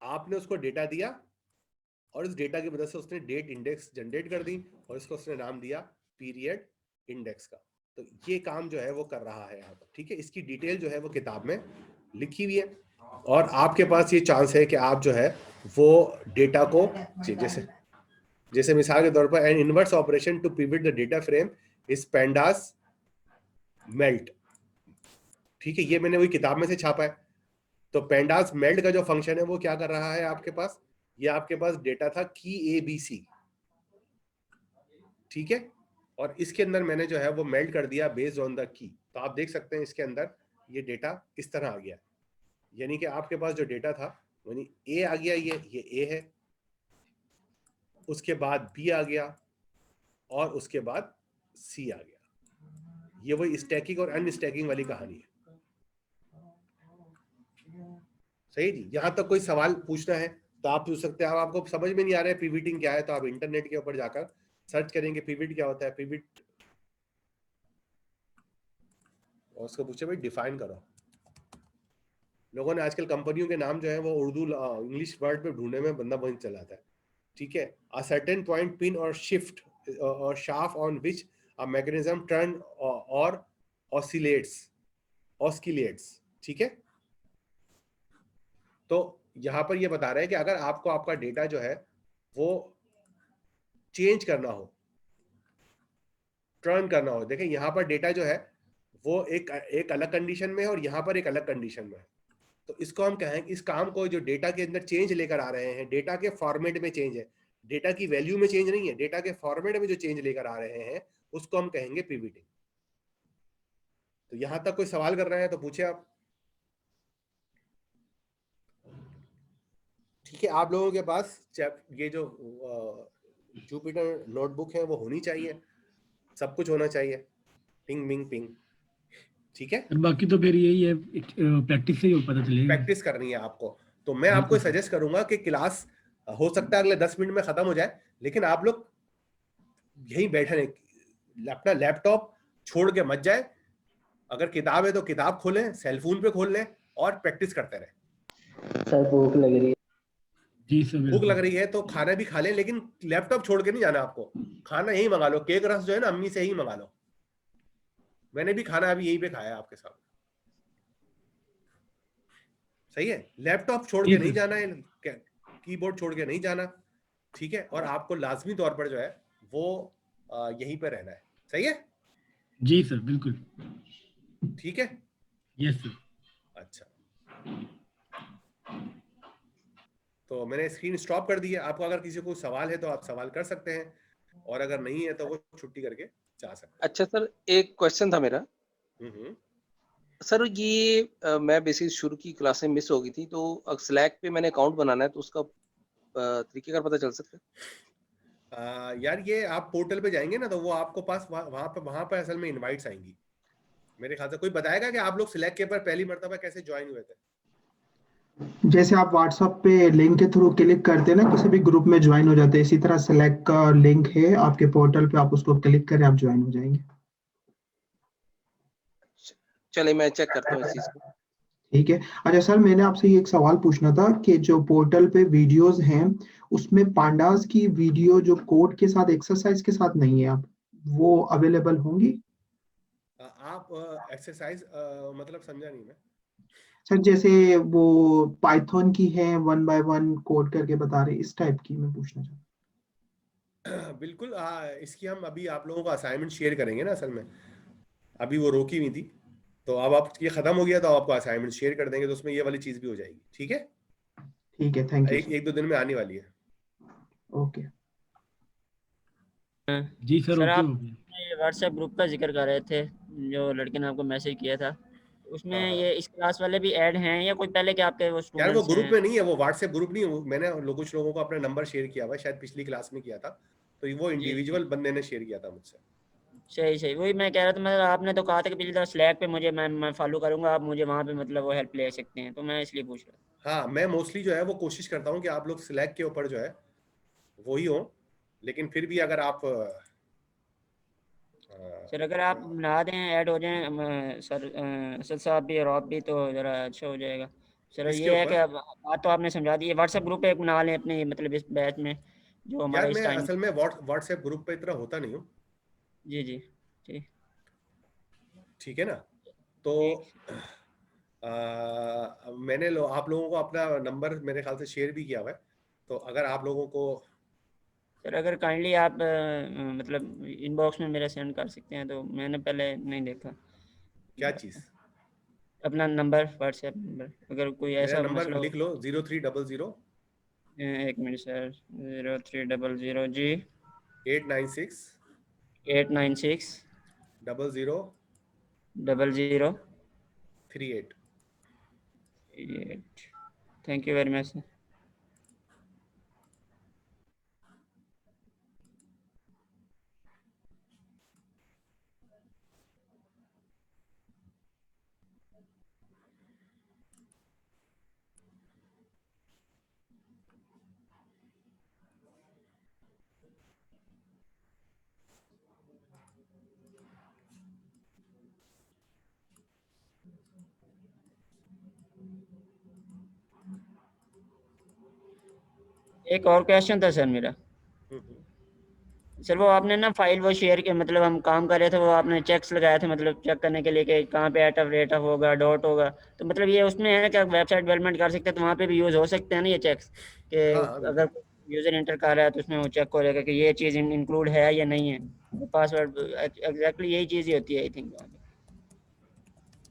आपने उसको डेटा दिया और इस डेटा की मदद से उसने डेट इंडेक्स जनरेट कर दी और इसको उसने नाम दिया पीरियड इंडेक्स का। तो ये काम जो है वो कर रहा है यहाँ पर। ठीक है। इसकी डिटेल जो है वो किताब में लिखी हुई है और आपके पास ये चांस है कि आप जो है वो डेटा को जैसे मिसाल के तौर पर an inverse operation to pivot the data frame is pandas melt. ठीक है। ये मैंने वही किताब में से छापा है। तो पेंडास मेल्ट का जो फंक्शन है वो क्या कर रहा है आपके पास, ये आपके पास डेटा था की ABC। ठीक है। और इसके अंदर मैंने जो है वो मेल्ट कर दिया बेस्ड ऑन द की। तो आप देख सकते हैं इसके अंदर ये डेटा इस तरह आ गया, यानी कि आपके पास जो डेटा था यानी ए आ गया, ये ए है, उसके बाद बी आ गया और उसके बाद सी आ गया। ये वही स्टैकिंग और अनस्टैकिंग वाली कहानी है। सही जी। यहां तक कोई सवाल पूछना है तो आप पूछ सकते हैं। आपको समझ में नहीं आ रहा है पिविटिंग क्या है तो आप इंटरनेट के ऊपर जाकर सर्च करेंगे पिविट क्या होता है, पिविट, और उसको पूछे भाई डिफाइन करो। लोगों ने आजकल कंपनियों के नाम जो है वो उर्दू इंग्लिश वर्ड पे ढूंढने में बंदा बन चला जाता है। ठीक है। अ सर्टेन पॉइंट पिन और शिफ्ट और shaft on which a mechanism turn oscillates, ठीक है। तो यहां पर ये बता रहे हैं कि अगर आपको आपका डेटा जो है वो चेंज करना हो, टर्न करना हो, देखें यहां पर डेटा जो है वो एक अलग कंडीशन में है और यहां पर एक अलग कंडीशन में है। तो इसको हम कहें, इस काम को जो डेटा के अंदर चेंज लेकर आ रहे हैं, डेटा के फॉर्मेट में चेंज है, डेटा की वैल्यू में चेंज नहीं है, डेटा के फॉर्मेट में जो चेंज लेकर आ रहे हैं उसको हम कहेंगे पिवटिंग। तो यहां तक कोई सवाल कर रहे हैं तो पूछे आप। ठीक है, आप लोगों के पास ये जो जुपिटर नोटबुक है वो होनी चाहिए, सब कुछ होना चाहिए, पिंग मिंग पिंग, ठीक है। बाकी तो फिर यही है, प्रैक्टिस से ही पता चलेगा। प्रैक्टिस करनी है आपको। तो मैं आपको सजेस्ट करूंगा कि क्लास हो सकता है अगले 10 मिनट में खत्म हो जाए, लेकिन आप लोग यहीं बैठे रहें, अपना लैपटॉप छोड़ के मत जाए। अगर किताब है तो किताब खोलें, सेलफोन पे खोल लें और प्रैक्टिस करते रहें। सर भूख लग रही है। जी सर, भूख लग रही है तो खाना भी खा लें, लेकिन लैपटॉप छोड़ के नहीं जाना आपको। खाना यही मंगा लो, केक रस जो है ना अम्मी से ही मंगा लो। मैंने भी खाना अभी यहीं पे खाया आपके साथ, सही है। लैपटॉप छोड़ के नहीं जाना है, कीबोर्ड छोड़ के नहीं जाना, ठीक है। और आपको लाजमी तौर पर जो है वो यहीं पे रहना है, सही है। जी सर, बिल्कुल ठीक है। Yes sir. अच्छा, तो मैंने स्क्रीन स्टॉप कर दी है। आपको अगर किसी को सवाल है तो आप सवाल कर सकते हैं, और अगर नहीं है तो वो छुट्टी करके जा सकते हैं। अच्छा सर, एक क्वेश्चन था मेरा। सर ये मैं बेसिक शुरू की क्लासें मिस हो गई थी, तो स्लैक पे मैंने अकाउंट बनाना है, तो उसका तरीकेकार पता चल सकता है? यार ये आप पोर्टल पे जाएंगे ना तो वो आपको पास वहां पर असल में इनवाइट्स आएंगी मेरे ख्याल से। कोई बताएगा कि आप लोग सिलेक्ट के पर पहली मर्तबा कैसे ज्वाइन हुए थे? जैसे आप व्हाट्सएप पे लिंक के थ्रू क्लिक करते हैं ना, किसी भी ग्रुप में ज्वाइन हो जाते हैं, इसी तरह सिलेक्ट का लिंक है आपके पोर्टल पे, आप उसको क्लिक करें, आप ज्वाइन हो जाएंगे। चलिए मैं चेक करता हूँ इस चीज को। ठीक है। अच्छा सर, मैंने आपसे ये एक सवाल पूछना था कि जो पोर्टल पे वीडियोस हैं उसमें पांडास की वीडियो जो कोड के साथ, एक्सरसाइज के साथ नहीं है, आप वो अवेलेबल होंगी? आप एक्सरसाइज मतलब समझा नहीं मैं। सर जैसे वो पाइथन की है 1 by 1 कोड करके बता रहे, इस टाइप की मैं पूछना चाहता। बिल्कुल, इसकी हम अभी आप लोगों को असाइनमेंट शेयर करेंगे ना, असल में अभी वो रोकी हुई थी, तो अब आप ये खत्म हो गया तो आपको असाइनमेंट शेयर कर देंगे, तो उसमें ये वाली चीज भी हो जाएगी, ठीक है। ठीक है, थैंक यू। एक दो दिन में आने वाली है। ओके जी सर। सर ओके, आप व्हाट्सएप ग्रुप का जिक्र कर रहे थे, जो लड़के ने आपको मैसेज किया था, उसमें ये इस क्लास वाले भी ऐड हैं या कोई पहले के आपके वो यार स्टूडेंट्स वो ग्रुप हैं? में नहीं है, वो व्हाट्सएप ग्रुप नहीं है। मैंने कुछ लोगों को अपना नंबर शेयर किया हुआ, शायद पिछली क्लास में किया था, तो वो इंडिविजुअल बंदे ने शेयर किया था मुझसे। सही सही, वही मैं कह रहा था। मैं आपने तो कहा था कि पिछली तरह स्लैक पे मुझे मैं फॉलो करूंगा, आप मुझे वहाँ पे मतलब वो हेल्प ले सकते हैं, तो मैं इसलिए पूछ रहा था। हाँ, मैं मोस्टली जो है वो कोशिश करता हूँ कि आप लोग सिलेक्ट के ऊपर जो है वही हो, लेकिन फिर भी अगर आप सर अगर आप बना दें, ऐड हो जाएं सर, असद साहब भी और आप भी, तो ज़रा अच्छा हो जाएगा। सर इसके ये है कि ऊपर बात तो आपने समझा दी है। व्हाट्सएप ग्रुप पे एक बना लें अपने, मतलब इस बैच में जो हमारा यार इस मैं टाइम। असल में व्हाट्सएप ग्रुप पे इतना होता नहीं हूँ। जी जी ठीक। ठीक है ना, तो मैंने आप लोगों को अपना नंबर मेरे ख्याल से शेयर भी किया हुआ है, तो अगर आप लोगों को सर अगर काइंडली आप मतलब इनबॉक्स में मेरा सेंड कर सकते हैं, तो मैंने पहले नहीं देखा। क्या चीज़? अपना नंबर, व्हाट्सएप नंबर, अगर कोई मेरा ऐसा नंबर मसला हो। लिख लो, 0300 एक मिनट सर, 0300 जी 896 896 00 00 38। 38। Thank you very much sir. एक और क्वेश्चन था सर मेरा। सर वो आपने ना फाइल वो शेयर के मतलब हम काम कर रहे थे, वो आपने चेक्स लगाए थे मतलब चेक करने के लिए कि कहाँ पे रेट ऑफ होगा, डॉट होगा, तो मतलब ये उसमें है क्या वेबसाइट डेवलपमेंट कर सकते हैं तो वहाँ पे भी यूज़ हो सकते हैं ना ये चेक्स, कि हाँ बिल्कुल। अगर यूज़र इंटर कर रहा है तो उसमें वो चेक हो जाएगा कि ये चीज़ इंक्लूड है या नहीं है। पासवर्ड एग्जैक्टली यही चीज़ ही होती है I think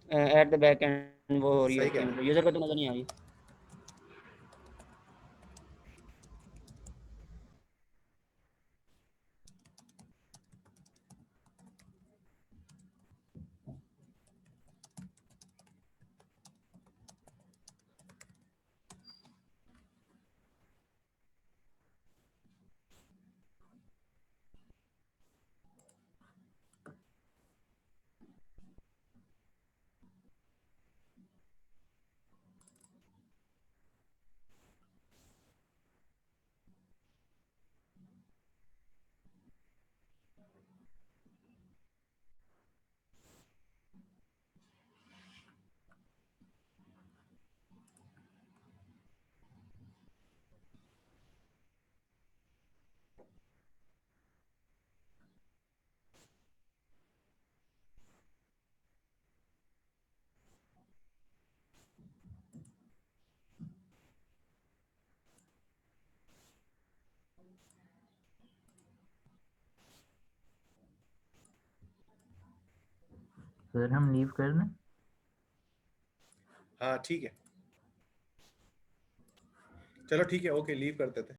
at the back and वो हो रही सही होती कह है, रहे मतलब यूज़र को तो नज़र नहीं आ रही। सर हम लीव कर दें? हाँ ठीक है, चलो ठीक है, ओके लीव करते थे।